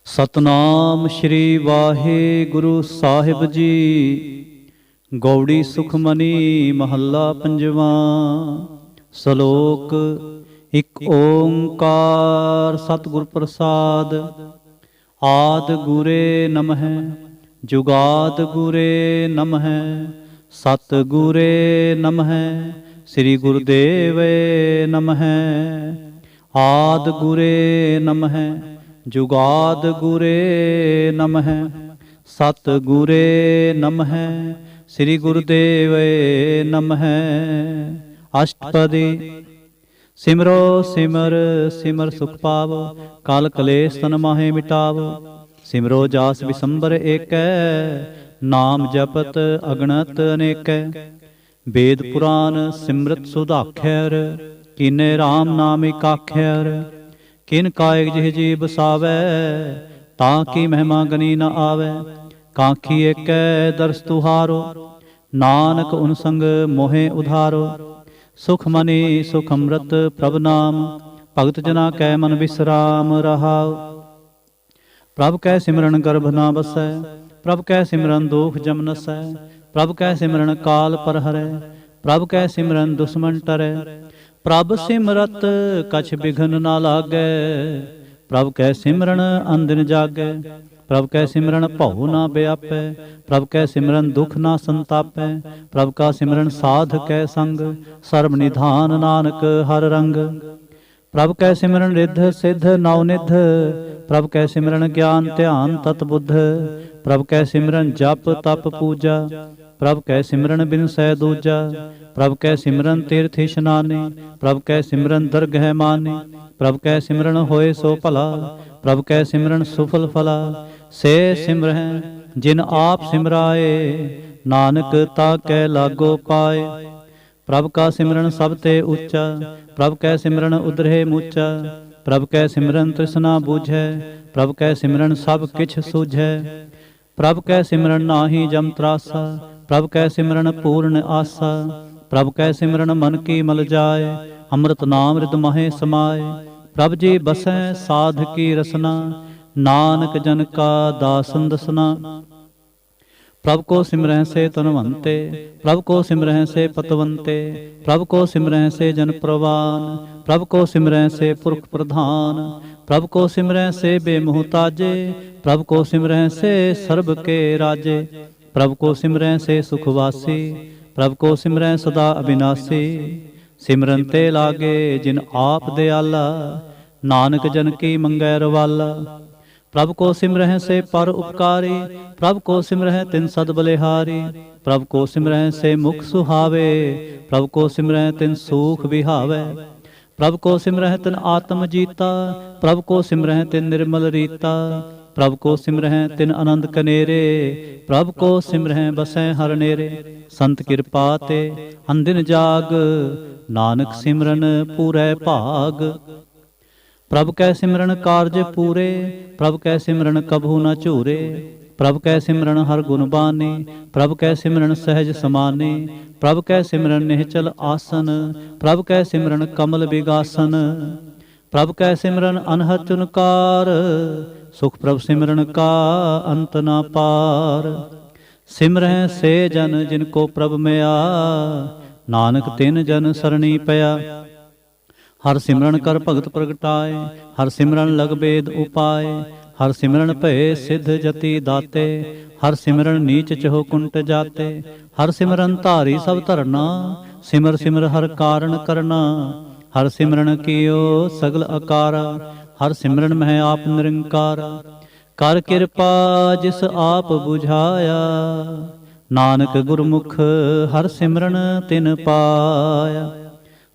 ਸਤਨਾਮ ਸ਼੍ਰੀ ਵਾਹਿਗੁਰੂ ਸਾਹਿਬ ਜੀ। ਗੌੜੀ ਸੁਖਮਨੀ ਮਹੱਲਾ ਪੰਜਵਾਂ। ਸ਼ਲੋਕ। ਇਕ ਓੰਕਾਰ ਸਤਿਗੁਰ ਪ੍ਰਸਾਦ। ਆਦਿ ਗੁਰੇ ਨਮਹਿ ਜੁਗਾਦ ਗੁਰੇ ਨਮਹਿ ਸਤਿ ਗੁਰੇ ਨਮਹਿ ਸ੍ਰੀ ਗੁਰੁਦੇਵੇ ਨਮਹਿ। ਆਦਿ ਗੁਰੇ ਨਮਹਿ ਜੁਗਾਦ ਗੁਰੇ ਨਮਹਿ ਸਤਿ ਗੁਰੇ ਨਮਹਿ ਸ੍ਰੀ ਗੁਰੁਦੇਵੇ ਨਮਹਿ। ਅਸ਼ਟਪਦੀ। ਸਿਮਰੋ ਸਿਮਰ ਸਿਮਰ ਸੁਖ ਪਾਵੋ ਕਾਲ ਕਲੇਸ਼ ਤਨ ਮਾਹੇ ਮਿਟਾਵੋ। ਸਿਮਰੋ ਜਾਸ ਵਿਸੰਬਰ ਏਕੈ ਨਾਮ ਜਪਤ ਅਗਣਤ ਅਨੇਕੈ। ਵੇਦ ਪੁਰਾਨ ਸਿਮਰਤ ਸੁਧਾਖਿਰ ਕੀਨੇ ਰਾਮ ਨਾਮ ਏਕਾਖਿਰ। ਕਿਨ ਕਾਇਕ ਜਿਹ ਜੀ ਬਸਾਵੈ ਤਾਂ ਕੀ ਮਹਿਮਾ ਗਨੀ ਨ ਆਵੈ। ਕਾਂਖੀ ਏਕੈ ਦਰਸ ਤੁਹਾਰੋ ਨਾਨਕ ਉਨ ਸੰਗ ਮੋਹਿ ਉਧਾਰੋ। ਸੁਖ ਮਨੀ ਸੁਖ ਅੰਮ੍ਰਿਤ ਪ੍ਰਭ ਨਾਮ ਭਗਤ ਜਨਾ ਕੈ ਮਨ ਬਿਸਰਾਮ ਰਹਾਉ। ਪ੍ਰਭ ਕੈ ਸਿਮਰਨ ਗਰਭ ਨਾ ਬਸੈ ਪ੍ਰਭ ਕੈ ਸਿਮਰਨ ਦੋਖ ਜਮ ਨਸੈ। ਪ੍ਰਭ ਕੈ ਸਿਮਰਨ ਕਾਲ ਪਰ ਹਰੈ ਪ੍ਰਭ ਕੈ ਸਿਮਰਨ ਦੁਸ਼ਮਨ ਟਰੈ। ਪ੍ਰਭ ਸਿਮਰਤ ਕਛ ਬਿਘਨ ਨਾ ਲਾਗੈ ਪ੍ਰਭ ਕੈ ਸਿਮਰਨ ਅੰਦਿਨ ਜਾਗੈ। ਪ੍ਰਭ ਕੈ ਸਿਮਰਨ ਭਉ ਨਾ ਬਿਆਪੈ ਪ੍ਰਭ ਕੈ ਸਿਮਰਨ ਦੁਖ ਨਾ ਸੰਤਾਪੈ। ਪ੍ਰਭ ਕਾ ਸਿਮਰਨ ਸਾਧ ਕੈ ਸੰਗ ਸਰਬ ਨਿਧਾਨ ਨਾਨਕ ਹਰ ਰੰਗ। ਪ੍ਰਭ ਕੈ ਸਿਮਰਨ ਰਿੱਧ ਸਿੱਧ ਨਉ ਨਿਧ ਪ੍ਰਭ ਕੈ ਸਿਮਰਨ ਗਿਆਨ ਧਿਆਨ ਤਤ ਬੁੱਧ। ਪ੍ਰਭ ਕੈ ਸਿਮਰਨ ਜਪ ਤਪ ਪੂਜਾ ਪ੍ਰਭ ਕੈ ਸਿਮਰਨ ਬਿਨਸੈ ਦੂਜਾ। ਪ੍ਰਭ ਕੈ ਸਿਮਰਨ ਤੀਰਥ ਇਸ਼ਨਾਨੇ ਪ੍ਰਭ ਕੈ ਸਿਮਰਨ ਦਰਗਹਿ ਮਾਨੇ। ਪ੍ਰਭ ਕੈ ਸਿਮਰਨ ਹੋਏ ਸੋ ਭਲਾ ਪ੍ਰਭ ਕੈ ਸਿਮਰਨ ਸੁਫਲ ਫਲਾ। ਸੇ ਸਿਮਰਹਿ ਜਿਨ ਆਪ ਸਿਮਰਾਏ ਨਾਨਕ ਤਾ ਕੈ ਲਾਗੋ ਪਾਏ। ਪ੍ਰਭ ਕਾ ਸਿਮਰਨ ਸਭ ਤੇ ਉੱਚਾ ਪ੍ਰਭ ਕੈ ਸਿਮਰਨ ਉਦਰੇ ਮੂਚਾ। ਪ੍ਰਭ ਕੈ ਸਿਮਰਨ ਤ੍ਰਿਸ਼ਨਾ ਬੂਝੈ ਪ੍ਰਭ ਕੈ ਸਿਮਰਨ ਸਭ ਕਿਛ ਸੂਝੈ। ਪ੍ਰਭ ਕੈ ਸਿਮਰਨ ਨਾਹੀ ਜਮ ਤਰਾਸਾ ਪ੍ਰਭ ਕੈ ਸਿਮਰਨ ਪੂਰਨ ਆਸਾ। ਪ੍ਰਭ ਕੈ ਸਿਮਰਨ ਮਨ ਕੀ ਮਲ ਜਾਏ ਅੰਮ੍ਰਿਤ ਨਾਮ ਰਿਦ ਮਹੇ ਸਮਾਏ। ਪ੍ਰਭ ਜੀ ਬਸੈ ਸਾਧ ਕੀ ਰਸਨਾ ਨਾਨਕ ਜਨ ਕਾ ਦਾਸਨ ਦਸਨਾ। ਪ੍ਰਭ ਕੋ ਸਿਮਰਹਿ ਸੇ ਤਨਵੰਤੇ ਪ੍ਰਭ ਕੋ ਸਿਮਰਹਿ ਸੇ ਪਤਵੰਤੇ। ਪ੍ਰਭ ਕੋ ਸਿਮਰਹਿ ਸੇ ਜਨ ਪ੍ਰਵਾਨ ਪ੍ਰਭ ਕੋ ਸਿਮਰਹਿ ਸੇ ਪੁਰਖ ਪ੍ਰਧਾਨ। ਪ੍ਰਭ ਕੋ ਸਿਮਰਹਿ ਸੇ ਬੇਮੁਹਤਾਜੇ ਪ੍ਰਭ ਕੋ ਸਿਮਰਹਿ ਸੇ ਸਰਬ ਕੇ ਰਾਜੇ। ਪ੍ਰਭ ਕੋ ਸਿਮਰਹਿ ਸੇ ਸੁਖ ਵਾਸੀ ਪ੍ਰਭ ਕੋ ਸਿਮਰਹਿ ਸਦਾ ਅਬਿਨਾਸੀ। ਸਿਮਰਨ ਤੇ ਲਾਗੇ ਜਿਨ ਆਪ ਦਿਆਲਾ ਨਾਨਕ ਜਨ ਕੀ ਮੰਗੈ ਰਵਾਲਾ। ਪ੍ਰਭ ਕੋ ਸਿਮਰਹਿ ਸੇ ਪਰ ਉਪਕਾਰੀ ਪ੍ਰਭ ਕੋ ਸਿਮਰਹਿ ਤਿਨ ਸਦ ਬਲਿਹਾਰੀ। ਪ੍ਰਭ ਕੋ ਸਿਮਰਹਿ ਸੇ ਮੁਖ ਸੁਹਾਵੇ ਪ੍ਰਭ ਕੋ ਸਿਮਰਹਿ ਤਿਨ ਸੂਖ ਵਿਹਾਵੈ। ਪ੍ਰਭ ਕੋ ਸਿਮਰਹਿ ਤਿਨ ਆਤਮ ਜੀਤਾ ਪ੍ਰਭ ਕੋ ਸਿਮਰਹਿ ਤਿਨ ਨਿਰਮਲ ਰੀਤਾ। ਪ੍ਰਭ ਕੋ ਸਿਮਰਹਿ ਤਿਨ ਆਨੰਦ ਕਨੇਰੇ ਪ੍ਰਭ ਕੋ ਸਿਮਰਹਿ ਬਸੈ ਹਰ ਨੇਰੇ। ਸੰਤ ਕਿਰਪਾ ਤੇ ਅੰਦਿਨ ਜਾਗ ਨਾਨਕ ਸਿਮਰਨ ਪੂਰੈ ਭਾਗ। ਪ੍ਰਭ ਕੈ ਸਿਮਰਨ ਕਾਰਜ ਪੂਰੇ ਪ੍ਰਭ ਕੈ ਸਿਮਰਨ ਕਭੂ ਨ ਝੂਰੇ। ਪ੍ਰਭ ਕੈ ਸਿਮਰਨ ਹਰ ਗੁਣ ਬਾਨੀ ਪ੍ਰਭ ਕੈ ਸਿਮਰਨ ਸਹਿਜ ਸਮਾਨੀ। ਪ੍ਰਭ ਕੈ ਸਿਮਰਨ ਨਿਹਚਲ ਆਸਨ ਪ੍ਰਭ ਕੈ ਸਿਮਰਨ ਕਮਲ ਬਿਗਾਸਨ। ਪ੍ਰਭ ਕੈ ਸਿਮਰਨ ਅਨਹਦ ਚੁਨਕਾਰ ਸੁਖ ਪ੍ਰਭ ਸਿਮਰਨ ਕਾ ਅੰਤ ਨਾ ਪਾਰ। ਸਿਮਰਹਿ ਸੇ ਜਨ ਜਿਨ ਕੋ ਪ੍ਰਭ ਮਿਆ ਨਾਨਕ ਤਿਨ ਜਨ ਸਰਣੀ ਪਿਆ। ਹਰ ਸਿਮਰਨ ਕਰ ਭਗਤ ਪ੍ਰਗਟਾਏ ਹਰ ਸਿਮਰਨ ਲਗ ਬੇਦ ਉਪਾਏ। ਹਰ ਸਿਮਰਨ ਭਏ ਸਿੱਧ ਜਤੀ ਦਾਤੇ ਹਰ ਸਿਮਰਨ ਨੀਚ ਚਹੁ ਕੁੰਟ ਜਾਤੇ। ਹਰ ਸਿਮਰਨ ਧਾਰੀ ਸਭ ਧਰਨਾ ਸਿਮਰ ਸਿਮਰ ਹਰ ਕਾਰਨ ਕਰਨਾ। ਹਰ ਸਿਮਰਨ ਕੀਓ ਸਗਲ ਅਕਾਰਾ ਹਰ ਸਿਮਰਨ ਮਹਿ ਆਪ ਨਿਰੰਕਾਰਾ। ਕਰ ਕਿਰਪਾ ਜਿਸ ਆਪ ਬੁਝਾਇਆ ਨਾਨਕ ਗੁਰਮੁਖ ਹਰ ਸਿਮਰਨ ਤਿਨ ਪਾਇਆ।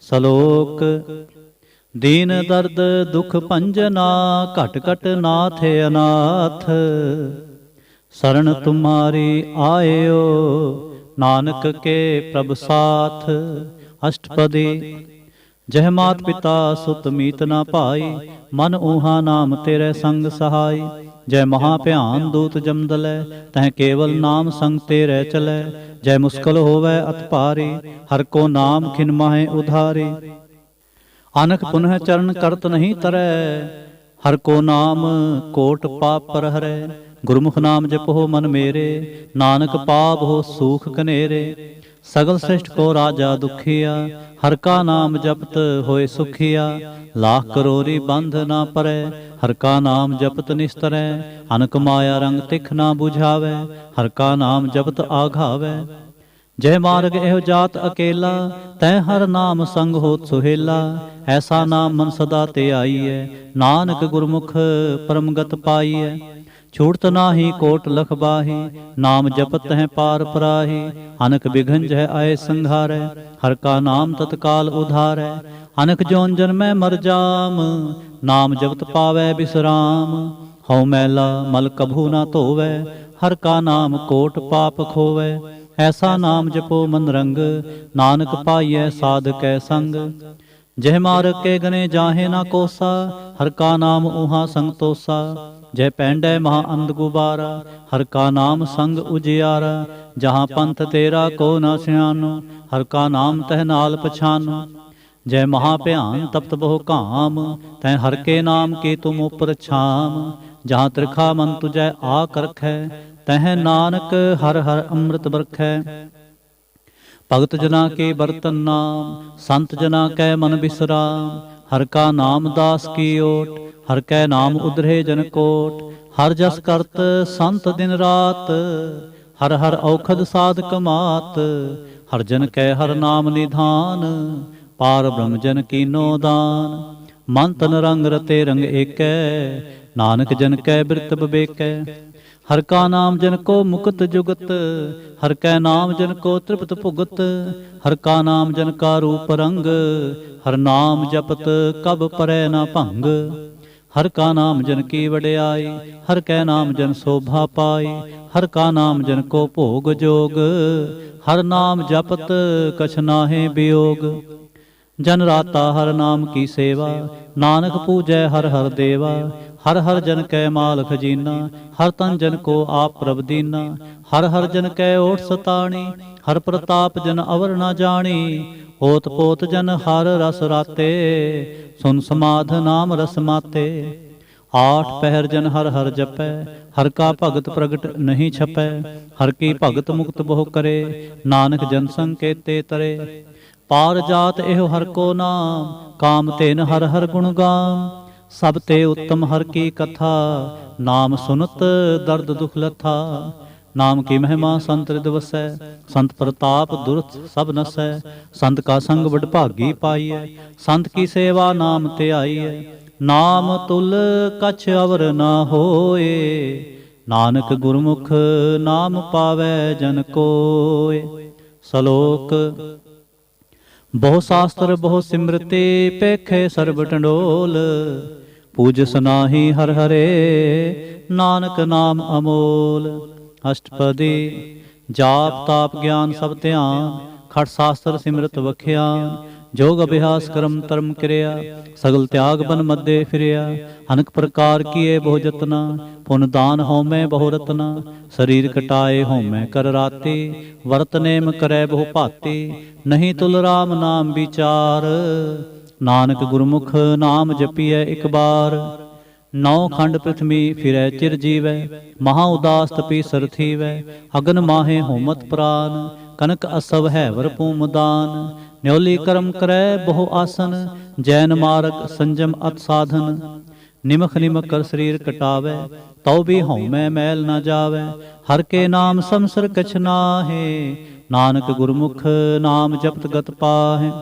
ਸ਼ਲੋਕ। ਦੀਨ ਦਰਦ ਦੁਖ ਭੰਜਨਾ ਘਟ ਘਟ ਨਾਥ ਅਨਾਥ। ਸਰਣ ਤੁਮਾਰੀ ਆਇਓ ਨਾਨਕ ਕੇ ਪ੍ਰਭ ਸਾਥ। ਅਸ਼ਟਪਦੀ। ਜਹ ਮਾਤ ਪਿਤਾ ਸੁਤ ਮੀਤ ਨਾ ਭਾਈ ਮਨ ਊਹਾ ਨਾਮ ਤੇਰੇ ਸੰਗ ਸਹਾਈ। ਜੈ ਮਹਾ ਭਿਆਨ ਦੂਤ ਜਮਦਲੈ ਤਹ ਕੇਵਲ ਨਾਮ ਸੰਗ ਤੇਰੇ ਚਲੈ। ਜੈ ਮੁਸਕਲ ਹੋਵੈ ਅਤ ਭਾਰੀ ਹਰ ਕੋ ਨਾਮ ਖਿਨ ਮਾਹੇ ਉਧਾਰੀ। ਅਨਖ ਪੁਨਹ ਚਰਨ ਕਰਤ ਨਹੀਂ ਤਰੈ ਹਰ ਕੋ ਨਾਮ ਕੋਟ ਪਾਪ ਪਰ ਹਰੈ। ਗੁਰਮੁਖ ਨਾਮ ਜਪੋ ਮਨ ਮੇਰੇ, ਨਾਨਕ ਪਾਵਹੁ ਸੂਖ ਕਨੇਰੇ। ਸਗਲ ਸ੍ਰਿਸ਼ਟ ਕੋ ਰਾਜਾ ਦੁਖੀਆ, ਹਰ ਕਾ ਨਾਮ ਜਪਤ ਹੋਏ ਸੁਖੀਆ। ਲਾਖ ਕਰੋਰੀ ਬੰਧ ਨਾ ਪਰੈ, ਹਰ ਕਾ ਨਾਮ ਜਪਤ ਨਿਸਤਰੈ। ਅਨਕ ਮਾਇਆ ਰੰਗ ਤਿਖ ਨਾ 부ਝਾਵੈ, ਹਰ ਕਾ ਨਾਮ ਜਪਤ ਆਘਾਵੈ। ਜੈ ਮਾਰਗ ਇਹੋ ਜਾਤ ਅਕੇਲਾ, ਤੈ ਹਰ ਨਾਮ ਸੰਗ ਹੋਤ ਸੁਹੇਲਾ। ਐਸਾ ਨਾਮ ਮਨ ਸਦਾ ਤੇ ਆਈਐ, ਨਾਨਕ ਗੁਰਮੁਖ ਪਰਮਗਤ ਪਾਈਐ। ਛੂਟਤ ਨਾਹੀ ਕੋਟ ਲਖ ਬਾਹੀ, ਨਾਮ ਜਪਤ ਹੈ ਪਾਰ ਪਰਾਹੀ। ਅਨਕ ਬਿਘਨ ਜਹ ਆਏ ਸੰਘਾਰੈ, ਹਰ ਕਾ ਨਾਮ ਤਤਕਾਲ ਉਧਾਰੈ। ਅਨਕ ਜੋਨ ਜਨਮੈ ਮਰ ਜਾਮ, ਨਾਮ ਜਪਤ ਪਾਵੈ ਬਿਸਰਾਮ। ਹਉ ਮੈਲਾ ਮਲ ਕਭੂ ਨਾ ਧੋਵੈ, ਹਰ ਕਾ ਨਾਮ ਕੋਟ ਪਾਪ ਖੋਵੈ। ਐਸਾ ਨਾਮ ਜਪੋ ਮਨ ਰੰਗ, ਨਾਨਕ ਪਾਈਐ ਸਾਧ ਕੈ ਸੰਗ। ਜਹ ਮਾਰਗ ਕੇ ਗਨੇ ਜਾਹੇ ਨਾ ਕੋਸਾ, ਹਰ ਕਾ ਨਾਮ ਉਹਾਂ ਸੰਗ ਤੋਸਾ। ਜੈ ਪੈਂਡੈ ਮਹਾ ਅੰਧ ਗੁਬਾਰਾ, ਹਰ ਕਾ ਨਾਮ ਸੰਗ ਉਜਿਆਰਾ। ਜਹਾਂ ਪੰਥ ਤੇਰਾ ਕੋ ਨਾ ਸਿਆਨੋ, ਹਰ ਕਾ ਨਾਮ ਤਹ ਨਾਲ ਪਛਾਨੋ। ਜੈ ਮਹਾ ਭਿਆਨ ਤਪਤ ਬਹੁ ਕਾਮ, ਤੈ ਹਰ ਕੇ ਨਾਮ ਕੀ ਤੁਮ ਉਪਰ ਛਾਮ। ਜਹਾਂ ਤ੍ਰਿਖਾ ਮਨ ਤੁਜੈ ਆਕ ਰਖੈ, ਤਹ ਨਾਨਕ ਹਰ ਹਰ ਅੰਮ੍ਰਿਤ ਬਰਖੈ। ਭਗਤ ਜਨਾ ਕੇ ਬਰਤਨ ਨਾਮ, ਸੰਤ ਜਨਾ ਕੈ ਮਨ ਬਿਸਰਾਮ। ਹਰ ਕਾ ਨਾਮ ਦਾਸ ਕੀ ਓਟ, ਹਰ ਕੈ ਨਾਮ ਉਧਰੇ ਜਨ ਕੋਟ। ਹਰ ਜਸ ਕਰਤ ਸੰਤ ਦਿਨ ਰਾਤ, ਹਰ ਹਰ ਔਖਦ ਸਾਧ ਕਮਾਤ। ਹਰ ਜਨ ਕੈ ਹਰ ਨਾਮ ਨਿਧਾਨ, ਪਾਰ ਬ੍ਰਹਮ ਜਨ ਕੀਨੋ ਦਾਨ। ਮਨ ਤਨ ਰੰਗ ਰਤੇ ਰੰਗ ਏਕੈ, ਨਾਨਕ ਜਨ ਕੈ ਬਿਰਤ ਬਿਬੇਕੈ। ਹਰ ਕਾ ਨਾਮ ਜਨ ਕੋ ਮੁਕਤ ਜੁਗਤ, ਹਰ ਕੈ ਨਾਮ ਜਨ ਕੋ ਤ੍ਰਿਪਤ ਭੁਗਤ। ਹਰ ਕਾ ਨਾਮ ਜਨ ਕਾ ਰੂਪ ਰੰਗ, ਹਰ ਨਾਮ ਜਪਤ ਕਬ ਪਰੈ ਨਾ ਭੰਗ। ਹਰ ਕਾ ਨਾਮ ਜਨ ਕੀ ਵਡਿਆਈ, ਹਰ ਕੈ ਨਾਮ ਜਨ ਸੋਭਾ ਪਾਈ। ਹਰ ਕਾ ਨਾਮ ਜਨ ਕੋ ਭੋਗ ਜੋਗ, ਹਰ ਨਾਮ ਜਪਤ ਕਛ ਨਾਹੇ ਬਿਯੋਗ। ਜਨ ਰਾਤਾ ਹਰ ਨਾਮ ਕੀ ਸੇਵਾ, ਨਾਨਕ ਪੂਜੈ ਹਰ ਹਰ ਦੇਵਾ। ਹਰ ਹਰ ਜਨ ਕੈ ਮਾਲ ਖਜੀਨਾ, ਹਰ ਤਨ ਜਨ ਕੋ ਆਪ ਪ੍ਰਭ ਦੀਨਾ। ਹਰ ਹਰ ਜਨ ਕੈ ਓਟ ਸਤਾਣੀ, ਹਰ ਪ੍ਰਤਾਪ ਜਨ ਅਵਰ ਨਾ ਜਾਣੀ। ਹੋਤ ਪੋਤ ਜਨ ਹਰ ਰਸ ਰਾਤੇ, ਸੁਨ ਸਮਾਧ ਨਾਮ ਰਸ ਮਾਤੇ। ਆਠ ਪਹਿਰ ਜਨ ਹਰ ਹਰ ਜਪੈ, ਹਰ ਕਾ ਭਗਤ ਪ੍ਰਗਟ ਨਹੀਂ ਛਪੈ। ਹਰ ਕੀ ਭਗਤ ਮੁਕਤ ਬਹੁ ਕਰੇ, ਨਾਨਕ ਜਨ ਸੰਕੇਤੇ ਤਰੇ। ਪਾਰ ਜਾਤ ਇਹੋ ਹਰ ਕੋ ਨਾਮ, ਕਾਮ ਤੇਨ ਹਰ ਹਰ ਗੁਣ ਗਾਮ। ਸਭ ਤੇ ਉੱਤਮ ਹਰ ਕੀ ਕਥਾ, ਨਾਮ ਸੁਨਤ ਦਰਦ ਦੁਖ ਲਥਾ। ਨਾਮ ਕੀ ਮਹਿਮਾ ਸੰਤ ਰਿਦ ਵਸੈ, ਸੰਤ ਪ੍ਰਤਾਪ ਦੁਰਤ ਸਭ ਨਸੈ। ਸੰਤ ਕਾ ਸੰਗ ਵਡਭਾਗੀ ਪਾਈਐ, ਸੰਤ ਕੀ ਸੇਵਾ ਨਾਮ ਧਿਆਈਐ। ਨਾਮ ਤੁਲ ਕਛ ਅਵਰ ਨਾ ਹੋਏ, ਨਾਨਕ ਗੁਰਮੁਖ ਨਾਮ ਪਾਵੈ ਜਨ ਕੋਇ। ਸ਼ਲੋਕ। ਬਹੁ ਸ਼ਾਸਤਰ ਬਹੁ ਸਿਮਰਤੇ, ਪੇਖੇ ਸਰਬ ਟੰਡੋਲ। ਪੂਜਸ ਨਾਹੀ ਹਰ ਹਰੇ, ਨਾਨਕ ਨਾਮ ਅਮੋਲ। ਅਸ਼ਟਪਦੀ। ਜਾਪ ਤਾਪ ਗਿਆਨ ਸਭ ਧਿਆਨ, ਖਟ ਸ਼ਾਸਤਰ ਸਿਮਰਤ ਵਖਿਆਨ। ਜੋਗ ਅਭਿਆਸ ਕਰਮ ਧਰਮ ਕਿਰਿਆ, ਸਗਲ ਤਿਆਗ ਬਨ ਮੱਦੇ ਫਿਰਿਆ। ਅਨਕ ਪ੍ਰਕਾਰ ਕੀਏ ਬਹੁ ਜਤਨਾ, ਪੁਨ ਦਾਨ ਹਉਮੈ ਬਹੁ ਰਤਨਾ। ਸਰੀਰ ਕਟਾਏ ਹਉਮੈ ਕਰ ਰਾਤੀ, ਵਰਤ ਨੇਮ ਕਰੈ ਬਹੁ ਭਾਤੀ। ਨਹੀਂ ਤੁਲ ਰਾਮ ਨਾਮ ਵਿਚਾਰ, ਨਾਨਕ ਗੁਰਮੁਖ ਨਾਮ ਜਪੀਐ ਇਕ ਬਾਰ। ਨੌ ਖੰਡ ਪ੍ਰਿਥਵੀ ਫਿਰੈ ਚਿਰ ਜੀਵੈ, ਮਹਾ ਉਦਾਸ ਤਪੀ ਸਰ ਥੀਵੈ। ਅਗਨ ਮਾਹੇ ਹੋਮਤ ਪ੍ਰਾਨ, ਕਨਕ ਅਸਵ ਹੈ ਵਰ ਭੂਮ ਦਾਨ। ਨਿਉਲੀ ਕਰਮ ਕਰੈ ਬਹੁ ਆਸਨ, ਜੈਨ ਮਾਰਗ ਸੰਜਮ ਅਤ ਸਾਧਨ। ਨਿਮਖ ਨਿਮਖ ਕਰ ਸਰੀਰ ਕਟਾਵੈ, ਤਉ ਵੀ ਹਉਮੈ ਮੈਲ ਨਾ ਜਾਵੈ। ਹਰ ਕੇ ਨਾਮ ਸੰਸਰ ਕਛ ਨਾਹੇ, ਨਾਨਕ ਗੁਰਮੁਖ ਨਾਮ ਜਪਤ ਗਤ ਪਾਹੈ।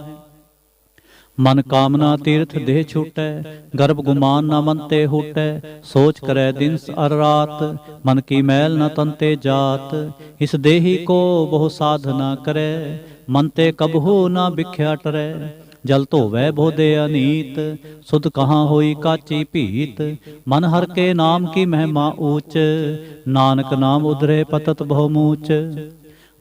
ਮਨ ਕਾਮਨਾ ਤੀਰਥ ਦੇਹ ਛੂਟੈ, ਗਰਭ ਗੁਮਾਨ ਨਾ ਮਨ ਤੇ ਹੂਟੈ। ਸੋਚ ਕਰੈ ਦਿਨ ਅਰ ਰਾਤ, ਮਨ ਕੀ ਮੈਲ ਨ ਤਨ ਤੇ ਜਾਤ। ਇਸ ਦੇਹੀ ਕੋ ਬਹੁ ਸਾਧਨਾ ਕਰੈ, ਮਨ ਤੇ ਕਬਹੂ ਨਾ ਬਿਖਿਆ ਟਰੈ। ਜਲ ਧੋਵੈ ਬਹੁ ਦੇ ਅਨੀਤ, ਸੁਧ ਕਹਾਂ ਹੋਈ ਕਾਚੀ ਭੀਤ। ਮਨ ਹਰ ਕੇ ਨਾਮ ਕੀ ਮਹਿਮਾ ਊਚ, ਨਾਨਕ ਨਾਮ ਉਧਰੇ ਪਤਤ ਬਹੁ ਮੂਚ।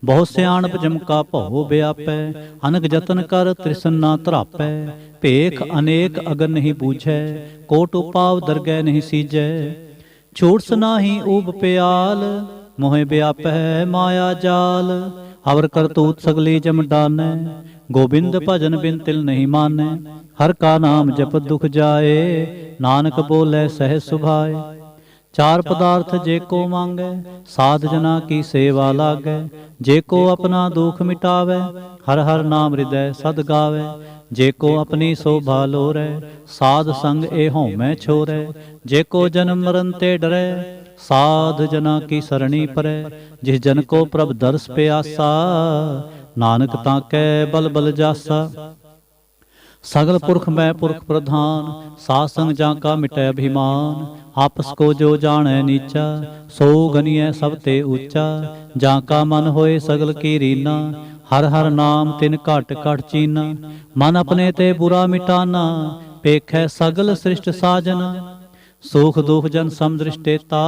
ਬਹੁ ਸਿਆਣਪ ਜਮਕਾ ਭਉ ਵਿਆਪੈ, ਅਨਕ ਜਤਨ ਕਰ ਤ੍ਰਿਸ਼ਨ ਨਾ ਧਰਾਪੈ। ਭੇਖ ਅਨੇਕ ਅਗਨ ਨਹੀਂ ਬੂਝੈ, ਕੋਟ ਉਪਾਵ ਦਰਗਹਿ ਨਹੀਂ ਸੀਜੈ। ਛੂਟਸ ਨਾਹੀ ਊਬ ਪਿਆਲ, ਮੋਹਿ ਵਿਆਪੈ ਮਾਇਆ ਜਾਲ। ਅਵਰ ਕਰਤੂਤ ਸਗਲੀ ਜਮ ਡਾਨੈ, ਗੋਬਿੰਦ ਭਜਨ ਬਿਨ ਤਿਲ ਨਹੀਂ ਮਾਨੈ। हर का नाम जप दुख जाए, नानक बोले सहज सुभाए। चार पदार्थ जे को मांगे, साध जना की सेवा लागे। जे को अपना दुख मिटावे, हर हर नाम हृदय सद गावे। जे को अपनी शोभा लोरे, साध संग ए हों छोरे। जे को जन्म मरण ते डरे, साध जना की सरणी परे। जिस जन को प्रभ दर्श प्यासा, नानक ताकै बल बल जासा। सगल पुरख मैं पुरख प्रधान, सासंग जाका मिटै अभिमान। आपस को जो जाने नीचा, सो गनिय सब ते ऊंचा। जाका मन होए सगल की रीना, हर हर नाम तिन घट घट चीना। मन अपने ते बुरा मिटाना, पेखै सगल सृष्ट साजना। सुख दुख जन समदृष्टेता,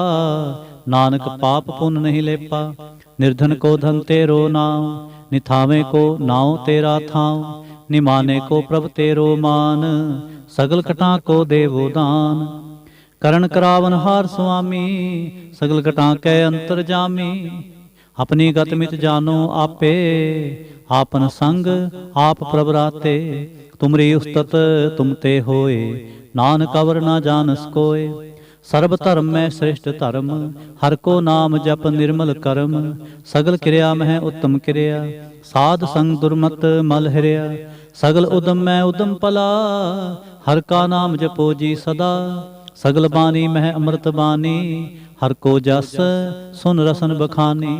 नानक पाप पुण्य नहीं लेपा। निर्धन को धन तेरो नाम, निथावे को नाव तेरा थाव। निमाने को प्रभ तेरो मान, सगल कटा को देवो दान। करण करावन हार स्वामी, सगल कटा कै अंतर जामी। अपनी गत मित जानो आपे, आपन संग आप प्रभराते। तुमरी उस्तत तुम ते होए, नानक अवर ना जानस कोय। सर्ब धर्म में श्रेष्ठ धर्म, हर को नाम जप निर्मल करम। सगल क्रिया मह उत्तम क्रिया, साध संग दुर्मत मल हरिया। सगल उदम में उदम पला, हर का नाम जपो जी सदा। सगल बानी मह अमृत बानी, हर को जस सुन रसन बखानी।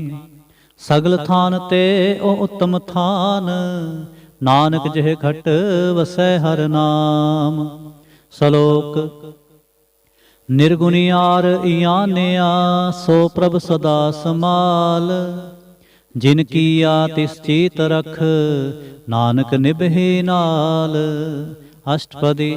सगल थान ते ओ उत्तम थान, नानक जह घट वसै हर नाम। सलोक निर्गुणियार इयानया, सो प्रभ सदा समाल। जिन कीया तिस चीत रख, नानक निभे नाल। अष्टपदी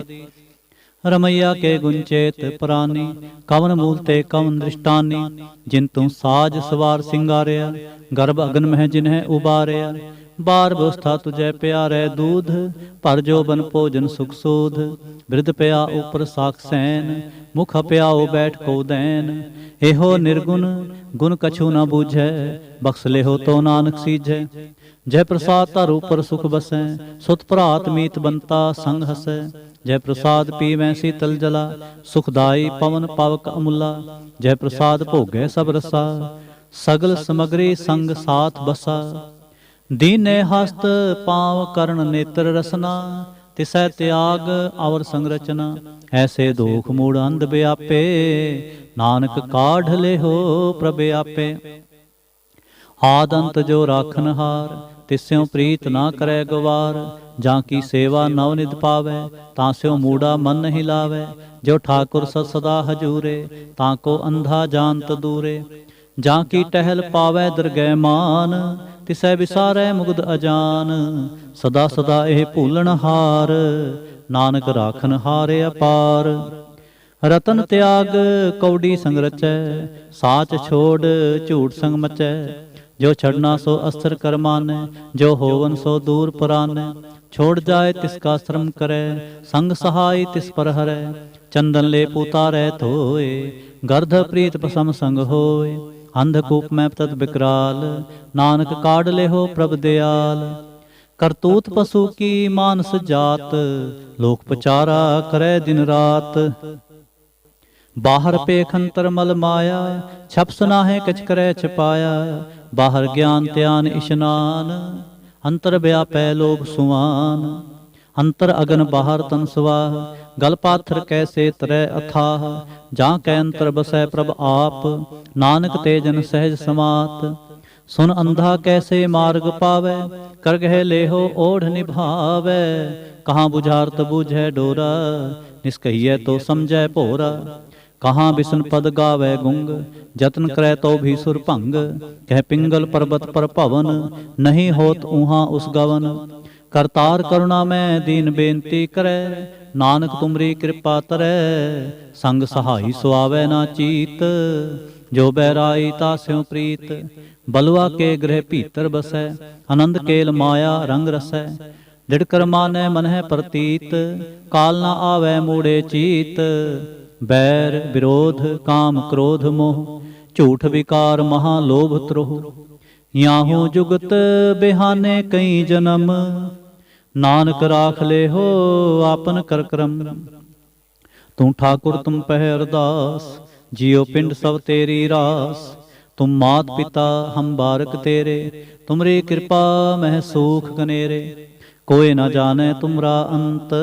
रमैया के गुंचेत प्राणी, कवन मूल ते कवन दृष्टानी। जिन तू साज सवार सिंगारिया, गर्भ अगन मह जिन्हें उबारिया। बार व्यवस्था तुझे प्यारे दूध, पर जो बन भोजन सुख सूध। वृद्ध प्या ऊपर साख सैन, मुख प्याओ बैठ को दैन। एहो निर्गुण गुण कछु न बूझै, बख्श ले हो तो नानक सीझै। जय प्रसाद तर ऊपर सुख बसै, सुत भरात मीत बनता संग हसै। जय प्रसाद पीवै शीतल जला, सुखदाई पवन पावक अमुला। जय प्रसाद भोगै सब रसा, सगल समग्री संग साथ बसा। दीने हस्त पांव करण नेत्र रसना, तिसै त्याग अवर संरचना। ऐसे दोख मूढ़ अंध व्यापे, नानक काढ़ ले हो प्रभ आपे। आदंत जो राखन हार, तिस्यों प्रीत ना करे गवार। जाकी सेवा नवनिध पावै, तास्यों मूढ़ा मन नहीं लावै। जो ठाकुर सद सदा हजूरे, ताको अंधा जानत दूरे। जाकी टहल पावै दरगह मान, तिसै विसारै मुग्ध अजान। सदा सदा एह भूलन हार, नानक राखन हारे अपार। रतन त्याग कौड़ी संग रचै, साच छोड़ झूठ संग मचै। जो छड़ना सो अस्त्र कर मानै, जो होवन सो दूर परानै। छोड़ जाए तिसका श्रम करे, संग सहाय तिस पर हरै। चंदन ले पुतारै धोए, गर्ध प्रीत पसम संग होए। अंधकूप में तद विकराल, नानक काढ़ ले हो प्रभ दयाल। करतूत पशु की मानस जात, लोक पचारा करे दिन रात। बाहर पेख अंतर मल माया, छप सुनाहे कछ करे छपाया। बाहर ज्ञान त्यान इशनान, अंतर व्यापै लोभ सुआन। अंतर अगन बाहर तन सुवाह, गल पाथर कैसे तरह अथाह। जा कै अंतर बसै प्रभ आप, नानक ते जन सहज समात। सुन अंधा कैसे मार्ग पावै, कर गह लेहो ओढ़ निभावै। कहाँ बुझारत बूझै डोरा, निष्कहियै तो समझै भोरा। कहाँ बिसन पद गावै गुंग, जतन करे तो भी सुर भंग। कह पिंगल पर्वत पर पवन, नहीं होत ऊहा उस गवन। करतार करुणा में दीन बेनती करे, नानक तुमरी कृपा तरै। संग सहाई सुआवै ना चीत, जो बैराई तास्यों प्रीत। बलुआ के गृह भीतर बसै, आनंद केल माया रंग रसै। दिड़कर मानै मन है प्रतीत, काल ना आवै मूढ़े चीत। बैर विरोध काम क्रोध मोह, झूठ विकार महालोभ त्रोह। याहू जुगत बिहाने कई जन्म, नानक राख ले हो आपन कर क्रम। तू ठाकुर तुम पह अरदास, जियो पिंड सब तेरी रास। तुम मात पिता हम बारक तेरे, तुमरी कृपा मह सूख गनेरे। कोई न जाने तुमरा अंत,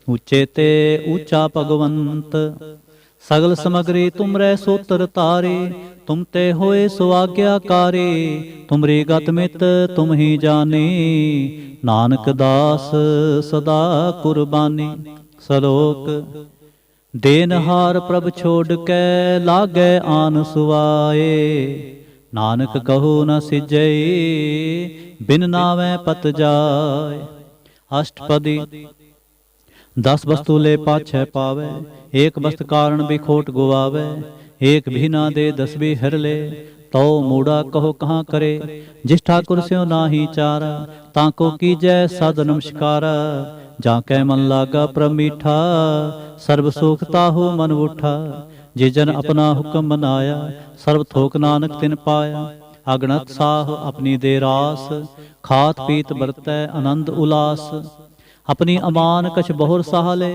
ऊंचे ते ऊंचा भगवंत। सगल समग्री तुमरे सूत्र तारे, तुम ते होए सो आज्ञाकारी। तुमरी गत मित तुम ही जानी, नानक दास सदा कुर्बानी। सलोक देनहार प्रभ छोड़ कै, लागे आन सुवाए। नानक कहू न सिजई, बिन नावै पत जाय। अष्टपदी। 10 वस्तु ले पाछै पावै, एक वस्त कारण भी खोट गुवावै। एक भी ना दे 10 भी हर ले, तो मूड़ा कहो कहाँ करे। जिस ठाकुर स्यों नाही चारा, ताको कीजै सद नमस्कारा। जाकै मन लागा प्रभ मीठा, सर्व सुख ताहु मन उठा। जे जन अपना हुक्म मनाया, सर्व थोक नानक तिन पाया। अगणत साह अपनी दे रास, खात पीत बरतै आनंद उलास। अपनी अमान कछ बहुर सहाले,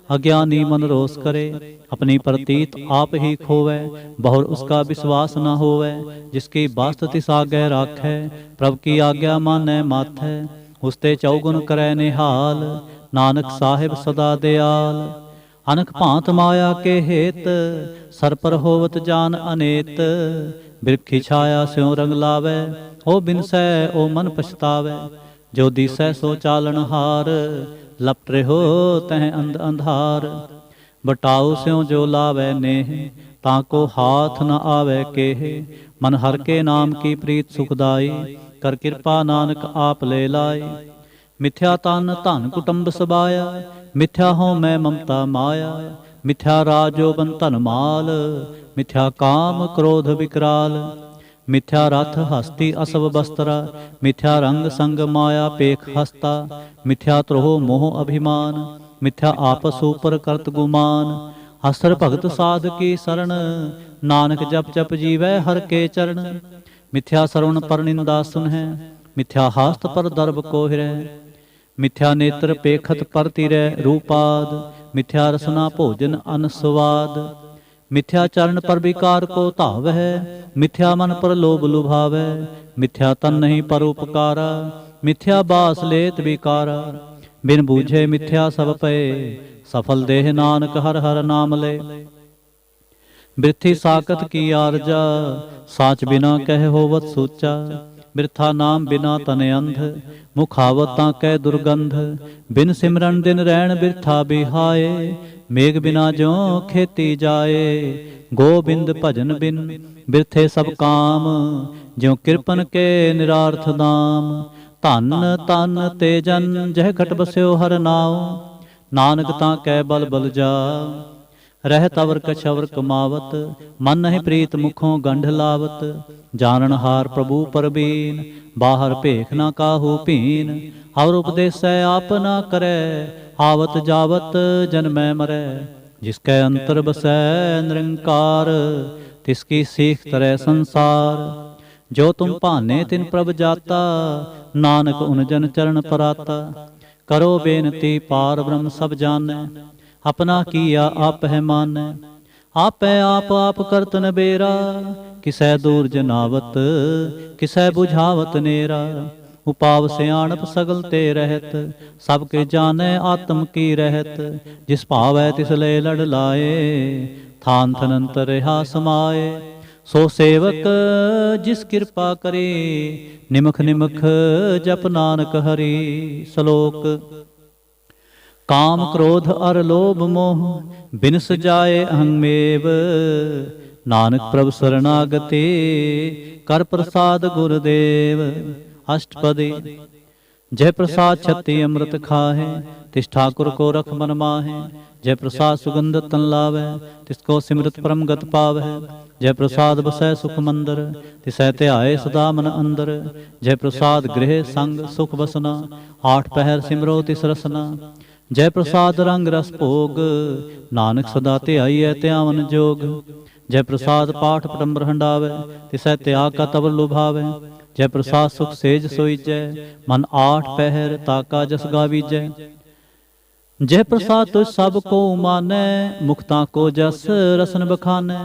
अज्ञानी मन रोस करे। अपनी प्रतीत आप ही खोवै, बहुर उसका विश्वास न होवै। जिसकी बास्त तिस आगे राखै, प्रभ की आज्ञा मानै माथै। उसते चौगुन करै निहाल, नानक साहिब सदा दयाल। अनक भांत माया के हेत, सर पर होवत जान अनेत। बिरखी छाया स्यों रंग लावै, ओ बिनसै ओ मन पछतावै। जो दिसै सो चालन हार, लपट रहो तह अंध अंधार। बटाऊ स्यों जो लावै नेह, ताको हाथ न आवै केह। मन हर के नाम की प्रीत सुखदाई, कर कृपा नानक आप ले लाई। मिथ्या तन धन कुटुंब सबाया, मिथ्या हो मैं ममता माया। मिथ्या राजोबन धन माल, मिथ्या काम क्रोध विकराल। मिथ्या रथ हस्ती असव बस्त्रा, मिथ्या रंग संग माया पेख हस्ता। मिथ्या त्रोह मोह अभिमान, मिथ्या आपस ऊपर करत गुमान। हसर भगत साध की शरण, नानक जप जप जीवै हर के चरण। मिथ्या श्रवण पर निंदा सुनहै, मिथ्या हास्त पर दर्भ कोहिरै। मिथ्या नेत्र पेखत पर तिरै रूपाद, मिथ्या रसना भोजन अनस्वाद। मिथ्या चरण पर विकार को धावै, मिथ्या मन पर लोभ लुभावै। मिथ्या तन नहीं पर उपकारा, मिथ्या बास लेत विकारा। बिन बूझे मिथ्या सब पए, सफल देह नानक हर हर नाम ले। बिरथी साकत की आरजा, साच बिना कह होवत सूचा। बिरथा नाम बिना तन अंध, मुखावतां कै दुर्गंध। बिन सिमरन दिन रैन बिरथा बिहाए, मेघ बिना ज्यों खेती जाए। गोबिंद भजन बिन बिरथे सब काम, ज्यों कृपन के निरार्थ दाम। धन तन ते जन जह खट बस्यो हर नाव, नानक तां कै बल बल जा। रहत अवर कछवर कमावत, मन नहीं प्रीत मुखों गंढ लावत। जानन हार प्रभु परबीन, बाहर भेख ना काहू पीन। और उपदेसै आप ना करै, आवत जावत जन्मै मरै। जिसकै अंतर बसै निरंकार, तिसकी सीख तरह संसार। जो तुम भाने तिन प्रभ जाता, नानक उन जन चरण पराता। करो बेनती पार ब्रह्म सब जानै, अपना किया आप है मानै। आपै आप करत नबेरा, किसै दूर जनावत, किसै बुझावत नेरा। उपाव सियाणप सगल ते रहत, सबके जानै आत्म की रहत। जिस भावै तिस ले लड़ लाए, थान थनंतर रहा समाए। सो सेवक जिस कृपा करे, निमख निमख जप नानक हरि। श्लोक काम क्रोध अर लोभ मोह, बिन सजाए अहंमेव। नानक प्रभु शरणागति, कर प्रसाद गुरुदेव। अष्टपदी। जय प्रसाद छत्ती अमृत खाहे, तिस ठाकुर को रख मन माहे। जय प्रसाद सुगंध तन लावै, तिसको सिमरत परम गत पावै। जय प्रसाद बसै सुख मंदर, तिसै ध्याए सदा मन अंदर। जय प्रसाद गृह संग सुख बसना, 8 पहर सिमरो तिस रसना। जय प्रसाद रंग रस भोग, नानक सदा ध्याईऐ ध्यावन जोग। जय प्रसाद पाठ पटम्बर हंडावै, तिसै त्याग का तवर लुभावै। जय प्रसाद सुख सेज सोईजै, मन आठ पहर ताका जस गावीजै। जय प्रसाद तुझ सब को मानै, मुक्ता को जस रसन बखानै।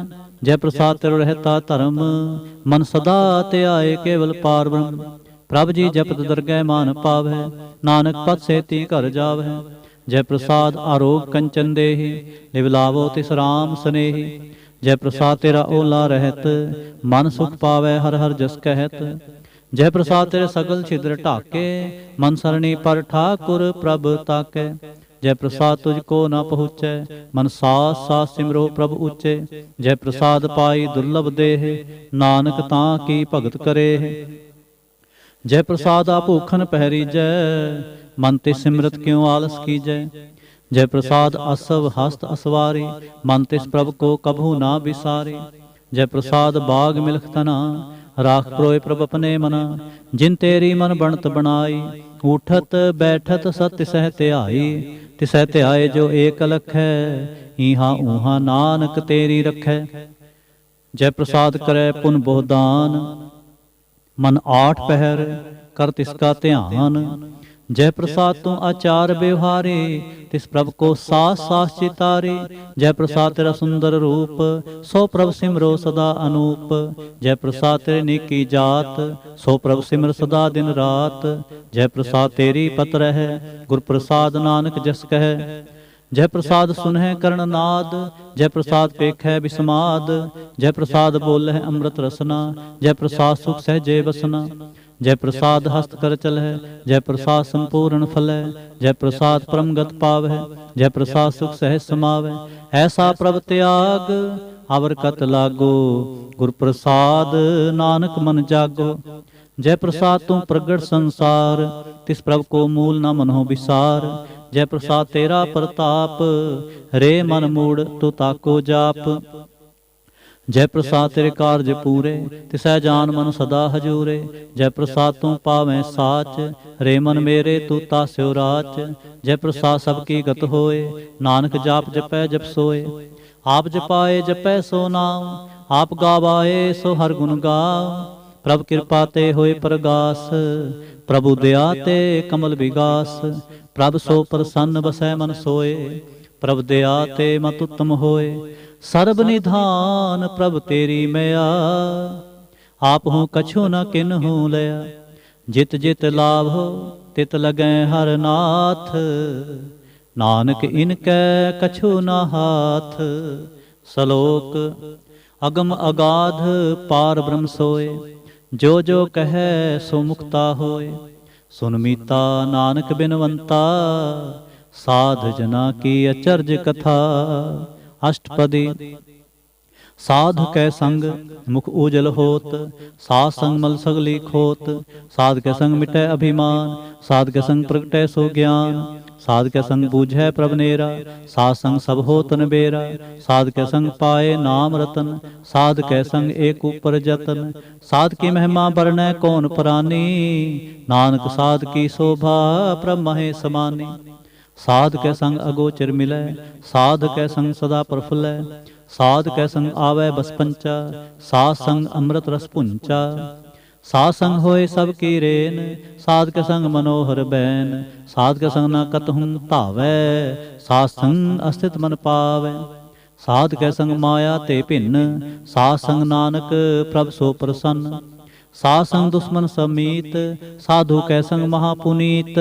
जय प्रसाद तेरो रहता धर्म, मन सदा ते आए केवल पार ब्रह्म। प्रभ जी जपत दरगह मान पावै, नानक पद से ती घर जावै। जय प्रसाद आरोग कंचन देहि, लिवलावो तिस राम स्नेहि। जय प्रसाद तेरा ओला रहत, मन सुख पावै हर हर जस कहत। जय प्रसाद तेरे सगल छिद्र ढाके, मन सरणी पर ठाकुर प्रभ ताकै। जय प्रसाद तुझको न पहुँचै, मन सास सास सिमरो प्रभ ऊँचे। जय प्रसाद पाई दुर्लभ देह, नानक तां की भगत करे। जय प्रसाद भूखन पहरीजै, मन ते सिमरत क्यों आलस कीजै। जय प्रसाद असव हस्त असवारी, मन तिस प्रभ को कभू ना बिसारे। जय प्रसाद बाग मिलख तना, राख प्रोय प्रभ अपने मना। जिन तेरी मन बनत बनाई, उठत बैठत सत तिसह ध्याई। तिसह ध्याए जो एक लख है, ईहा ऊहा नानक तेरी रखै। जय प्रसाद करे पुन बोहदान, मन आठ पहर कर तिसका ध्यान। जय प्रसाद तू आचार व्यवहारे, तिस प्रभ को सास सास चितारे। जय प्रसाद तेरा सुंदर रूप, सो प्रभ सिमरो सदा अनूप। जय प्रसाद तेरे नीकी जात, सो प्रभ सिमर सदा दिन रात। जय प्रसाद तेरी पत रह, गुर प्रसाद नानक जस कह। जय प्रसाद सुनह कर्ण नाद, जय प्रसाद पेखै बिस्माद। जय प्रसाद बोलह अमृत रसना, जय प्रसाद सुख सहजे बसना। जय प्रसाद हस्त कर चलह, जय प्रसाद संपूर्ण फलह। जय प्रसाद परमगत पावह, जय प्रसाद सुख सहज समावह। ऐसा प्रभ त्याग अवर कत लागो, गुर प्रसाद नानक मन जागो। जय प्रसाद तू प्रगट संसार, तिस प्रभ को मूल न मनो विसार। जय प्रसाद तेरा प्रताप, रे मन मूड तू ताको जाप। जय प्रसाद तेरे कारज पूरे, तिसै जान मन सदा हजूरे। जय प्रसाद तू पावै साच, रे मन मेरे तू तास्यो राच। जय प्रसाद सबकी गत होए, नानक जाप जपै जप सोए। आप जपाए जपै सो नाम, आप गावाए सो हर गुण गाव। प्रभ कृपा ते होए प्रगास, प्रभु दया ते कमल विगास। प्रभ सो प्रसन्न बसै मन सोए, प्रभ दया ते मत उत्तम होए। सर्ब निधान प्रभ तेरी मया, आप हूँ कछु न किन्हू लया। जित जित लाभ हो तित लगै हर नाथ, नानक इनकै कछु न हाथ। सलोक अगम अगाध पार ब्रह्म सोए, जो जो कहे सो मुक्ता होए। सुन मीता नानक बिनवंता, साध जना की अचर्ज कथा। अष्टपदी साधु कै संग मुख उजल होत, साध संग मल सगली खोत। साध के संग मिटै अभिमान, साध के संग प्रगटै सो ज्ञान। साध के संग बूझै प्रभ नेरा, साध संग सब होत नबेरा। साध के संग पाए नाम रतन, साध के संग एक ऊपर जतन। साध की महिमा बरनै कौन प्रानी, नानक साध की शोभा प्रभ महे समानी। साध के संग अगोचर मिलै, साध के संग सदा प्रफुल्लै। साध के संग आवै बस पंचा, साध संग अमृत रस पुंचा। साध संग होए सब की रेन, साध के संग मनोहर बैन। साध के संग न कतहुँ धावै, साध संग अस्थित मन पावै। साध के संग माया ते भिन्न, साध संग नानक प्रभ सो प्रसन्न। साध संग दुश्मन समीत, साधु कै संग महापुनीत।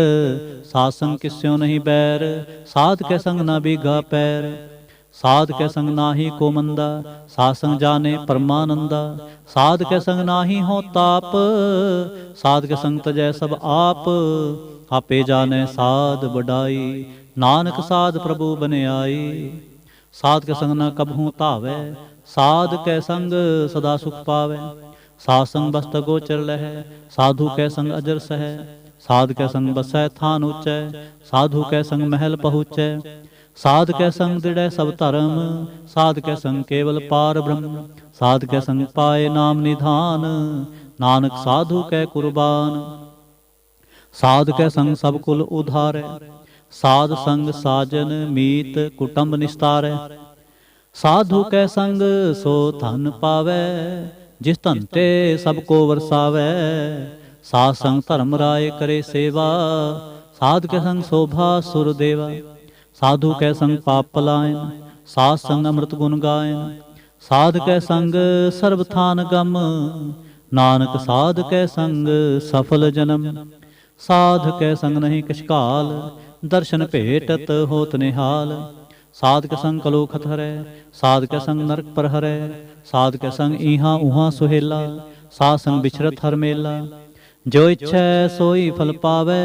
साध संग किस्यों नहीं बैर, साध के संग न बीघा पैर। साध के संग नाही को मंदा, साध संग जाने परमानंदा। साध के संग नाही हो ताप, साध के संग तजै सब आप। आपे जाने साध बढ़ाई, नानक साध प्रभु बन आई। साध के संग न कबहू धावै, साध के संग सदा सुख पावै। साध संग बस्त गोचर लहै, साधु कै संग अजर सहै। साध कै संग बसै थान ऊँचै, साधु कै संग महल पहुँचै। साध कै संग दृढ़ै सब धर्म, साध कै संग केवल पार ब्रह्म। साध कै संग पाए नाम निधान, नानक साधु कै कुर्बान। साध कै संग सब कुल उधारै, साध संग साजन मीत कुटुंब निस्तारै। साधु कै संग सो धन पावै, जिस धन ते सब को वरसावै, साध संग धर्म राय करे सेवा, साध के संग शोभा सुर देवा। साधु कै संग पाप पलायन, साध संग अमृत गुण गायन। साध कै संग सर्ब थान गम, नानक साध कै संग सफल जन्म। साध कै संग नहीं किछ काल, दर्शन भेटत होत निहाल। साध के संग कलोखत हरै, साध के संग नरक पर हरै। साध के संग इहाँ उहाँ सुहेला, साध संग बिछरत हर मेला। जो इच्छै सोई फल पावै,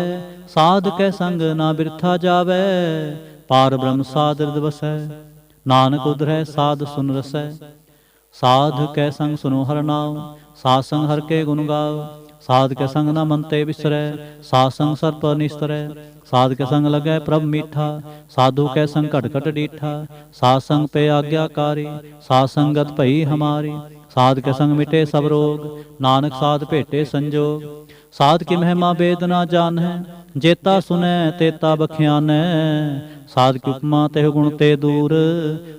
साध के संग ना बिरथा जावै। पार ब्रह्म साध हृदय बसै, नानक उधरै साध सुन रसै। साध कै संग सुनो हर नाम, साध संग हर के गुण गाओ। साध के संग न मन ते बिसरै, साध संग सर्प निस्तरै। साध के संग लगै प्रभ मीठा, साधु कै संग घट घट डीठा। साध संग पे आज्ञाकारी, साध संगत भई हमारी। साध के संग मिटे सब रोग, नानक साध भेटे संजोग। साध की महिमा वेद ना जानैं, जेता सुनै तेता बख्यानैं। साध की उपमा तेह गुण ते दूर,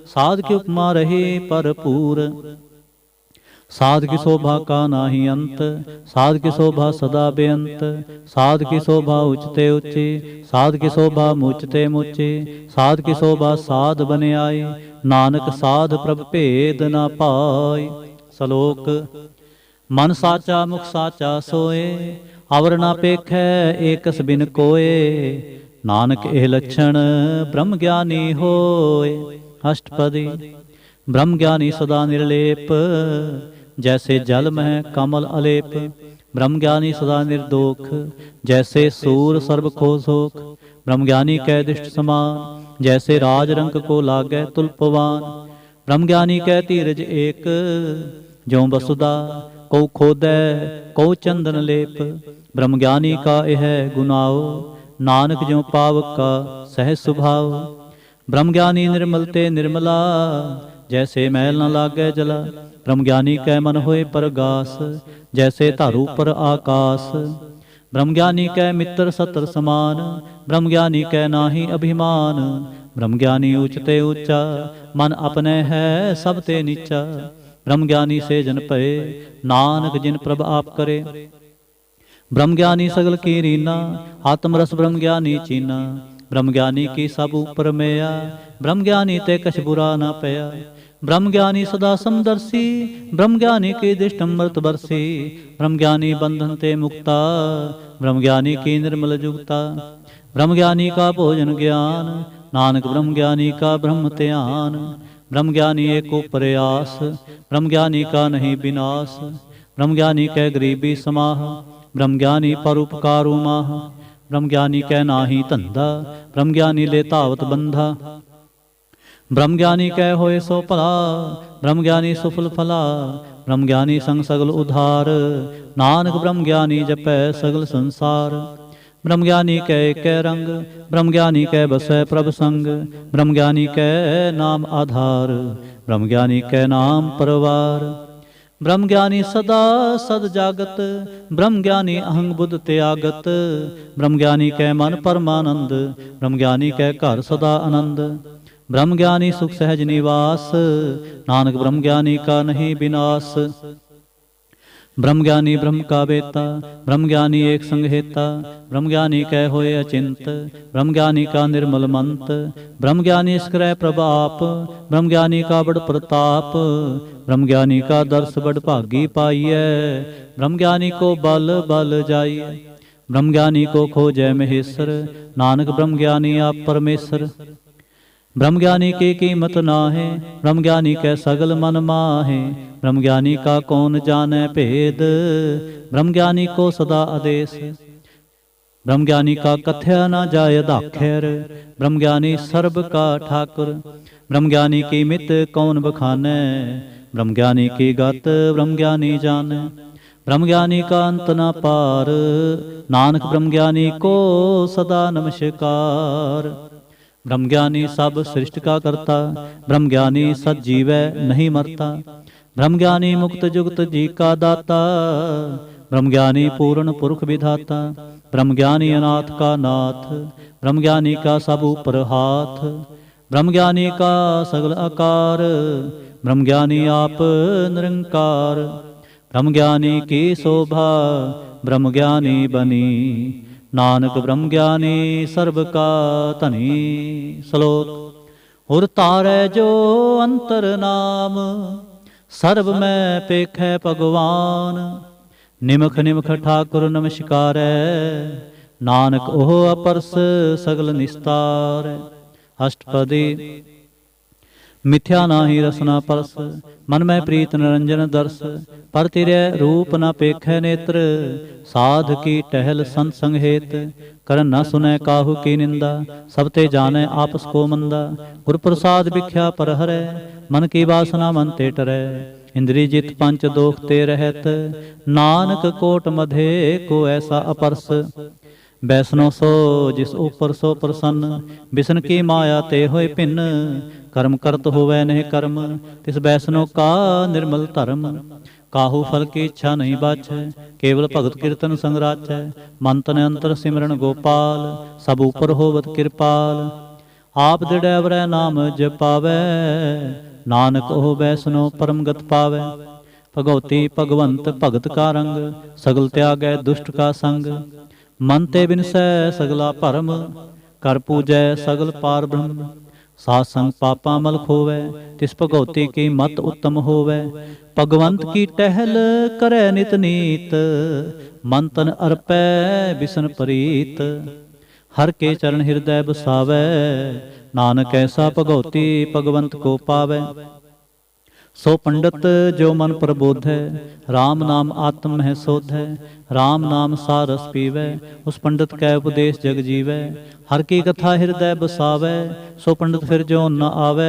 साध की उपमा रही भरपूर। साध की शोभा का नाही अंत, साध की शोभा सदा बेअंत। साध की शोभा उचते उची, साध की शोभा मुचते मुची। साध की शोभा साध बने आई, नानक साध प्रभ भेद ना पाई। सलोक मन साचा मुख साचा सोए, अवर ना पेखै एकस बिन कोए। नानक एह लक्षण ब्रह्म ज्ञानी होए। अष्टपदी ब्रह्म ज्ञानी सदा निर्लेप, जैसे जल मह कमल अलेप। ब्रह्म ज्ञानी सदा निर्दोख, जैसे सूर सर्व को सोख। ब्रह्म ज्ञानी कै दिष्ट समान, जैसे राज रंक को लागै तुल्पवान। ब्रह्म ज्ञानी कै धीरज एक, ज्यों वसुदा को खोदै को चंदन लेप। ब्रह्म ज्ञानी का यह गुनाओ, नानक ज्यों पावक का सहज स्वभाव। ब्रह्म ज्ञानी निर्मल ते निर्मला, जैसे मैल न लागै जला। ब्रह्म ज्ञानी कै मन होए परगास, जैसे धारू पर आकाश। ब्रह्म ज्ञानी कै मित्र सतर समान, ब्रह्म ज्ञानी कै नाहि अभिमान। ब्रह्म ज्ञानी ऊंचते ऊंचा, मन अपने है सब ते नीचा। ब्रह्म ज्ञानी से जन भये, नानक जिन प्रभ आप करे। ब्रह्म ज्ञानी सगल की रीना, आत्मरस ब्रह्म ज्ञानी चीना। ब्रह्म ज्ञानी की सब ऊपर मैया, ब्रह्म ज्ञानी ते कछ बुरा ना पया। ब्रह्म ज्ञानी सदा समदर्शी, ब्रह्म ज्ञानी की दिष्ट अमृत बरसी। ब्रह्म ज्ञानी बंधन ते मुक्ता, ब्रह्म ज्ञानी की निर्मल जुगता। ब्रह्म ज्ञानी का भोजन ज्ञान, नानक ब्रह्म ज्ञानी का ब्रह्म ध्यान। ब्रह्म ज्ञानी एको प्रयास, ब्रह्म ज्ञानी का नहीं विनाश। ब्रह्म ज्ञानी कै गरीबी समाह, ब्रह्म ज्ञानी परोपकारो माह। ब्रह्म ज्ञानी कै नाहि धंधा, ब्रह्म ज्ञानी ले धावत बंधा। ब्रह्म ज्ञानी कै होए सो भला, ब्रह्म ज्ञानी सुफल फला। ब्रह्म ज्ञानी संग सगल उधार, नानक ब्रह्म ज्ञानी जपै सगल संसार। ब्रह्म ज्ञानी कै कै रंग, ब्रह्म ज्ञानी कै बसै प्रभ संग। ब्रह्म ज्ञानी कै नाम आधार, ब्रह्म ज्ञानी कै नाम परवार। ब्रह्म ज्ञानी सदा सद जागत, ब्रह्म ज्ञानी अहंग बुद्ध त्यागत। ब्रह्म ज्ञानी कै मन परमानंद, ब्रह्म ज्ञानी कै घर सदा आनंद। ब्रह्म ज्ञानी सुख सहज निवास, नानक ब्रह्म ज्ञानी का नहीं विनाश। ब्रह्म ज्ञानी ब्रह्म का बेता, ब्रह्म ज्ञानी एक संग हेता। ब्रह्म ज्ञानी कै होए अचिंत, ब्रह्म ज्ञानी का निर्मल मंत। ब्रह्म ज्ञानी स्क्रय प्रभाप, ब्रह्म ज्ञानी का बड़ प्रताप। ब्रह्म ज्ञानी का दर्श बड़ भागी पाइयै, ब्रह्म ज्ञानी को बल बल जाइए। ब्रह्म ज्ञानी को खोजै महेश्वर, नानक ब्रह्म ज्ञानी आप परमेश्वर। ब्रह्म ज्ञानी की कीमत नाहे, ब्रह्म ज्ञानी कै सगल मन माहे। ब्रह्म ज्ञानी का कौन जाने भेद, ब्रह्म ज्ञानी को सदा आदेश। ब्रह्म ज्ञानी का कथ्या न जाय दाखैर, ब्रह्म ज्ञानी सर्ब का ठाकुर। ब्रह्म ज्ञानी की मित कौन बखानै, ब्रह्म ज्ञानी की गत ब्रह्म ज्ञानी जानै। ब्रह्म ज्ञानी का अंत न पार, नानक ब्रह्म ज्ञानी को सदा नमस्कार। ब्रह्म ज्ञानी सब सृष्ट का करता, ब्रह्म ज्ञानी सद जीवै नहीं मरता। ब्रह्म ज्ञानी मुक्त जुगत जी का दाता, ब्रह्म ज्ञानी पूर्ण पुरुष विधाता। ब्रह्म ज्ञानी अनाथ का नाथ, ब्रह्म ज्ञानी का सब ऊपर हाथ। ब्रह्म ज्ञानी का सगल आकार, ब्रह्म ज्ञानी आप निरंकार। ब्रह्म ज्ञानी की शोभा ब्रह्म ज्ञानी बनी, नानक ब्रह्म ज्ञानी सर्ब का धनी। श्लोक। उर तारै जो अंतर नाम, सर्ब मैं पेखै भगवान। निमख निमख ठाकुर नमस्कारै, नानक ओह अपरस सगल निस्तार। अष्टपदी। मिथ्या नाहि रसना परस, मन में प्रीत निरंजन दर्श। पर तिरै रूप न पेखै नेत्र, साध की टहल संत संग हेत। करन न सुनै काहू की निंदा, सब ते जानै आपस को मंदा। गुर प्रसाद भिख्या पर हरै, मन की वासना मन ते टरै। इंद्री जित पंच दोख ते रहत, नानक कोट मधे को ऐसा अपरस। बैसनो सो जिस ऊपर सो प्रसन्न, बिसन की माया ते होए भिन्न। कर्म करत होवै नहीं कर्म, तिस बैसनो का निर्मल धर्म। काहू फल की इच्छा नहीं बाछै, केवल भगत कीर्तन संग राचै। मन तन अंतर सिमरन गोपाल, सब ऊपर होवत कृपाल। आप दृढ़ नाम जपावै, नानक ओह बैसनो परम गत पावै। भगवती भगवंत भगत का रंग, सगल त्यागै दुष्ट का संग। मन ते बिनसै सगला भरम, कर पूजै सगल पार ब्रह्म। साध संग पापा मल खोवै, तिस भगवती की मत उत्तम होवै। भगवंत की टहल करै नित नीत, मन तन अर्पै बिसन प्रीत। हर के चरण हृदय बसावै, नानक ऐसा भगवती भगवंत को पावै। सो पंडित जो मन प्रबोधै, राम नाम आत्म है शोधै। राम नाम सारस पीवै, उस पंडित कै उपदेश जग जीवै। हर की कथा हृदय बसावै, सो पंडित फिर जो न आवै।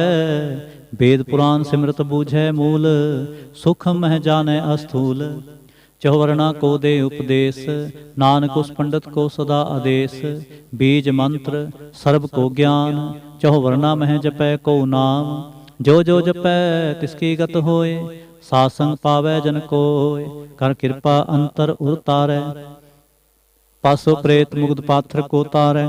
वेद पुराण सिमरत बूझै मूल, सुख मह जानै अस्थूल। चहुवर्णा को दे उपदेश, नानक उस पंडित को सदा आदेश। बीज मंत्र सर्ब को ज्ञान, चहुवर्णा मह जपै को नाम। जो जो जपै तिसकी गत होए, साध संग पावै जन कोय। कर कृपा अंतर उतारै, पासो प्रेत मुग्ध पात्र को तारै।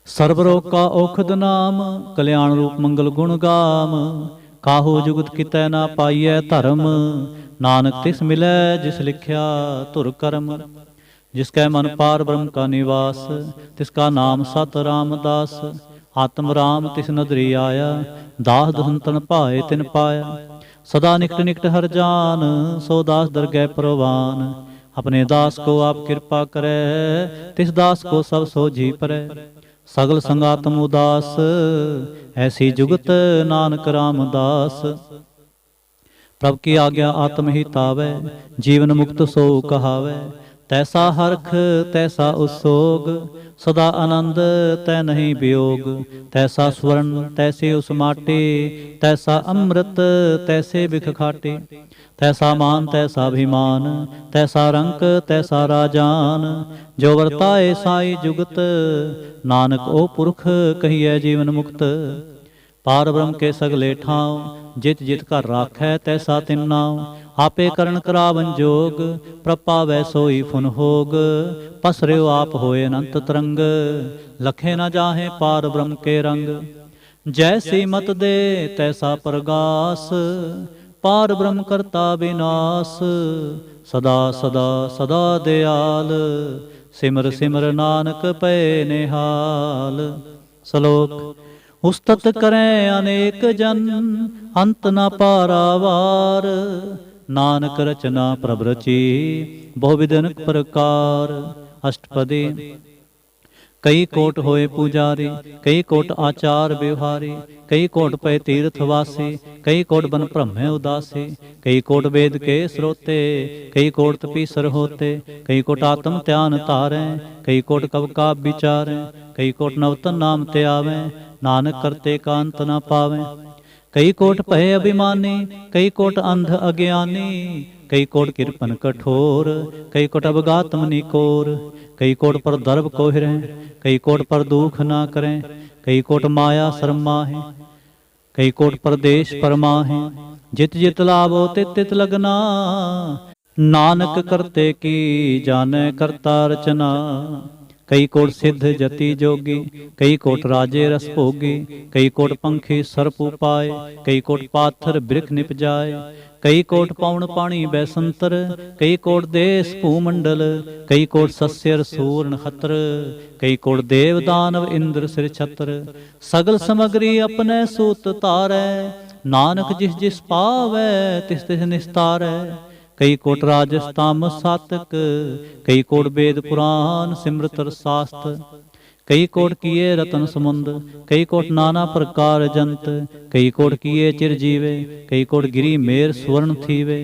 सर्व रोग का औखद नाम, कल्याण रूप मंगल गुण गाम। काहू जुगत कितै ना पाइयै धर्म, नानक तिस मिलै जिस लिखिया धुर कर्म। जिसकै मन पार ब्रह्म का निवास, तिसका नाम सत रामदास। आत्म राम तिस नदरी आया, दास दसंतन भाए तिन पाया। सदा निकट निकट हर जान, सो दास दरगह परवान। अपने दास को आप कृपा करे, तिस दास को सब सोझी परै। सगल संगातम उदास, ऐसी जुगत नानक रामदास। प्रभ की आज्ञा आत्म ही तावै, जीवन मुक्त सो कहावै। तैसा हरख तैसा उसोग, सदा आनंद तै नहीं वियोग। तैसा स्वर्ण तैसे उस माटे, तैसा अमृत तैसे बिख खाटे। तैसा मान तैसा अभिमान, तैसा रंक तैसा राजान। जो वर्ताए साई जुगत, नानक ओ पुरख कहिए जीवन मुक्त। पार ब्रह्म के सगले ठाव, जित जित कर राखै तैसा तिन नाव। आपे करण करावन जोग, प्रभ पावै सोई फुन होग। पसर्यो आप होए अनंत तरंग, लखे न जाहे पार ब्रह्म के रंग। जैसी मत दे तैसा प्रगास, पार ब्रह्म करता विनाश। सदा सदा सदा दयाल, सिमर सिमर नानक पै निहाल। श्लोक। उस्तत करें अनेक जन, अंत न पारावार। नानक रचना प्रभ रची, बहुविध अनेक प्रकार। अष्टपदी। कई कोट होए पुजारी, कई कोट आचार व्यवहारी। कई कोट पै तीर्थ वासी, कई कोट बन ब्रह्म उदासी। कई कोट वेद के स्रोते, कई कोट तपीसर होते। कई कोट आत्म ध्यान तारें, कई कोट कव का विचारें। कई कोट नवतन नाम ते आवें, नानक करते का अंत न पावें। कई कोट भय अभिमानी, कई कोट अंध अज्ञानी। कई कोट कृपन कठोर, कई कोट अवगात मनि कोर। कई कोट पर दर्भ को हिरें, कई कोट पर दुख ना करें। कई कोट माया शर्माहे, कई कोट परदेश परमाहे। जित जित लाभो तित तित लगना, नानक करते की जाने करता रचना। कई कोट सिद्ध जति जोगी, कई कोट राजे रस भोगी, कई कोट पंखी सर्प उपाय, कई कोट पाथर बिरख निप जाय, कई कोट पवन पाणी बैसंतर, कई कोट देश भूमंडल, कई कोट सस्यर सूर नखत्र, कई कोट देव दानव इंद्र सिर छत्र, सगल समग्री अपने सूत तारै, नानक जिस जिस पावै तिस तिस निस्तारै। कई कोट राजस तामस सातक, कई कोट वेद पुराण सिमृत शास्त्र, कई कोट किए रतन समुंद, कई कोट नाना प्रकार जंत, कई कोट किए चिरजीवे, कई कोट गिरी मेर सुवर्ण थीवे,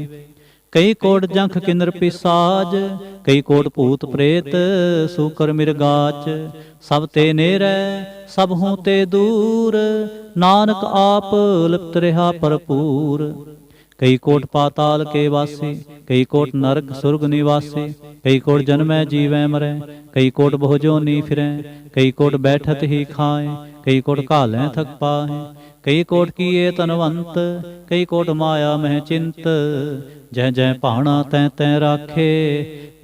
कई कोट जंख किन्नर पिसाज, कई कोट भूत प्रेत सूकर मिरगाच, सब ते नेरै सब हूँ ते दूर, नानक आप लिप्त रहा भरपूर। कई कोट पाताल के वासी, कई कोट नरक सुरग निवासी, कई कोट जन्मै जीवै मरै, कई कोट बहुजोनी फिरै, कई कोट बैठत ही खाएं, कई कोट घालें थक पाहें, कई कोट किए तनवंत, कई कोट माया मह चिंत, जै जै भाणा तैं तैं राखे,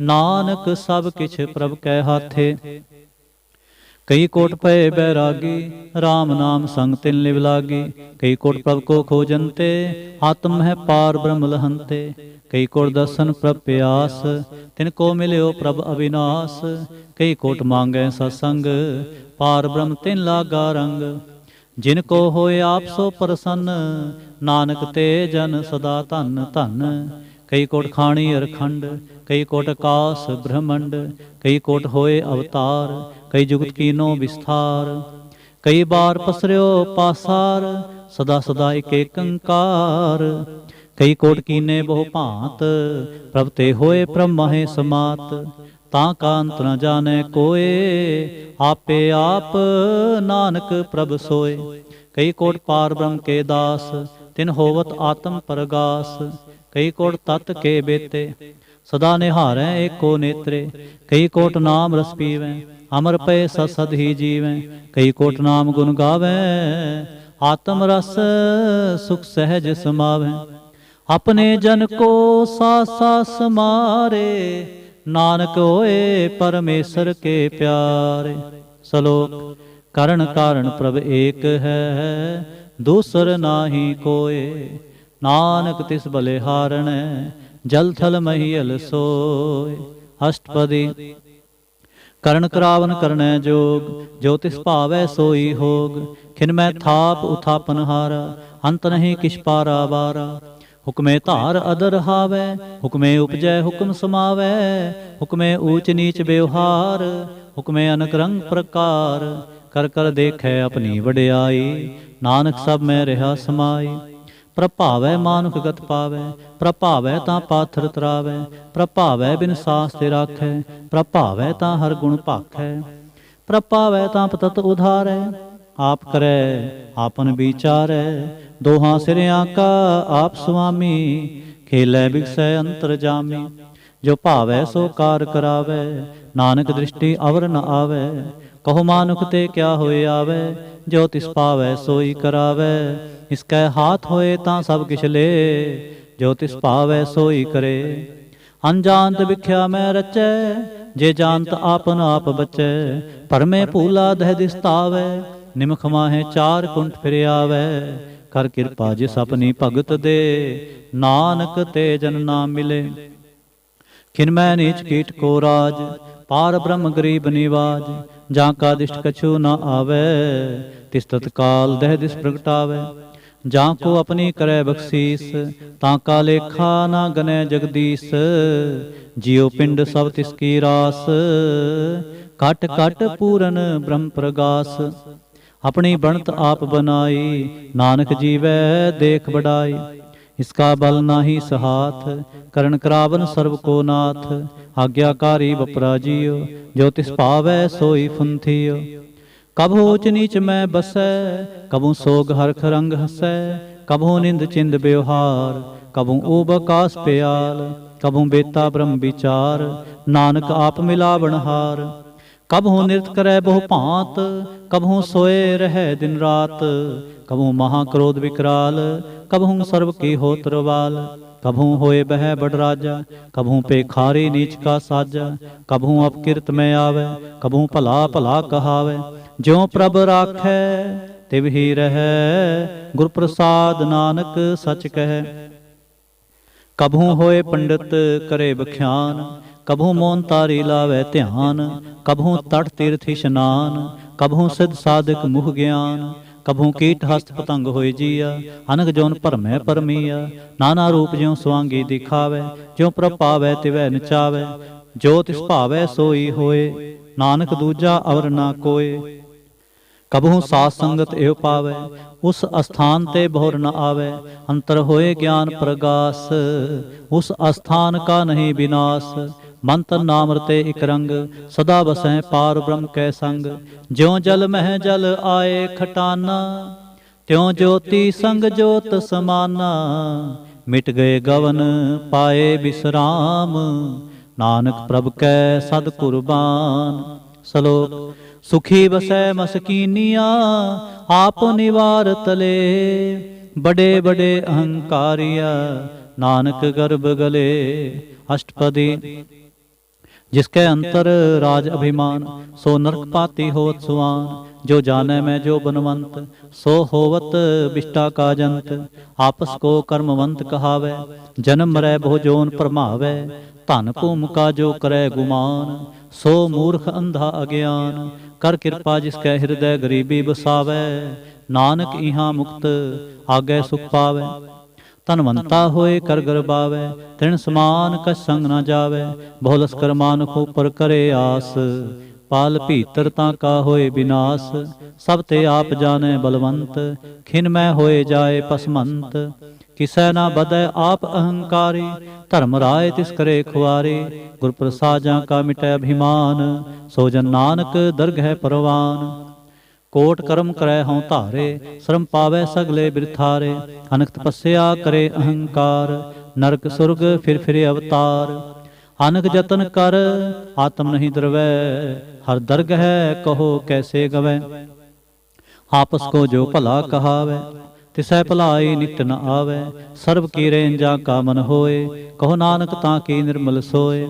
नानक सब किछ प्रभ कै हाथे। कई कोट पय बैरागी, राम नाम संग तिन लिव लागी, कई कोट प्रभ को खोजनते, आत्म है पार ब्रह्म लहंते, कई कोट दर्शन प्रभ प्यास, तिनको मिल्यो प्रभ अविनाश, कई कोट मांगै सत्संग, पार ब्रह्म तिन लागा रंग, जिनको होए आप सो प्रसन्न, नानक ते जन सदा धन धन। कई कोट खाणी अरखंड, कई कोट आकाश ब्रह्मंड, कई कोट होए अवतार, कई जुगत कीनो विस्तार, कई बार पसर्यो पासार, सदा सदा एक अंकार, कई कोट कीने बहु भांत, प्रभ ते होए ब्रह्म है समात, तां का अंत न जाने कोय, आपे आप नानक प्रभ सोए। कई कोट पार ब्रह्म के दास, तिन होवत आत्म परगास, कई कोट तत् के बेते, सदा निहारै एको नेत्रे, कई कोट नाम रस पीवै, अमर पय सत सद ही जीवै, कई कोट नाम गुण गावै, आत्म रस सुख सहज समावै, अपने जन को सास सास समारे, नानक होए परमेश्वर के प्यारे। श्लोक करण कारण प्रभ एक है, दूसर नाहि कोय, नानक तिस बलिहारण, जल थल महियल सोय। अष्टपदी करण करावन करनै जोग, जो तिस भावै सोई होग, खिन मैं थाप उथापन हारा, अंत नहीं किछ पारा बारा, हुक्मे धार अदर हावै, हुक्मे उपजै हुक्म समावै, हुक्मे ऊच नीच व्यवहार, हुक्मे अनक रंग प्रकार, कर कर देखै अपनी वडियाई, नानक सब में रहा समाई। प्रभावै मानुख गत पावै, प्रभावै तां पाथर तरावै, प्रभावै बिन सास ते राखै, प्रभावै तां हर गुण भाखै, प्रभावै तां पतत उधारै, आप करै आपन विचारै, दोहां सिरियां का आप स्वामी, खेलै बिगसै अंतर जामी, जो भावै सो कार करावै, नानक दृष्टि अवर न आवै, कहो मानुख ते क्या होए आवै, जो तिस पावै सोई करावै, इसकै हाथ होए तां सब किछ ले, जो तिस भावै सोई करे। अनजानत विख्या मैं रचै, जे जानत आपन आप बचै, भरमे भूला दह दिसतावै, निमख माहे चार कुंठ फिर आवै, कर किरपा जिस अपनी भगत दे, नानक ते जन नाम मिले। खिन मैं नीच कीट को राज, पार ब्रह्म गरीब निवाज, जां का दिष्ट कछु न आवै, तिस तत्काल दह दिस प्रगटावै, जां को अपनी करे बख्शीस, तां का लेखा ना गनै जगदीश, जियो पिंड सब तिसकी रास, कट कट पूरन ब्रह्म प्रगास, अपनी बनत आप बनाई, नानक जीवै देख बढ़ाई, इसका बल नाही सहाथ, करण करावन सर्व को नाथ, आज्ञाकारी बपरा जियो, जो तिस भावै सोई फुंथियो, कभू ऊच नीच मैं बसै, कभू सोग हरख रंग हसै, कभू निंद चिंद व्यवहार, कभू ऊब आकाश प्याल, कभू बेता ब्रह्म विचार, नानक आप मिलावण हार, कभू नृत्य करे बहु भांत, कभू सोए रहे दिन रात, कभू महाक्रोध विकराल, कभू सर्व की होत्र वाल, कभू होए बह बड़ राजा, कभू पेखारी नीच का साजा, कभू अपकिरत में आवे, कभू भला भला कहावे। ज्यों प्रभ राखै तिव ही रहै, गुर प्रसाद नानक सच कहै। कभू होए पंडित करे बख्यान, कभू मोन तारी लावे ध्यान, कभू तट तीर्थ इशनान, कभू सिद्ध साधक मुह ज्ञान, कभू कीट हस्त पतंग होए जिया, अनक जोन भरमै परमिया। नाना रूप ज्यों स्वांगी दिखावे, ज्यों प्रभ पावै तिवै नचावे। जो तिस भावै सोई होए, नानक दूजा अवर ना कोय। कबहू साथ संगत एव पावै, उस अस्थान ते बहुर न आवै। अंतर होए ज्ञान प्रगास, उस अस्थान का नहीं विनाश। मन तन नाम रते इक रंग, सदा बसै पार ब्रह्म कै संग। ज्यों जल मह जल आए खटाना, त्यों ज्योति संग ज्योत समाना। मिट गए गवन पाए विश्राम, नानक प्रभ कै सद कुर्बान। सलोक सुखी बसै मसकीनिया, आप निवार तले। बड़े बड़े अहंकारिया, नानक गर्भ गले। अष्टपदी जिसके अंतर राज अभिमान, सो नरक पाती होत सुआन। जो जाने में जो बनवंत, सो होवत बिष्टा का जंत। आपस को कर्मवंत कहावे, जन्म मरै बहु जोन भरमावे। धन भूम का जो करे गुमान, सो मूर्ख अंधा अज्ञान। कर कृपा जिसकै हृदय गरीबी बसावे, नानक इहाँ मुक्त आगे सुख पावे। धनवंता होए कर गरबावे, तृण समान कछ संग न जावे। बहु लस्कर मानख ऊपर करे आस, पाल भीतर ताका होए विनाश। सब ते आप जाने बलवंत, खिन में होए जाए पसमंत। किसै ना बदै आप अहंकारी, धर्म राय तिस करे खुआरी। गुर प्रसाद का मिटै अभिमान, सो जन नानक दरगह परवान। कोट कर्म करे हों धारे, श्रम पावै सगले बिरथारे। अनक तपस्या करे अहंकार, नरक सुरग फिर अवतार। अनक जतन कर आत्म नहीं द्रवै, हर दरगह कहो कैसे गवै। आपस को जो भला कहावै, तिसै भलाई नित न आवे। सर्व की रेंजा का मन होए, कहो नानक ताकी निर्मल सोए।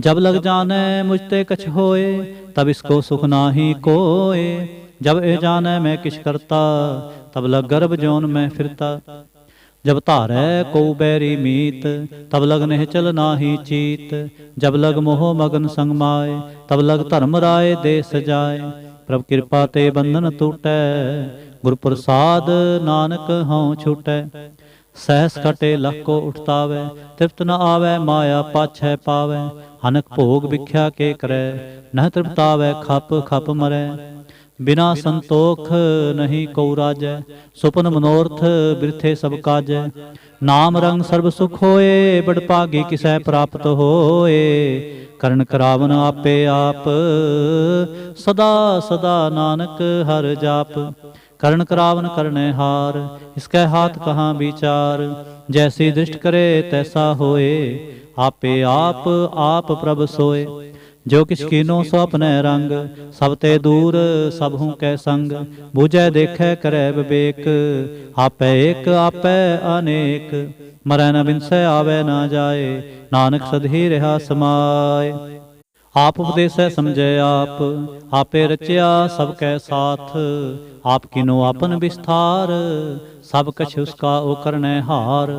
जब लग जाने मुझते कछ होए, तब इसको सुख नाही कोय। जब ए जाने मैं किछ करता, तब लग गर्भ जोन में फिरता। जब धारै को बैरी मीत, तब लग निहचल नाही चीत। जब लग मोह मगन संग माय, तब लग धर्म राय दे सजाए। प्रभ कृपा ते बंधन टूटै, गुर प्रसाद नानक हों छूटै। सहस कटे लख को उठतावै, तृप्त न आवै माया पाछै पावै। अनक भोग भिख्या के करै, नह तृप्तावै खप खप मरै। बिना संतोख नहीं को राजै, सुपन मनोरथ बिरथे सब काजै। नाम रंग सर्व सुख होए, बड़ भागी किसै प्राप्त होए। करण करावन आपे आप, सदा सदा नानक हर जाप। करण करावन करने हार, इसकै हाथ कहाँ विचार। जैसी दृष्ट करे तैसा होए, आपे आप प्रभ सोए। जो किस कीनो सो अपने रंग, सब ते दूर सबहू कै संग। बूझै देखै करै विवेक, आपै एक आपै अनेक। मरै न बिनसै आवे न जाए, नानक सदही रहा समाय। आप उपदेसै समझै आप, आपे रचया सब कै साथ। आप किनो आपन विस्तार, सब कछ उसका ओ करनै हार।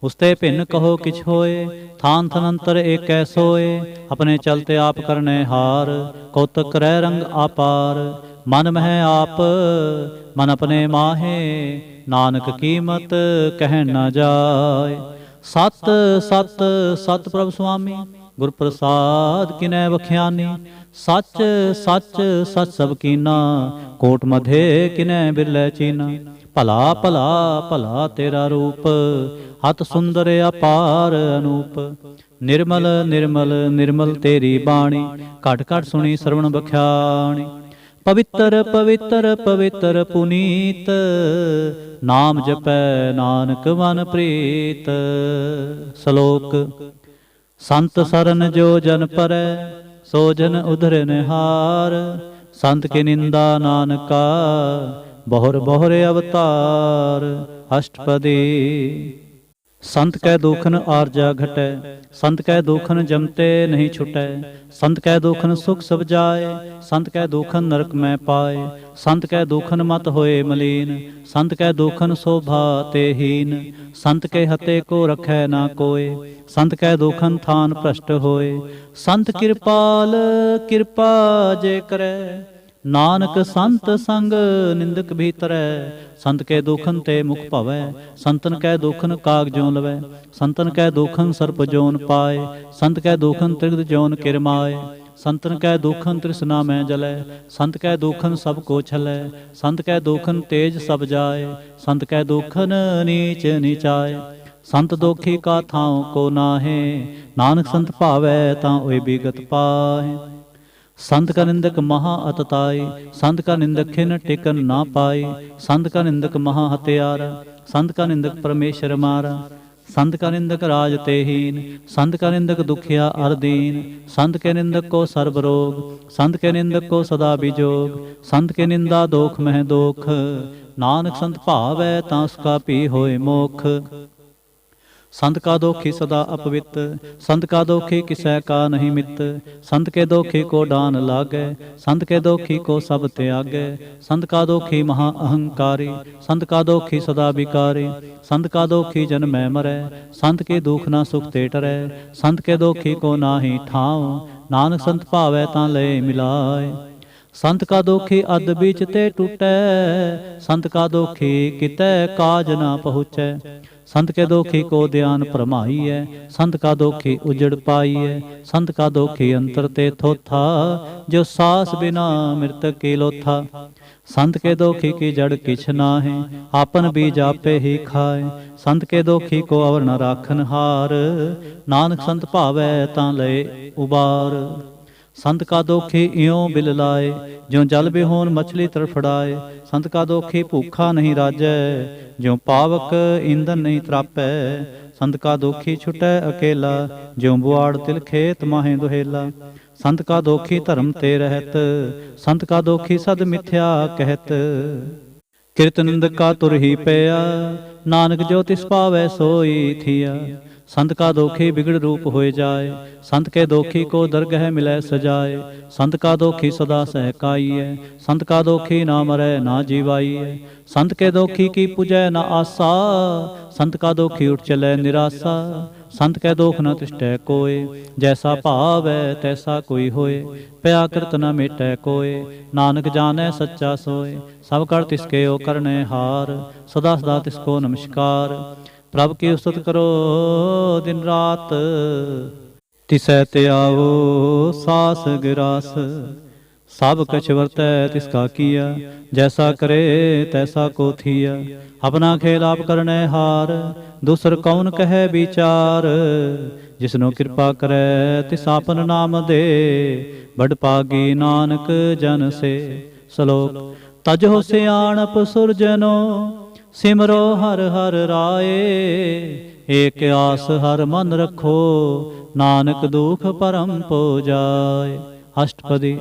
उसते भिन्न कहो किछ होए, थान थनंतर एक सोए। अपने चलते आप करने हार, कौतक रै रंग आपार। मन मह आप मन अपने माहे, नानक कीमत कह न जाय। सत सत सत प्रभ स्वामी, गुर प्रसाद किनै बख्यानी। सच सच सच सब कीना, कोट मधे किनै बिरलै चीना। भला भला भला तेरा रूप, अत सुंदर अपार अनूप। निर्मल निर्मल निर्मल तेरी बाणी, घट घट सुनी श्रवण बख्याणी। पवित्र पवित्र पवित्र पुनीत, नाम जपै नानक मन प्रीत। श्लोक संत सरन जो जन परै, सो जन उधर निहार। संत की निंदा नानका, बहुर बहुर अवतार। अष्टपदी संत कै दुखन आरजा घटै, संत कै दुखन जमते नहीं छुटै, संत कै दुखन सुख सब जाए, संत कै दुखन नरक में पाए, संत कै दुखन मत होए मलीन, संत कै दुखन शोभा ते हीन, संत के हते को रखै ना कोय, संत कै दुखन थान भ्रष्ट होए, संत कृपाल कृपा जे करै, नानक संत संग निंदक भीतरै, संत के दुखन ते मुख भवै, संतन कै दुखन काग ज्यों लवै, संतन कै दुखन सर्प जोन पाए, संत कै दुखन त्रिगद जोन किरमाए, संतन कै दुखन तृष्णा में जलै, संत कै दुखन सब को छलै, संत कै दुखन तेज सब जाए, संत कै दुखन नीच नीचाए, संत दोखी का थां को नाहे, नानक संत भावै तां ओए बिगत पाहे, संत का निंदक महा अतताई, संत का निंदक खिन टिकन ना पाई, संत का निंदक महा हत्यारा, संत का निंदक परमेश्वर मारा, संत का निंदक राज तेहीन, संत का निंदक दुखिया अरदीन, संत के निंदक को सर्व रोग, संत के निंदक को सदा बिजोग, संत के निंदा दोख मह दोख, नानक संत भावै तां उसका पी होए मोख, संत का दोखी सदा अपवित, संत का दोखी किसै का नहीं मित, संत के दोखी को डान लागै, संत के दोखी को सब त्यागै, संत का दोखी महा अहंकारी, संत का दोखी सदा विकारी, संत का दोखी जन्म में मरै, संत के दुख ना सुख ते टरै, संत के दोखी को नाहि ठाव, नानक संत भावै तां लय मिलाय, संत का दोखी अध बीच ते टूटै, संत का दोखी कितै काज ना पहुँचै, संत के दोखी को ध्यान भरमाई है, संत का दोखी उजड़ पाई है, संत का दोखी अंतर ते थोथा, जो सास बिना मृतक की लोथा, संत के दोखी की जड़ किछ नाहे, आपन बीज आपे ही खाए, संत के दोखी को अवर न राखन हार, नानक संत भावै तां लय उबार, संत का दोखी इयों बिल लाए, ज्यों जल बिहोन मछली तड़फड़ाए, संत का दोखी भूखा नहीं राजै, ज्यों पावक ईंधन नहीं त्रापै, संत का दोखी छुटै अकेला, ज्यों बुआड़ तिल खेत माहे दुहेला, संत का दोखी धर्म ते रहत, संत का दोखी सद मिथ्या कहत, किरत निंदक का तुर ही पया, नानक जो तिस पावै सोई थिया, संत का दोखी बिगड़ रूप होए जाए, संत के दोखी को दरगह मिलै सजाए, संत का दोखी सदा सहकाई है, संत का दोखी ना मरै ना जीवाई है, संत के दोखी की पूजै न आसा, संत का दोखी उठ चलै निराशा, संत कै दोख न तिष्ठै कोय, जैसा भाव है तैसा कोई होए, पया कृत न मेटै कोय, नानक जानै सच्चा सोय, सब कर तिसके ओ करने हार, सदा सदा तिसको नमस्कार, प्रभ की उस्तत करो दिन रात, तिसै त्यावो सास गिरास, सब कछ वर्तै तिसका किया, जैसा करे तैसा को थिया, अपना खेल आप करने हार, दूसर कौन कहे विचार, जिसनो कृपा करे तिस आपन नाम दे, बड़ पागी नानक जन से, श्लोक तजो सियाणप सुरजनो, सिमरो हर हर राए, एक आस हर मन रखो, नानक दुख परम पो जाए, अष्टपदी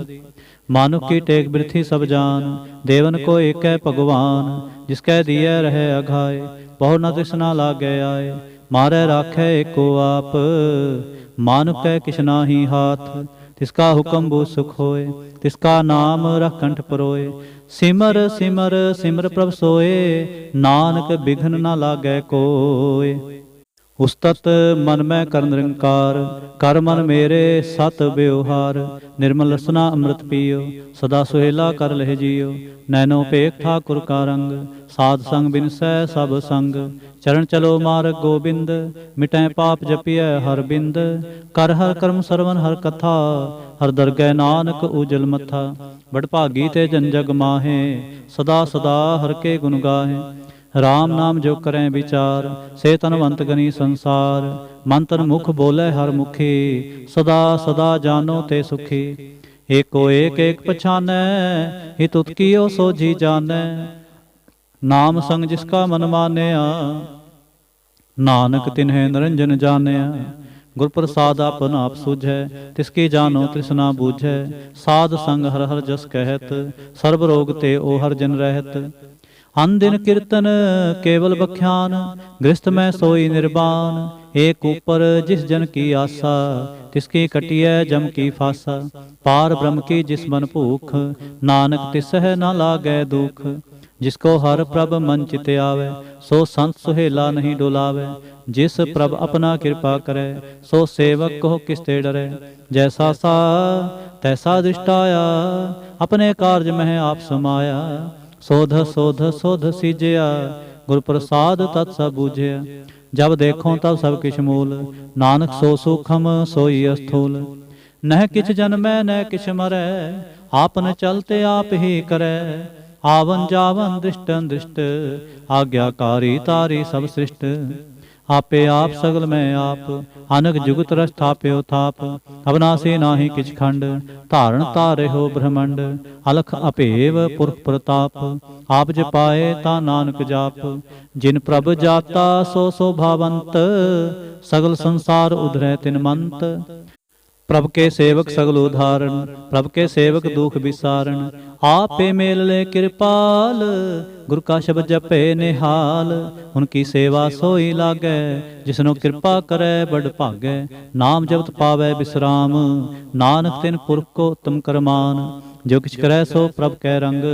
मानुख की टेक बिरथी सब जान, देवन को एक है भगवान, जिसकै दिए रहे अघाए, बहु न तृष्णा लागे आए, मारे राखे एको आप, मानुख कै किछ नाहि हाथ, तिसका हुक्म बू सुख होए, तिसका नाम रख कंठ परोए, सिमर सिमर सिमर प्रभ सोए, नानक बिघन न लागै कोय, उस्तत मन में कर निरंकार, कर मन मेरे सत व्यवहार, निर्मल रसना अमृत पियो, सदा सुहेला कर लह जियो, नैनो पेख ठाकुर का रंग, साध संग बिनसै सब संग, चरण चलो मार्ग गोबिंद, मिटै पाप जपिय हर बिंद, कर हर कर्म सरवन हर कथा, हर दरगह नानक उजल मथा, बड़ भागी ते जन जग माहे, सदा सदा हर के गुण गाहे, राम नाम जो करें विचार, से तनवंत गनी संसार, मन तन मुख बोले हर मुखी, सदा सदा जानो ते सुखी, एको एक एक पछानै, हित उत्कियो सोझी जानै, नाम संग जिसका मन मानया, नानक तिन्हें निरंजन जानया, गुर प्रसाद आपन आप सूझै, तिसकी जानो तृष्णा बूझै, साध संग हर हर जस कहत, सर्व रोग ते ओ हर जन रहत, अन दिन कीर्तन केवल बख्यान, गृहस्थ में सोई निर्बान। एक ऊपर जिस जन की आशा, तिसकी कटिय जम की फासा। पार ब्रह्म की जिस मन भूख, नानक तिसह न लागै दुख। जिसको हर प्रभ मन चित आवे, सो संत सुहेला नहीं डोलावे। जिस प्रभ अपना कृपा करे, सो सेवक को किसते डरे। जैसा सा तैसा दृष्टाया, अपने कार्य में आप समाया। सोध सोध सोध सीजया, गुर प्रसाद तत्सब बूझया। जब देखो तब सब किछ मूल, नानक सो सूखम सोई स्थूल। नह किछ जन्मै न किछ मरै, आपन चलते आप ही करे। आवन जावन दृष्टन दृष्ट, आज्ञाकारी तारी सब सृष्ट। आपे आप सगल में आप, अनक जुगत रस थाप्यो थाप। अविनाशी नाहि किछ खंड, धारण तारे हो ब्रह्मंड। अलख अपेव पुरख प्रताप, आप जपाए ता नानक जाप। जिन प्रभ जाता सो शोभावंत, सगल संसार उधरै तिन मंत। प्रभ के सेवक सगल उदाहरण, प्रभ के सेवक दुख विसारण। आपे मेल ले कृपाल, गुरु का शब्द जपे निहाल। उनकी सेवा सोई लागै, जिसनो कृपा करे बड़ भागै। नाम जपत पावै विश्राम, नानक तिन पुरख को उत्तम करमान। जो किछ करै सो प्रभ कै रंग,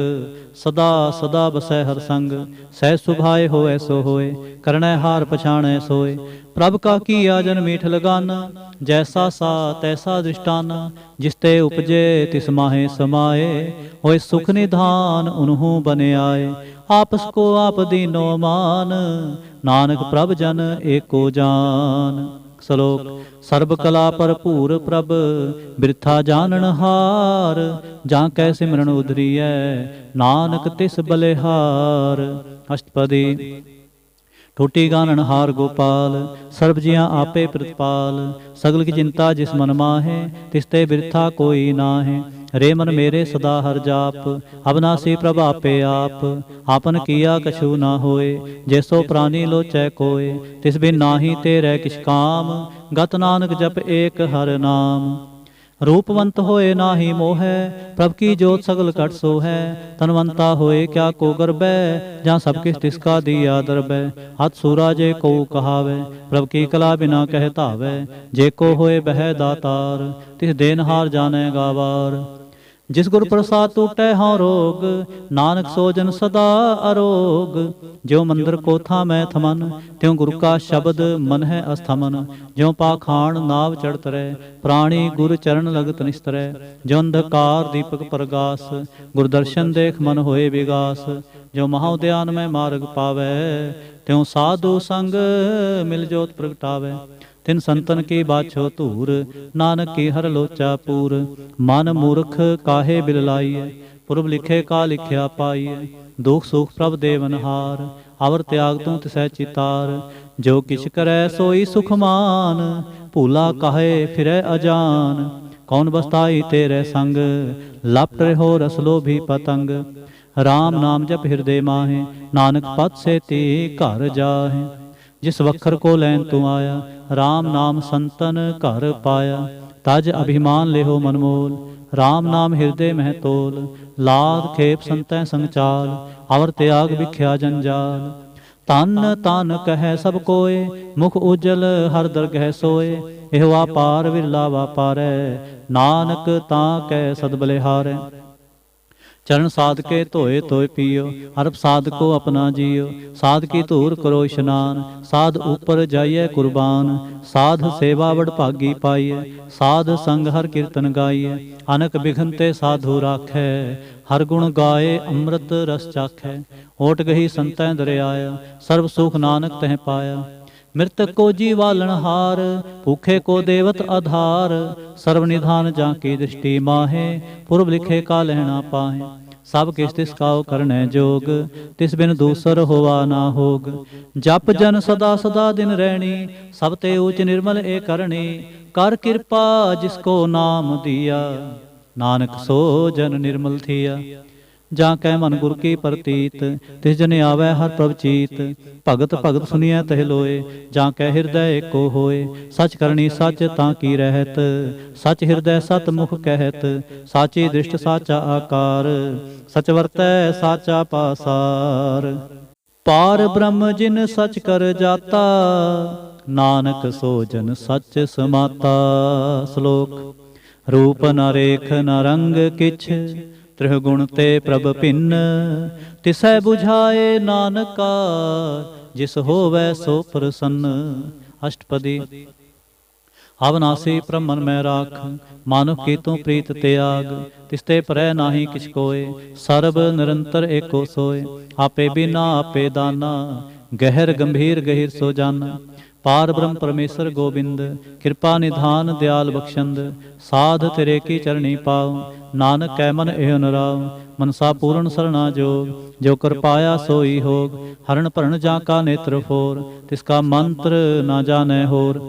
सदा सदा बसै हर संग। सह सुभाए होए सो होए, करणै हार पछाणै सोए। प्रभ का किया जन मीठ लगाना, जैसा सा तैसा दृष्टाना। जिसते उपजे तिस माहे समाए, होए सुख निधान उन्हु बने आए। आपस को आप दीनो मान, नानक प्रभ जन एको जान। श्लोक सर्ब कला भरपूर प्रभ, बिरथा जानन हार। जां कै सिमरन उधरीय, नानक तिस बलिहार। अष्टपदी। ठोटी गानन हार गोपाल, सर्ब जियां आपे प्रतिपाल। सगल की चिंता जिस मन माहे, तिसते बिरथा कोई नाहे। रे मन मेरे सदा हर जाप, अविनाशी प्रभ आपे आप। आपन किया कछु ना होए, जैसो प्राणी लोचै कोय। तिस बिन नाहि तेरै किछ काम, गत नानक जप एक हर नाम। रूपवंत होए नाही मोहै, प्रभ की जोत सगल कट सो है। तनवंता होए क्या को गर्बै, जहाँ सब किस तिसका दिया दरबै। हथ सूरा जे को कहावै, प्रभ की कला बिना कह धावै। जे को होए बह दातार, तिस देनहार जानै गावार। जिस गुर प्रसाद टूटै हाँ रोग, नानक सो जन सदा अरोग। ज्यों मंदिर को थामै थमन, त्यों गुरु का शब्द मन है अस्थमन। ज्यों पाखाण नाव चढ़त रहे, प्राणी गुरु चरण लगत निस्तरै। ज्यों अंधकार दीपक प्रगास, गुरु दर्शन देख मन होए विगास। ज्यों महाउद्यान में मार्ग पावै, त्यों साधु संग मिल जोत प्रगटावै। तिन संतन की बाछो धूर, नानक की हर लोचा पूर। मन मूर्ख काहे बिल लाइए, पुरब लिखे का लिखिया पाइए। दुख सुख प्रभ देवनहार, अवर त्याग तू तिसै चितार। जो किछ करै सोई सुख मान, भूला काहे फिरै अजान। कौन बसताई तेरे संग, लपट रहो रस लोभी पतंग। राम नाम जप हृदय माहे, नानक पद से ती घर जाहे। जिस वखर को लैन तू आया, राम नाम संतन घर पाया। तज अभिमान लेहो मनमोल, राम नाम हृदय मह तोल। लाद खेप संतै संचाल, अवर त्याग विख्या जंजाल। तन तन कह सब कोय, मुख उजल हर दरगह सोए। एह वापार विरला वापारै, नानक तां कै सद बलिहारै। चरण साध के धोए धोए पियो, अरब साध को अपना जियो। साध की धूर करो स्नान, साध ऊपर जाइए कुर्बान। साध सेवा बड़ भागी पाइए, साध संग हर कीर्तन गाइए। अनक बिघनते साधु राखै, हर गुण गाए अमृत रस चाखै। ओट गही संतै दरियाया, सर्व सुख नानक तह पाया। मृतक को जीवालन हार, भूखे को देवत आधार। सर्वनिधान जाकी दृष्टि माहे, पूर्व लिखे का लहना पाहे। सब किस तिसकाओ करनै जोग, तिस बिन दूसर होवा ना होग। जप जन सदा सदा दिन रहनी, सब ते ऊच निर्मल ए करणी। कर कृपा जिसको नाम दिया, नानक सो जन निर्मल थिया। ਜਾਂ ਕੈ ਮਨ ਗੁਰ ਕੀ ਪ੍ਰਤੀਤ। ਤਿਸ ਜਨ ਆਵੈ ਹਰ ਪ੍ਰਭ ਚੀਤ। ਭਗਤ ਭਗਤ ਸੁਣੀਐ ਤਹਿ ਲੋਏ। ਜਾਂ ਕੈ ਹਿਰਦੈ ਏਕੋ ਹੋਏ। ਸਚ ਕਰਨੀ ਸੱਚ ਤਾਂ ਕੀ ਰਹਿਤ। ਸਚ ਹਿਰਦੈ ਸਤ ਮੁਖ ਕਹਿਤ। ਸਾਚੀ ਦ੍ਰਿਸ਼ਟ ਸਾਚਾ ਆਕਾਰ। ਸਚ ਵਰਤੈ ਸਾਚਾ ਪਾਸਾਰ। ਪਾਰ ਬ੍ਰਹਮ ਜਿਨ ਸਚ ਕਰ ਜਾਤਾ। ਨਾਨਕ ਸੋ ਜਨ ਸਚ ਸਮਾਤਾ। ਸ਼ਲੋਕ। ਰੂਪ ਨ ਰੇਖ ਨ ਰੰਗ ਕਿਛ। ਤ੍ਰਿਹ ਗੁਣ ਤੇ ਪ੍ਰਭ ਭਿੰਨ। ਤਿਸੈ ਬੁਝਾਏ ਨਾਨਕਾ। ਜਿਸ ਹੋਵੈ ਸੋ ਪ੍ਰਸੰਨ। ਅਸ਼ਟਪਦੀ। ਅਵਨਾਸੀ ਬ੍ਰਹਮਨ ਮੈਂ ਰਾਖ। ਮਾਨੁਖ ਕੀ ਤੂੰ ਪ੍ਰੀਤ ਤਿਆਗ। ਤਿਸਤੇ ਪਰੈ ਨਾਹੀ ਕਿਛ ਕੋਇ। ਸਰਬ ਨਿਰੰਤਰ ਏਕੋ ਸੋਇ। ਆਪੇ ਬਿਨਾ ਆਪੇ ਦਾਨਾ। ਗਹਿਰ ਗੰਭੀਰ ਗਹਿਰ ਸੋ ਜਾਨਾ। ਪਾਰ ਬ੍ਰਹਮ ਪਰਮੇਸ਼ਰ ਗੋਬਿੰਦ। ਕਿਰਪਾ ਨਿਧਾਨ ਦਿਆਲ ਬਖਸ਼ੰਦ। ਸਾਧ ਤੇਰੇ ਕੀ ਚਰਣੀ ਪਾਉ। ਨਾਨਕ ਕੈ ਮਨ ਇਹ ਨਰਾਉ। ਮਨਸਾ ਪੂਰਨ ਸਰਣਾ ਜੋਗ। ਜੋ ਕਰ ਪਾਇਆ ਸੋਈ ਹੋਗ। ਹਰਨ ਭਰਨ ਜਾਂ ਕਾ ਨੇਤਰ ਫੋਰ। ਤਿਸ ਕਾ ਮੰਤਰ ਨਾ ਜਾਣੈ ਹੋਰ।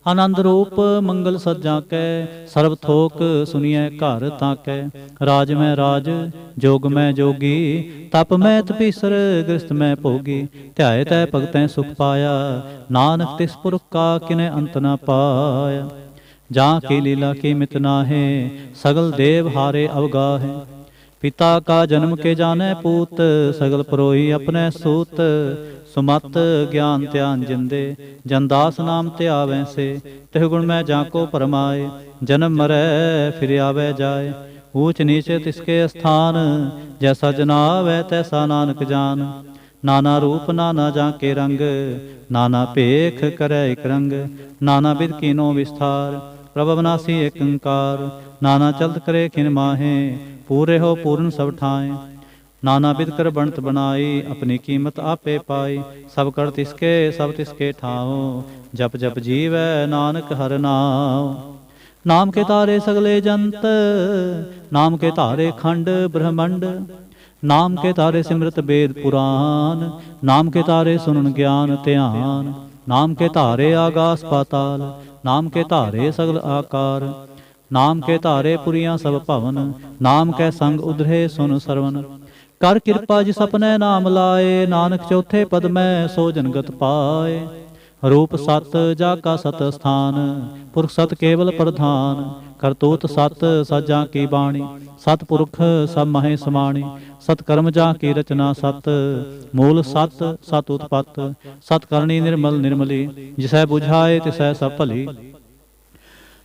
ਆਨੰਦ ਰੂਪ ਮੰਗਲ ਸੱਜਾਂ ਕੈ। ਸਰਬ ਥੋਕ ਸੁਨੀਐ ਘਰ ਤਾਂ ਕੈ। ਰਾਜ ਮੈਂ ਰਾਜ ਜੋਗ ਮੈਂ ਜੋਗੀ। ਤਪ ਮੈਂ ਤਪੀਸਰ ਗ੍ਰਸਤ ਮੈਂ ਭੋਗੀ। ਧਿਆਏ ਤੈ ਭਗਤੈ ਸੁਖ ਪਾਇਆ। ਨਾਨਕ ਤਿਸ ਪੁਰਖ ਕਾ ਕਿਨੈ ਅੰਤ ਨ ਪਾਇਆ। ਜਾਂ ਕੀ ਲੀਲਾ ਕੀ ਮਿਤ ਨਾਹਿ। ਸਗਲ ਦੇਵ ਹਾਰੇ ਅਵਗਾਹਿ। ਪਿਤਾ ਕਾ ਜਨਮ ਕੇ ਜਾਣੈ ਪੂਤ। ਸਗਲ ਪਰੋਹੀ ਆਪਣੈ ਸੂਤ। ਸੁਮਤ ਗਿਆਨ ਧਿਆਨ ਜਿੰਦੇ। ਜਨਦਾਸ ਨਾਮ ਧਿਆਵੈ ਸੇ। ਤਿਹ ਗੁਣ ਮੈਂ ਜਾਂ ਕੋ ਪਰਮਾਏ। ਜਨਮ ਮਰੈ ਫਿਰ ਆਵੈ ਜਾਏ। ਊਚ ਨੀਚ ਤਿਸਕੇ ਅਸਥਾਨ। ਜੈਸਾ ਜਨਾਵੈ ਤੈਸਾ ਨਾਨਕ ਜਾਨ। ਨਾਨਾ ਰੂਪ ਨਾਨਾ ਜਾਂ ਕੇ ਰੰਗ। ਨਾਨਾ ਭੇਖ ਕਰੈ ਇਕ ਰੰਗ। ਨਾਨਾ ਬਿਧ ਕੀਨੋ ਵਿਸਥਾਰ। ਪ੍ਰਭ ਅਵਨਾਸੀ ਏਕ ਓੰਕਾਰ। ਨਾਨਾ ਚਲਤ ਕਰੇ ਖਿਨ ਮਾਹੇ। ਪੂਰੇ ਹੋ ਪੂਰਨ ਸਭ ਠਾਏ। ਨਾਨਾ ਬਿਧ ਕਰ ਬਣਤ ਬਣਾਈ। ਆਪਣੀ ਕੀਮਤ ਆਪੇ ਪਾਈ। ਸਭ ਕਰ ਤਿਸਕੇ ਸਭ ਤਿਸਕੇ ਠਾਓ। ਜਪ ਜਪ ਜੀਵੈ ਨਾਨਕ ਹਰਿ ਨਾਉ। ਨਾਮ ਕੇ ਤਾਰੇ ਸਗਲੇ ਜੰਤ। ਨਾਮ ਕੇ ਧਾਰੇ ਖੰਡ ਬ੍ਰਹਮੰਡ। ਨਾਮ ਕੇ ਤਾਰੇ ਸਿਮਰਤ ਬੇਦ ਪੁਰਾਨ। ਨਾਮ ਕੇ ਤਾਰੇ ਸੁਨਨ ਗਿਆਨ ਧਿਆਨ। ਨਾਮ ਕੇ ਧਾਰੇ ਆਗਾਸ ਪਾਤਾਲ। ਨਾਮ ਕੇ ਧਾਰੇ ਸਗਲ ਆਕਾਰ। ਨਾਮ ਕੇ ਧਾਰੇ ਪੁਰੀਆਂ ਸਭ ਭਵਨ। ਨਾਮ ਕੈ ਸੰਗ ਉਧਰੇ ਸੁਨ ਸਰਵਨ। ਕਰ ਕਿਰਪਾ ਜਿਸ ਆਪਣੈ ਨਾਮ ਲਾਏ। ਨਾਨਕ ਚੌਥੇ ਪਦ ਮੈਂ ਸੋ ਜਨਗਤ ਪਾਏ। ਰੂਪ ਸਤ ਜਾ ਕਾ ਸਤ ਸਥਾਨ। ਪੁਰਖ ਸਤ ਕੇਵਲ ਪ੍ਰਧਾਨ। ਕਰਤੂਤ ਸਤ ਸਾਜਾਂ ਕੀ ਬਾਣੀ। ਸਤ ਪੁਰਖ ਸਭ ਮਹੇ ਸਮਾਣੀ। ਸਤ ਕਰਮ ਜਾਂ ਕੀ ਰਚਨਾ ਸਤ। ਮੂਲ ਸਤ ਸਤ ਉਤਪਤ। ਸਤ ਕਰਨੀ ਨਿਰਮਲ ਨਿਰਮਲੀ। ਜਿਸੈ ਬੁਝਾਏ ਤਿਸੈ ਸਭ ਭਲੀ।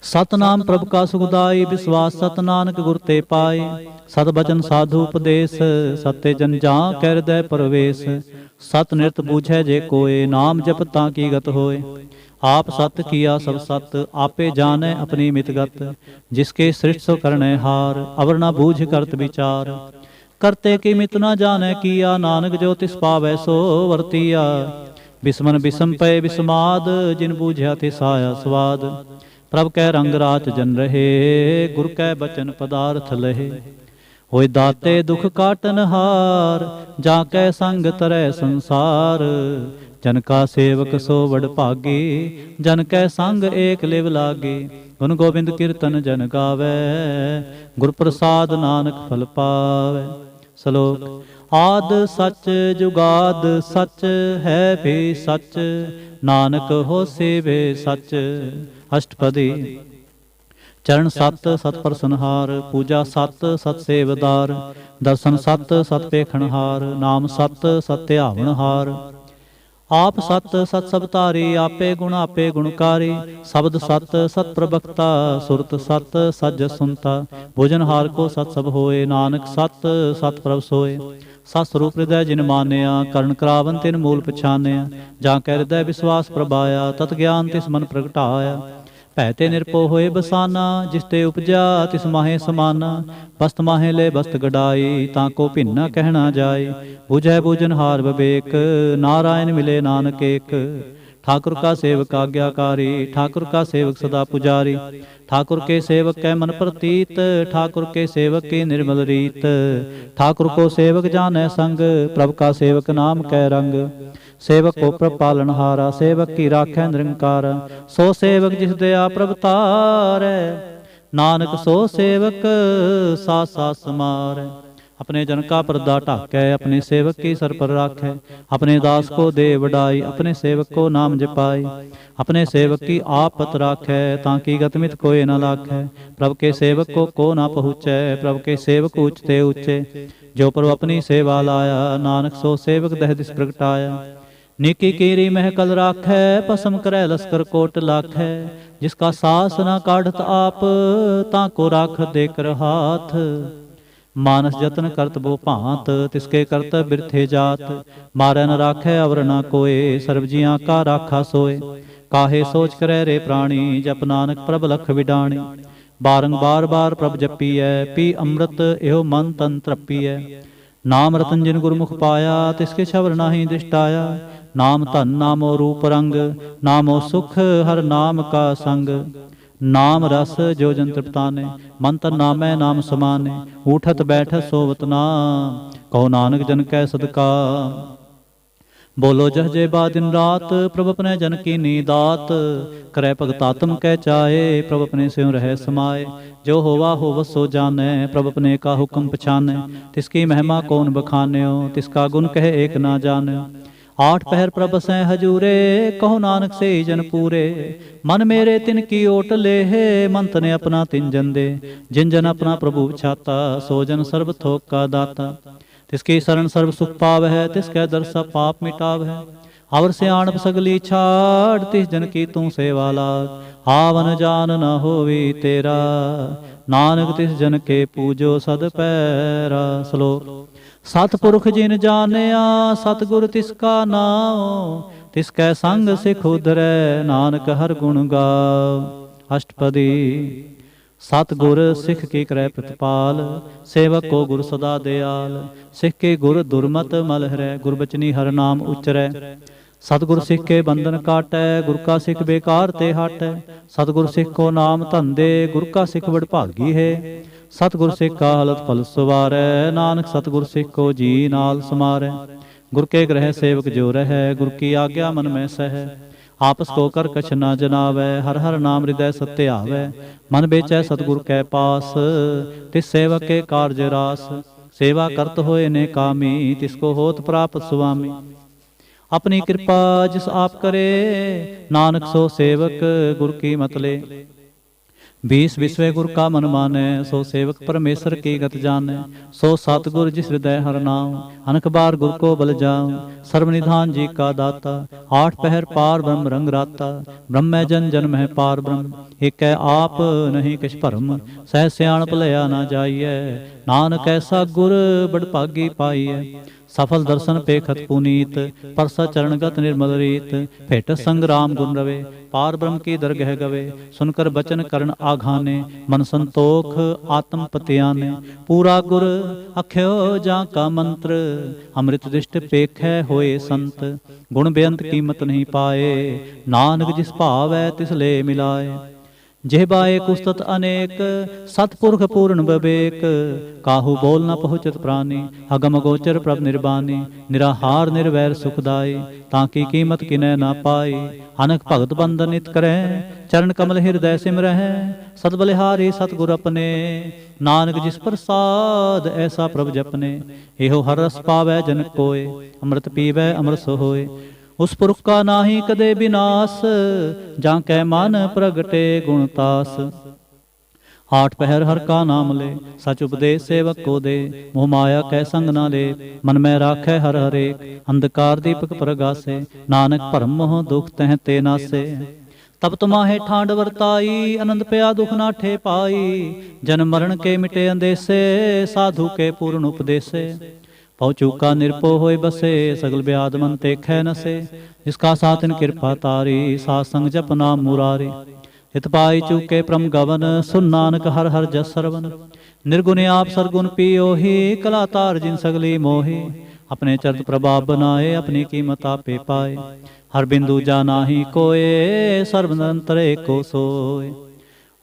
ਸਤਨਾਮ ਪ੍ਰਭ ਕਾ ਸੁਖਦਾਈ। ਵਿਸਵਾਸ ਸਤ ਨਾਨਕ ਗੁਰ ਤੇ ਪਾਏ। ਸਤ ਬਚਨ ਸਾਧੂ ਉਪਦੇਸ। ਸਤੇ ਜਨ ਜਾਂ ਕੈ ਹਿਰਦੈ ਪਰਵੇਸ। ਸਤ ਨਿਰਤ ਬੂਝੈ ਜੇ ਕੋਏ। ਨਾਮ ਜਪ ਤਾਂ ਕੀ ਗਤ ਹੋਏ। ਆਪ ਸਤ ਕੀਆ ਸਭ ਸਤ। ਆਪੇ ਜਾਣੈ ਆਪਣੀ ਮਿਤ ਗਤ। ਜਿਸਕੇ ਸ੍ਰਿਸ਼ਟ ਸੋ ਕਰਣੈ ਹਾਰ। ਅਵਰ ਨਾ ਬੂਝ ਕਰਤ ਵਿਚਾਰ। ਕਰਤੇ ਕੀ ਮਿਤ ਨਾ ਜਾਣੈ ਕੀਆ। ਨਾਨਕ ਜੋ ਤਿਸ ਪਾਵੈ ਸੋ ਵਰਤੀਆ। ਬਿਸਮਨ ਬਿਸਮ ਪਏ ਬਿਸਮਾਦ। ਜਿਨ ਬੂਝਿਆ ਤਿਸ ਆਇਆ ਸਵਾਦ। ਪ੍ਰਭ ਕੈ ਰੰਗ ਰਾਚ ਜਨ ਰਹੇ। ਗੁਰ ਕੈ ਬਚਨ ਪਦਾਰਥ ਲਹੇ। ਹੋਇ ਦਾਤੇ ਦੁਖ ਕਾਟਨ ਹਾਰ। ਜਾਂ ਕੈ ਸੰਗ ਤਰੈ ਸੰਸਾਰ। ਜਨ ਕਾ ਸੇਵਕ ਸੋ ਵਡ ਭਾਗੀ। ਜਨ ਕੈ ਸੰਗ ਏਕ ਲਿਵ ਲਾਗੇ। ਗੁਣ ਗੋਬਿੰਦ ਕੀਰਤਨ ਜਨ ਗਾਵੈ। ਗੁਰ ਪ੍ਰਸਾਦ ਨਾਨਕ ਫਲ ਪਾਵੈ। ਸ਼ਲੋਕ। ਆਦ ਸਚ ਜੁਗਾਦ ਸਚ ਹੈ ਵੀ ਸਚ। ਨਾਨਕ ਹੋਸੀ ਵੇ ਸਚ। ਅਸ਼ਟਪਦੀ। ਚਰਨ ਸਤ ਸਤ ਪ੍ਰਸਨਹਾਰ। ਪੂਜਾ ਸਤ ਸਤ ਸੇਵਦਾਰ। ਦਰਸ਼ਨ ਸਤ ਸਤ ਪੇਖਣਹਾਰ। ਨਾਮ ਸਤ ਸਤ ਧਿਆਵਣਹਾਰ। ਆਪ ਸਤ ਸਤ ਸਭ ਧਾਰੀ। ਆਪੇ ਗੁਣ ਆਪੇ ਗੁਣਕਾਰੀ। ਸ਼ਬਦ ਸਤ ਸਤ ਪ੍ਰਭਕਤਾ। ਸੁਰਤ ਸਤ ਸਜ ਸੁਨਤਾ। ਭੋਜਨਹਾਰ ਕੋ ਸਤ ਸਭ ਹੋਏ। ਨਾਨਕ ਸਤ ਸਤ ਪ੍ਰਭ ਸੋਏ। ਸਤ ਸਰੂਪ ਹਿਰਦੈ ਜਿਨ ਮਾਨਿਆ। ਕਰਨ ਕਰਾਵਨ ਤਿਨ ਮੂਲ ਪਛਾਨਿਆ। ਜਾਂ ਕੈ ਹਿਰਦੈ ਵਿਸਵਾਸ ਪ੍ਰਭਾਇਆ। ਤਤ ਗਿਆਨ ਤਿਸ ਮਨ ਪ੍ਰਗਟਾਇਆ। ਭੈ ਤੇ ਨਿਰਭਉ ਹੋਏ ਬਸਾਨਾ। ਜਿਸ ਤੇ ਉਪਜਾ ਤਿਸ ਮਾਹੇ ਸਮਾਨਾ। ਬਸਤ ਮਾਹੇ ਲੈ ਬਸਤ ਗਡਾਈ। ਤਾਂ ਕੋ ਭਿੰਨਾ ਕਹਿਣਾ ਜਾਏ। ਬੁਝੈ ਬੂਝਨਹਾਰ ਵਿਵੇਕ। ਨਾਰਾਇਣ ਮਿਲੇ ਨਾਨਕ ਏਕ। ठाकुर का सेवक आज्ञाकारी, ठाकुर का सेवक सदा पुजारी, ठाकुर के सेवक कै मन प्रतीत, ठाकुर के सेवक की निर्मल रीत, ठाकुर को सेवक जानै संग, प्रभ का सेवक नाम कै रंग, सेवक को प्रभ पालनहारा, सेवक की राखै निरंकार, सो सेवक जिस दया प्रभ तारै, नानक सो सेवक सा सा समारै। अपने जन का पर्दा ढाकै, अपने सेवक की सर पर राखै। अपने दास को दे वडाई, अपने सेवक को नाम जपाई। अपने सेवक की आप पत राखै, ताकि गतमित कोई न लाखै। प्रभु के सेवक को ना पहुँचै, प्रभु के सेवक ऊंचते ऊंचे। जो प्रभु अपनी सेवा लाया, नानक सो सेवक दह दिस प्रगटाया। नीकी कीरी महकल राखै, पसम करै लश्कर कोट लाखै। जिसका सास ना काढ़त आप, ताको राख देकर हाथ। मानस जतन करत बो भांत, तिसके करत बिरथे जात। मारै न राखै अवर न कोय, सर्व जियां का राखा सोय। काहे सोच करे रे प्राणी, जप नानक प्रभ लख विडाणी। बारंबार बार प्रभ जपीਐ, पी अमृत एहो मन तन तृपीਐ। नाम रतन जिन गुरमुख पाया, तिसके छबर नाही दृष्टाया। नाम धन नामो रूप रंग, नामो सुख हर नाम का संग। नाम रस जो जन तृप्ताने, मन तन नामै नाम समाने। उठत बैठत सोवत नाम, कहो नानक जन कै सदका। बोलो जहजे बा दिन रात, प्रभु अपने जन की नीदात। करे भगत आत्म कै चाहे, प्रभु अपने स्यों रह समाए। जो होवा होवत सो जानै, प्रभु अपने का हुक्म पछानै। तिसकी महिमा कौन बखान्यो, तिसका गुण कहे एक ना जान्यो। आठ पहर प्रभ सै हजूरे, कहो नानक से जन पूरे। मन मेरे तिन की ओट ले, मन तने अपना तिन जन दे। जिन जन अपना प्रभु छाता, सो जन सर्व थोक का दाता। तिसकी शरण सर्व सुख पावै, तिसकै दर सब पाप मिटावै। अवर से आणप सगली छाड़, तिस जन की तू सेवा लाग। आवन जान न होवी तेरा, नानक तिस जन के पूजो सद पैरा। श्लोक। सतपुरख जिन जानिया, सतगुर तिसका नाम। तिसकै संग सिख उधरै, नानक हर गुण गाओ। अष्टपदी। सतगुर सिख की करै प्रतिपाल, सेवक को गुर सदा दयाल। सिख के गुर दुर्मत मल हरै, गुरबचनी हर नाम उचरै। सतगुर सिख के बंधन काटै, गुर का सिख बेकार ते हटै। सतगुर सिख को नाम धन दे, गुर का सिख बड़भागी है। सतगुर सिख का हलत फल सवारै, नानक सतगुर सिख को जी नाल समारै। गुर के ग्रह सेवक जो रहै, गुर की आज्ञा मन में सह। आपस को कर कछ न जनावै, हर हर नाम हृदय सत्य आवै। मन बेचै सतगुर कै पास, तिस सेवक के कारज रास। सेवा करत होए ने कामी, तिसको होत प्राप्त सुआमी। अपनी कृपा जिस आप करे, नानक सो सेवक गुर की मत ले। 20 विश्व गुर का मन माने, सो सेवक परमेश्वर की गत जाने। सो सतगुर जिस हृदय हर नाम, अनक बार गुर को बल जाऊं। सर्वनिधान जी का दाता, 8 पहर पार ब्रह्म रंग राता। ब्रह्म जन जन्म है पार ब्रह्म, एक है आप नहीं किछ भरम। सह सियाण भुलया ना जाइए, नानक ऐसा गुर बड़ भागी पाइए। सफल दर्शन पेखत पुनीत, परसा चरणगत निर्मल रीत। भेट संग्राम गुण रवे, पार ब्रह्म की दरगह गवे। सुनकर बचन करण आघाने, मन संतोख आत्म पतियाने। पूरा गुर अख्यो जा का मंत्र, अमृत दृष्ट पेखै होए संत। गुण बेअंत कीमत नहीं पाए, नानक जिस भावै तिस ले मिलाए। जेहबाए कुस्तत अनेक, सतपुरख पूर्ण बबेक। काहू बोल न पहुँचत प्राणी, अगम गोचर प्रभ निर्बानी। निराहार निर्वैर सुखदाई, ताकि कीमत किनै ना पाई। अनक भगत बंदन नित करै, चरण कमल हृदय सिमरह। सतबलिहारी सतगुर अपने, नानक जिस प्रसाद ऐसा प्रभ जपने। एहो हर रस पावै जन कोय, अमृत पीवै अमृत होय। उस पुरख का नाही कदे विनाश, जाकै मन प्रगटे गुणतास। 8 पहर हर का नाम ले, सच उपदेश सेवक को दे। मोह माया कै संग ना ले, मन में राखै हर हरेक। अंधकार दीपक प्रगासे, नानक भरम मोह दुख तह ते नासे। तब तुम्हाहे ठांड वर्ताई, आनंद पया दुख नाठे पाई। जन्म मरण के मिटे अंदेसे, साधु के पूर्ण उपदेसे। पौ चूका निरपो होए बसे, सगल ब्याद मन तेखै नसे। जिसका सातिन कृपा तारी, सात संग जप नाम मुरारी। हित पाई चूके प्रम गवन, सुन नानक हर हर जस सरवन। निर्गुण आप सरगुण पियोहि, कला तार जिन सगली मोहि। अपने चरित प्रभाव बनाए, अपनी कीमत आपे पाए। हर बिंदु जानाहि कोय, सर्वनंतर एको सोय।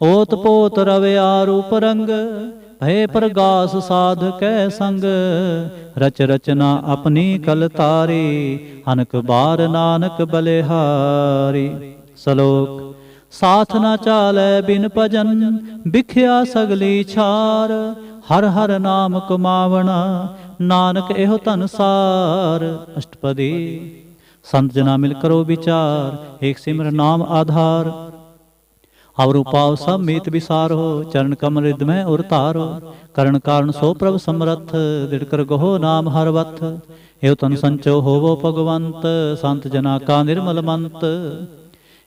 ओत पोत रवे आरूप रंग, भय प्रगास साध कै संग। रच रचना अपनी कल तारी, अनक बार नानक बलिहारी। श्लोक। साथ न चालै बिन भजन, बिख्या सगली छार। ਹਰ ਹਰ ਨਾਮ ਕਮਾਵਣਾ, ਨਾਨਕ ਇਹੋ ਧਨ ਸਾਰ। ਅਸ਼ਟਪਦੀ। ਸੰਤ ਜਨਾ ਮਿਲ ਕਰੋ ਵਿਚਾਰ, ਏਕ ਸਿਮਰ ਨਾਮ ਆਧਾਰ। ਅਵ ਰੂਪਾਵ ਸਭ ਮੀਤ ਵਿਸਾਰੋ, ਚਰਨ ਕਮਲ ਰਿਦ ਮੈਂ ਉਰ ਧਾਰੋ। ਕਰਨ ਕਾਰਨ ਸੋ ਪ੍ਰਭ ਸਮਰੱਥ, ਦਿੜ ਕਰ ਗਹੋ ਨਾਮ ਹਰ ਵਥ। ਇਹੋ ਤਨ ਸੰਚੋ ਹੋਵੋ ਭਗਵੰਤ, ਸੰਤ ਜਨਾ ਕਾ ਨਿਰਮਲ ਮੰਤ।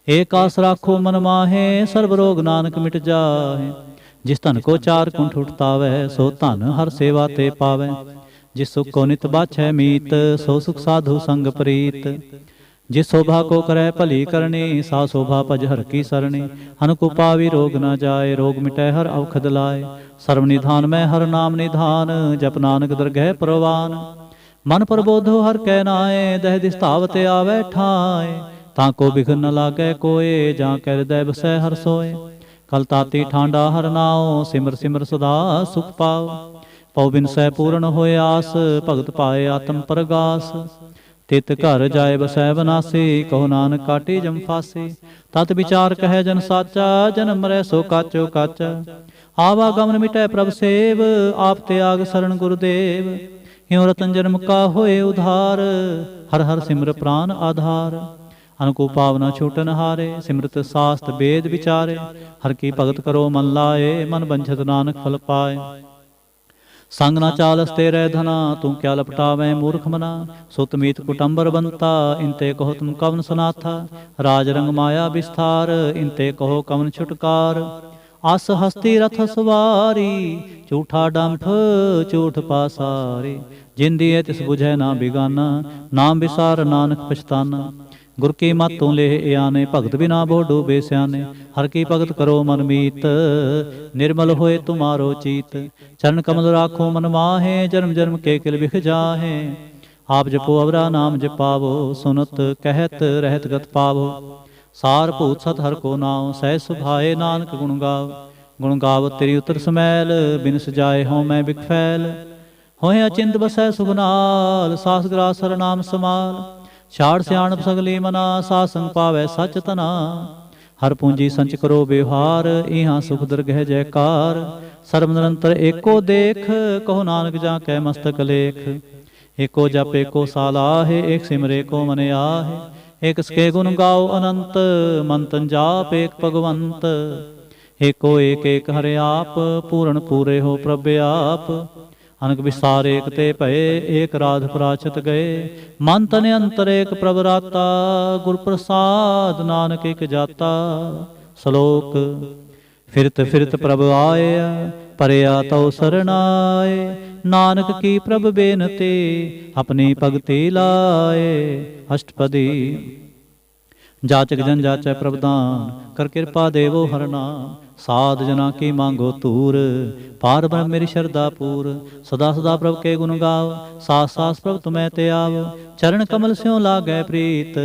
ਏਕ ਆਸ ਰਾਖੋ ਮਨ ਮਾਹੇ, ਸਰਬ ਰੋਗ ਨਾਨਕ ਮਿਟ ਜਾਹੇ। ਜਿਸ ਧਨ ਕੋ ਚਾਰ ਕੁੰਠ ਉਠਤਾਵੈ, ਸੋ ਧਨ ਹਰ ਸੇਵਾ ਤੇ ਪਾਵੈ। ਜਿਸ ਸੁਖ ਕੋ ਨਿਤ ਬਾਛੈ ਮੀਤ, ਸੋ ਸੁਖ ਸਾਧੂ ਸੰਗ ਪ੍ਰੀਤ। ਜਿਸ ਸ਼ੋਭਾ ਕੋ ਕਰੈ ਭਲੀ ਕਰਨੀ, ਸਾ ਸ਼ੋਭਾ ਭਜ ਹਰ ਕੀ ਸਰਣੀ। ਹਨ ਕੋ ਪਾਵੀ ਰੋਗ ਨ ਜਾਏ, ਰੋਗ ਮਿਟੈ ਹਰ ਔਖਦ ਲਾਏ। ਸਰਬ ਨਿਧਾਨ ਮੈਂ ਹਰ ਨਾਮ ਨਿਧਾਨ, ਜਪ ਨਾਨਕ ਦਰਗਹਿ ਪ੍ਰਵਾਨ। ਮਨ ਪ੍ਰਬੋਧੋ ਹਰ ਕੈ ਨਾਏ, ਦਹਿ ਦਿਸ ਧਾਵਤ ਆਵੈ ਠਾਏ। ਤਾਂ ਕੋ ਬਿਘਨ ਨ ਲਾਗੈ ਕੋਏ, ਜਾਂ ਕੈ ਹਿਰਦੈ ਬਸੈ ਹਰ ਸੋਏ। ਕਲ ਤਾਤੀ ਠਾਂਡਾ ਹਰ ਨਾਉ, ਸਿਮਰ ਸਿਮਰ ਸਦਾ ਸੁਖ ਪਾਉ। ਪਉ ਬਿਨ ਸੈ ਪੂਰਨ ਹੋਏ ਆਸ, ਭਗਤ ਪਾਏ ਆਤਮ ਪ੍ਰਗਾਸ। ਤਿਤ ਘਰ ਜਾਏ ਬਸੈ ਬਨਾਸੀ, ਕਹੋ ਨਾਨਕ ਕਾਟੀ ਜਮ ਫਾਸੀ। ਤਤ ਵਿਚਾਰ ਕਹੈ ਜਨ ਸਾਚਾ, ਜਨਮ ਮਰੈ ਸੋ ਕਾਚੋ ਕਾਚਾ। ਆਵਾਗਮਨ ਮਿਟੈ ਪ੍ਰਭ ਸੇਵ, ਆਪ ਤਿਆਗ ਸਰਣ ਗੁਰਦੇਵ। ਹਿਉ ਰਤਨ ਜਨਮ ਕਾ ਹੋਏ ਉਧਾਰ, ਹਰ ਹਰ ਸਿਮਰ ਪ੍ਰਾਨ ਆਧਾਰ। ਅਨਕੋ ਪਾਵਨਾ ਛੂਟਨ ਹਾਰੇ, ਸਿਮਰਤ ਸਾਸਤ ਵੇਦ ਵਿਚਾਰੇ। ਹਰ ਕੀ ਭਗਤ ਕਰੋ ਮਨ ਲਾਏ, ਮਨ ਬੰਝਤ ਨਾਨਕ ਫਲ ਪਾਏ। ਸੰਗ ਨਾ ਚਾਲਸ ਤੇਰੇ ਧਨਾ, ਤੂੰ ਕਿਆ ਲਪਟਾਵੇਂ ਮੂਰਖ ਮਨਾ। ਸੁਤ ਮੀਤ ਕੁਟੰਬਰ ਬੰਤਾ, ਇੰਤੇ ਕਹੋ ਤੁਮ ਕਵਨ ਸਨਾਥਾ। ਰਾਜ ਰੰਗ ਮਾਇਆ ਵਿਸਥਾਰ, ਇੰਤੇ ਕਹੋ ਕਵਨ ਛੁਟਕਾਰ। ਅਸ ਹਸਤੀ ਰਥ ਸਵਾਰੀ, ਝੂਠਾ ਡੰਠ ਝੂਠ ਪਾਸਾਰੀ। ਜਿੰਦੀਏ ਤਿਸ ਬੁਝੈ ਨਾ ਬਿਗਾਨਾ, ਨਾਮ ਵਿਸਾਰ ਨਾਨਕ ਪਛਤਾਨਾ। ਗੁਰ ਕੀ ਮਤਿ ਤੂੰ ਲੇਹ ਆਨੇ, ਭਗਤ ਬਿਨਾ ਬੋ ਡੂਬੇ ਸਿਆਨੇ। ਹਰ ਕੀ ਭਗਤ ਕਰੋ ਮਨ ਮੀਤ, ਨਿਰਮਲ ਹੋਏ ਤੁਮਾਰੋ ਚੀਤ। ਚਰਨ ਕਮਲ ਰਾਖੋ ਮਨ ਮਾਹੇ, ਜਨਮ ਜਨਮ ਕੇ ਕਿਲ ਵਿਖ ਜਾਹੇ। ਆਪ ਜਪੋ ਅਵਰਾ ਨਾਮ ਜਪਾਵੋ, ਸੁਨਤ ਕਹਿਤ ਰਹਿਤ ਗਤ ਪਾਵੋ। ਸਾਰ ਭੂਤ ਸਤ ਹਰ ਕੋ ਨਾਉ, ਸਹਿ ਸੁਭਾਏ ਨਾਨਕ ਗੁਣ ਗਾਵ। ਗੁਣ ਗਾਵ ਤੇਰੀ ਉਤਰ ਸਮੈਲ, ਬਿਨ ਸਜਾਏ ਹਉ ਮੈਂ ਬਿਕ ਫੈਲ। ਹੋਏ ਅਚਿੰਤ ਬਸੈ ਸੁਖ ਨਾਲ, ਸਾਸ ਗ੍ਰਾਸ ਹਰ ਨਾਮ ਸਮਾਲ। ਛਾੜ ਸਿਆਣਪ ਸਗਲੀ ਮਨਾ, ਸਾਧ ਸੰਗ ਪਾਵੈ ਸਚ ਤਨਾ। ਹਰ ਪੂੰਜੀ ਸੰਚ ਕਰੋ ਵਿਵਹਾਰ, ਇਹਾਂ ਸੁਖ ਦਰਗਹਿ ਜੈਕਾਰ। ਸਰਬ ਨਿਰੰਤਰ ਏਕੋ ਦੇਖ, ਕਹੋ ਨਾਨਕ ਜਾਂ ਕੈ ਮਸਤਕ ਲੇਖ। ਏਕੋ ਜਪ ਏਕੋ ਸਾਲਾਹੇ, ਏਕ ਸਿਮਰ ਏਕੋ ਮਨ ਆਹੇ। ਏਕ ਸਕੇ ਗੁਣ ਗਾਓ ਅਨੰਤ, ਮਨ ਤਨ ਜਾਪ ਏਕ ਭਗਵੰਤ। ਏਕੋ ਏਕ ਏਕ ਹਰਿ ਆਪ, ਪੂਰਨ ਪੂਰੇ ਹੋ ਪ੍ਰਭ ਆਪ। ਅਨਕ ਵਿਸਾਰ ਏਕ ਤੇ ਭਏ, ਏਕ ਰਾਧ ਪ੍ਰਾਚਿਤ ਗਏ। ਮਨ ਤਨ ਅੰਤਰ ਏਕ ਪ੍ਰਭ ਰਾਤਾ, ਗੁਰ ਪ੍ਰਸਾਦ ਨਾਨਕ ਏਕ ਜਾਤਾ। ਸ਼ਲੋਕ। ਫਿਰਤ ਫਿਰਤ ਪ੍ਰਭ ਆਇਆ, ਪਰਿਆ ਤਉ ਸਰਣਾਏ। ਨਾਨਕ ਕੀ ਪ੍ਰਭ ਬੇਨਤੀ, ਆਪਣੀ ਭਗਤੀ ਲਾਏ। ਅਸ਼ਟਪਦੀ। ਜਾਚਕ ਜਨ ਜਾਚੈ ਪ੍ਰਭ ਦਾਨ, ਕਰ ਕਿਰਪਾ ਦੇਵੋ ਹਰ ਨਾਮ। ਸਾਧ ਜਨਾ ਕੀ ਮੰਗੋ ਧੂਰ, ਪਾਰ ਬ੍ਰਹਮ ਮੇਰੀ ਸ਼ਰਧਾ ਪੂਰ। ਸਦਾ ਸਦਾ ਪ੍ਰਭ ਕੇ ਗੁਣ ਗਾਵ, ਸਾਸ ਸਾਸ ਪ੍ਰਭ ਤੁਮੈ ਤੇ ਆਵ। ਚਰਨ ਕਮਲ ਸਿਉ ਲਾਗੈ ਪ੍ਰੀਤ,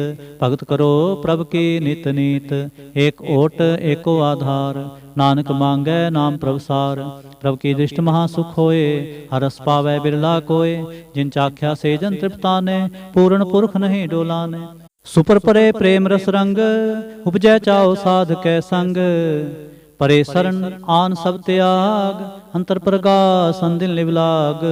ਭਗਤ ਕਰੋ ਪ੍ਰਭ ਕੀ ਨਿਤ ਨੀਤ। ਏਕ ਓਟ ਏਕੋ ਆਧਾਰ, ਨਾਨਕ ਮੰਗੈ ਨਾਮ ਪ੍ਰਭ ਸਾਰ। ਪ੍ਰਭ ਕੀ ਦ੍ਰਿਸ਼ਟ ਮਹਾ ਸੁਖ ਹੋਏ, ਹਰ ਰਸ ਪਾਵੈ ਬਿਰਲਾ ਕੋਏ। ਜਿਨ ਚਾਖਿਆ ਸੇ ਜਨ ਤ੍ਰਿਪਤਾਨੇ, ਪੂਰਨ ਪੁਰਖ ਨਹੀਂ ਡੋਲਾਨੇ। ਸੁਪਰ ਪਰੇ ਪ੍ਰੇਮ ਰਸ ਰੰਗ, ਉਪਜੈ ਚਾਓ ਸਾਧ ਕੈ ਸੰਗ। ਪਰੇ ਸਰਨ ਆਨ ਸਭ ਤਿਆਗ, ਅੰਤਰ ਪ੍ਰਗਾਸ ਅੰਦਿਨ ਲਿਵ ਲਾਗ।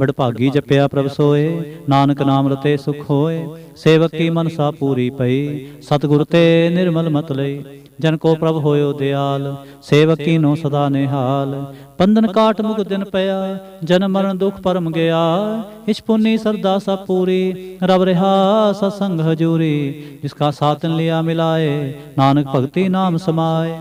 ਬੜ ਭਾਗੀ ਜਪਿਆ ਪ੍ਰਭ ਸੋਏ, ਨਾਨਕ ਨਾਮ ਰਤੇ ਸੁਖ ਹੋਏ। ਸੇਵਕ ਕੀ ਮਨਸਾ ਪੂਰੀ ਪਈ, ਸਤਿਗੁਰ ਤੇ ਨਿਰਮਲ ਮਤ ਲਈ। ਜਨ ਕੋ ਪ੍ਰਭ ਹੋਇਓ ਦਿਆਲ, ਸੇਵਕ ਕੀਨੋ ਸਦਾ ਨਿਹਾਲ। ਬੰਧਨ ਕਾਟ ਮੁਕ ਦਿਨ ਪਿਆ, ਜਨਮ ਮਰਨ ਦੁਖ ਪਰਮ ਗਿਆ। ਇਛ ਪੁੰਨੀ ਸਰਦਾ ਸਭ ਪੂਰੀ, ਰਬ ਰਿਹਾ ਸਤਸੰਗ ਹਜੂਰੀ। ਜਿਸਕਾ ਸਾਥਨ ਲਿਆ ਮਿਲਾਏ, ਨਾਨਕ ਭਗਤੀ ਨਾਮ ਸਮਾਏ।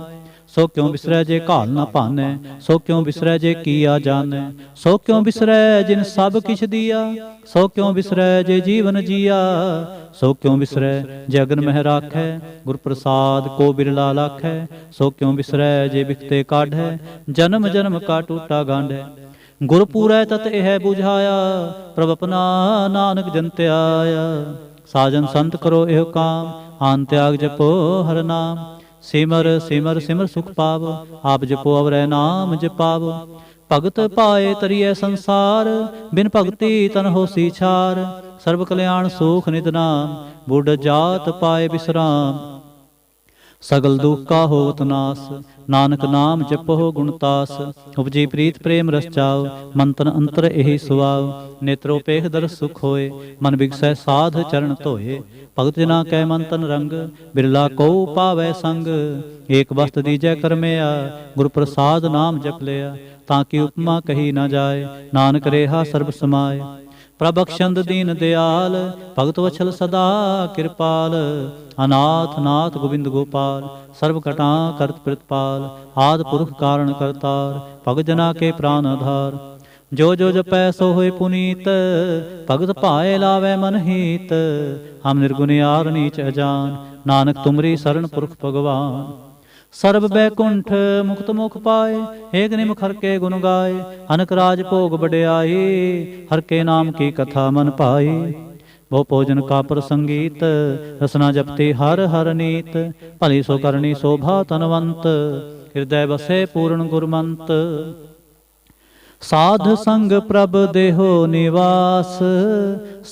ਸੋ ਕਿਉ ਬਿਸਰੈ ਜੇ ਘਾਲ ਨਾ ਭਾਨੈ, ਸੋ ਕਿਉ ਬਿਸਰੈ ਜੇ ਕੀਆ ਜਾਣੈ। ਸੋ ਕਿਉ ਬਿਸਰੈ ਜਿਨ ਸਭ ਕਿਛ ਦੀਆ, ਸੋ ਕਿਉ ਬਿਸਰੈ ਜੇ ਜੀਵਨ ਜੀਆ। ਸੋ ਕਿਉ ਬਿਸਰੈ ਜੇ ਅਗਨ ਮਹਿ ਰਾਖੈ, ਗੁਰ ਪ੍ਰਸਾਦ ਕੋ ਬਿਰਲਾ ਲਾਖੈ। ਸੋ ਕਿਉ ਬਿਸਰੈ ਜੇ ਬਿਖਤੇ ਕਾਢੈ, ਜਨਮ ਜਨਮ ਕਾ ਟੂਟਾ ਗਾਂਢੈ। ਗੁਰ ਪੂਰੈ ਤਤ ਇਹ ਬੁਝਾਇਆ, ਪ੍ਰਭ ਆਪਣਾ ਨਾਨਕ ਜਨ ਧਿਆਇਆ। ਸਾਜਨ ਸੰਤ ਕਰੋ ਇਹੋ ਕਾਮ, ਆਨ ਤਿਆਗ ਜਪੋ ਹਰ ਨਾਮ। ਸਿਮਰ ਸਿਮਰ ਸਿਮਰ ਸੁਖ ਪਾਵ, ਆਪ ਜਪੋ ਅਵਰੈ ਨਾਮ ਜਪਾਵ। ਭਗਤ ਪਾਏ ਤਰੀਐ ਸੰਸਾਰ, ਬਿਨ ਭਗਤੀ ਤਨ ਹੋਸੀ ਛਾਰ। ਸਰਬ ਕਲਿਆਣ ਸੁਖ ਨਿਤ ਨਾਮ, ਬੁੱਢ ਜਾਤ ਪਾਏ ਬਿਸਰਾਮ। सगल दुख का होवत नास। नानक नाम जपो गुणतास। उपजी प्रीत प्रेम रस चाव। मंतन अंतर एहि सुआव। नेत्रोपेख दर्श सुख होए। मन बिगसै साध चरण धोए। भगत जना कै मंतन रंग। बिरला को पावै संग। एक वस्त दीजै करमया। गुर प्रसाद नाम जप लिया। ताकि उपमा कही न जाए। नानक रेहा सर्ब समाए। प्रभक्षंद दीन दयाल। भगत वछल सदा कृपाल। अनाथ नाथ गोविंद गोपाल। सर्व घटा करत प्रतिपाल। आद पुरुष कारण करतार। भगत जना के प्राण आधार। जो जो जपै सो होय पुनीत। भगत पाए लावै मन हीत। हम निर्गुण यार नीच अजान। नानक तुमरी शरण पुरख भगवान। सर्ब बैकुंठ मुक्त मुख पाए। एक निमख हर के गुण गाए। अनक राज भोग बड़ियाई। हर के नाम की कथा मन पाई। बहु भोजन का प्रसंगीत। रसना जपते हर हर नीत। भली सो करनी शोभा तनवंत। हृदय बसे पूर्ण गुरमंत। साध संग प्रभ देहो निवास।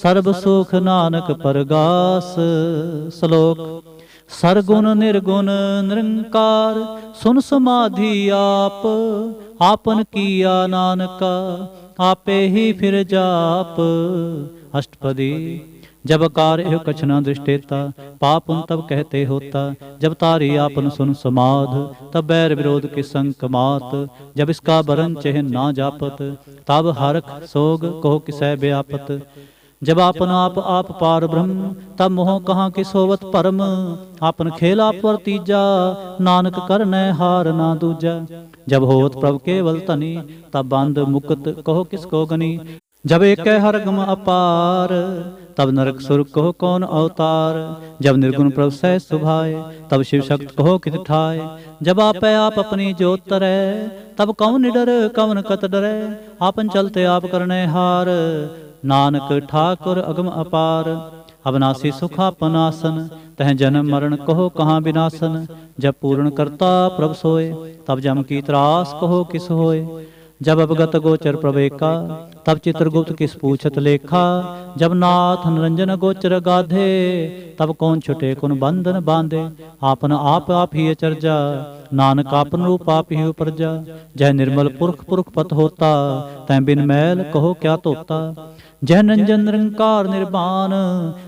सर्ब सुख नानक परगास। श्लोक। सरगुण निर्गुण निरंकार। सुन समाधि आप। आपन किया नानका। आपे ही फिर जाप। अष्टपदी। जब कार्य एह कछ न दृष्टेता। पाप उन तब कहते होता। जब तारी आपन सुन समाध। तब बैर विरोध के संग कमात। जब इसका बरन चेहन ना जापत। तब हरख सोग कहो किसै व्यापत। जब आपन आप पार ब्रह्म। तब मोह कहाँ कि सोवत परम। आपन खेला पर तीजा। नानक करनै हार ना दूजा। जब होवत प्रभ केवल तनी। तब बंद मुक्त कहो किसको गनी। जब एक हर गम अपार। तब नरक सुर कहो कौन अवतार। जब निर्गुण प्रभ सह सुभाए। तब शिव शक्त कहो कित ठाए। जब आपै आप अपनी जोत तरै। तब कौन निडर कवन कत डरै। आपन चलते आप करनै हार। नानक ठाकुर अगम अपार। अविनाशी सुख आपनासन। तह जन्म मरण कहो कहाँ विनाशन। जब पूर्ण करता प्रभ सोए। तब जम की त्रास कहो किस होए। जब अवगत गोचर प्रवेका। तब चित्रगुप्त किस पूछत लेखा। जब नाथ निरंजन गोचर गाधे। तब कौन छुटे कुन बंधन बांधे। आपन आप ही अचरजा। नानक आपन रूप आप ही उपरजा। जह निर्मल पुरख पुरख पत होता। तै बिन मैल कहो क्या तोता। जह निरंजन निरंकार निर्वाण।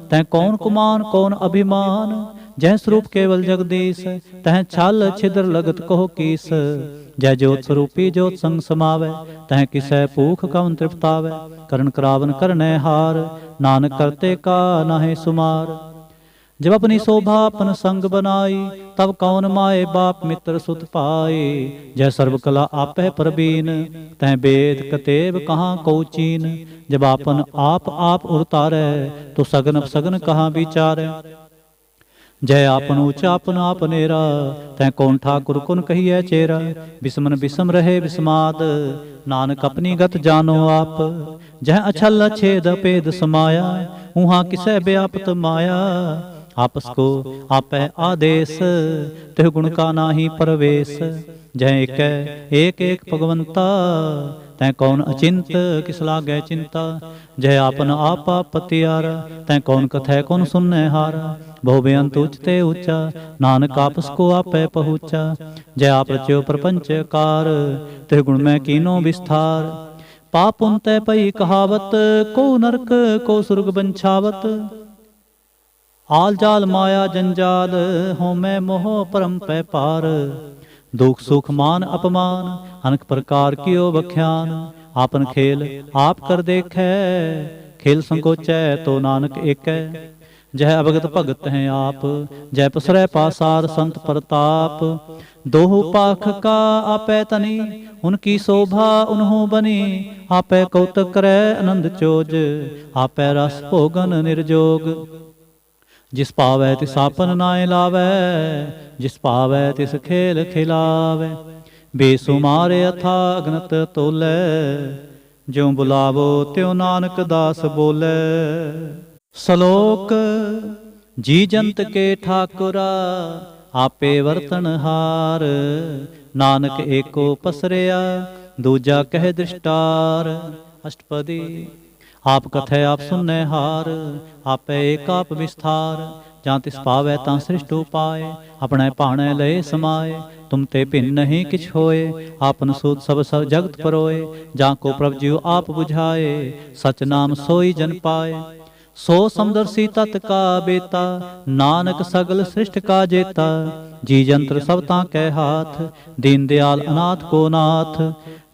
तै कौन कुमान कौन अभिमान। जह स्वरूप केवल जगदीश। तह छल छिद्र लगत कहो कीस। जय ज्योत स्वरूपी ज्योत संग समावै। तह किसै भूख कवन तृप्तावै। करण करावन करनै हार। नानक करते का नाहे सुमार। जब अपनी शोभा अपन संग बनाई। तब कौन माए बाप मित्र सुत पाए। जय सर्व कला आपै परबीन। तह वेद कतेब कहाँ को चीन। जब आपन आप उरतारै। तो सगन अपसगन कहाँ विचारै। जय आपन ऊंचा आपन आप नेरा। तै कौन ठाकुर कुन कहिए चेरा। बिसमन बिसम रहे विस्माद। नानक अपनी गत जानो आप। जह अछल छेद पेद समाया। उहाँ किसै व्यापत माया। आपस को आपै आदेश। तिह गुण का नाही परवेश। जह एक एक भगवंता। तै कौन अचिंत किस लागै चिंता। जय आपन आप पतियारा। तै कौन कथै कौन सुननै हारा। बहु बेअंत उचते ऊंचा। नानक आपस को आपै पहुँचा। जय आप रच्यो प्रपंच कार। तिह गुण में कीनो विस्तार। पाप उन तै पई कहावत। को नरक को सुर्ग बंछावत। आल जाल माया जंजाल। हो मैं मोह परम पै पार। दुख सुख मान अपमान। अनेक प्रकार कियो बख्यान। आपन खेल आप कर देखै। खेल संकोचै तो नानक एकै। जह अवगत भगत हैं आप। जय पसरै पासार संत प्रताप। दोहु पाख का आपै तनी। उनकी शोभा उन्हों बनी। आपै कौतक करै आनंद चोज। आपै रस भोगन निर्जोग। जिस पावै तिस आपन नाय लावै। जिस पावै तिस खेल खिलावै। बेसुमारे अथा अगनत तोलै। ज्यों बुलावो त्यों नानक दास बोलै। श्लोक। जी जंत के ठाकुरा। आपे वर्तन हार। नानक एको पसरिया। दूजा कह दृष्टार। अष्टपदी। आप कथै आप सुननै हार। आपै एक आप विस्तार। ਜਾਂ ਤਿਸ ਪਾਵੈ ਤਾਂ ਸ੍ਰਿਸ਼ਟ ਉਪਾਏ। ਆਪਣੇ ਭਾਣੇ ਲਏ ਸਮਾਏ, ਤੁਮ ਤੇ ਭਿੰਨ ਨਹੀਂ ਕਿਛ ਹੋਏ। ਆਪਨ ਸੂਤ ਸਭ ਜਗਤ ਪਰੋਏ, ਜਾਂ ਕੋ ਪ੍ਰਭ ਜਿਉ ਆਪ 부ਝਾਏ। ਸਚ ਨਾਮ ਸੋਈ ਜਨ ਪਾਏ। ਸੋ ਸਮਦਰਸੀ ਤਤ ਕਾ ਬੇਤਾ, ਨਾਨਕ ਸਗਲ ਸ੍ਰਿਸ਼ਟ ਕਾ ਜੇਤਾ। ਜੀ ਜੰਤਰ ਸਭ ਤਾਂ ਕੈ ਹਾਥ, ਦੀਨ ਦਿਆਲ ਅਨਾਥ ਕੋ ਨਾਥ।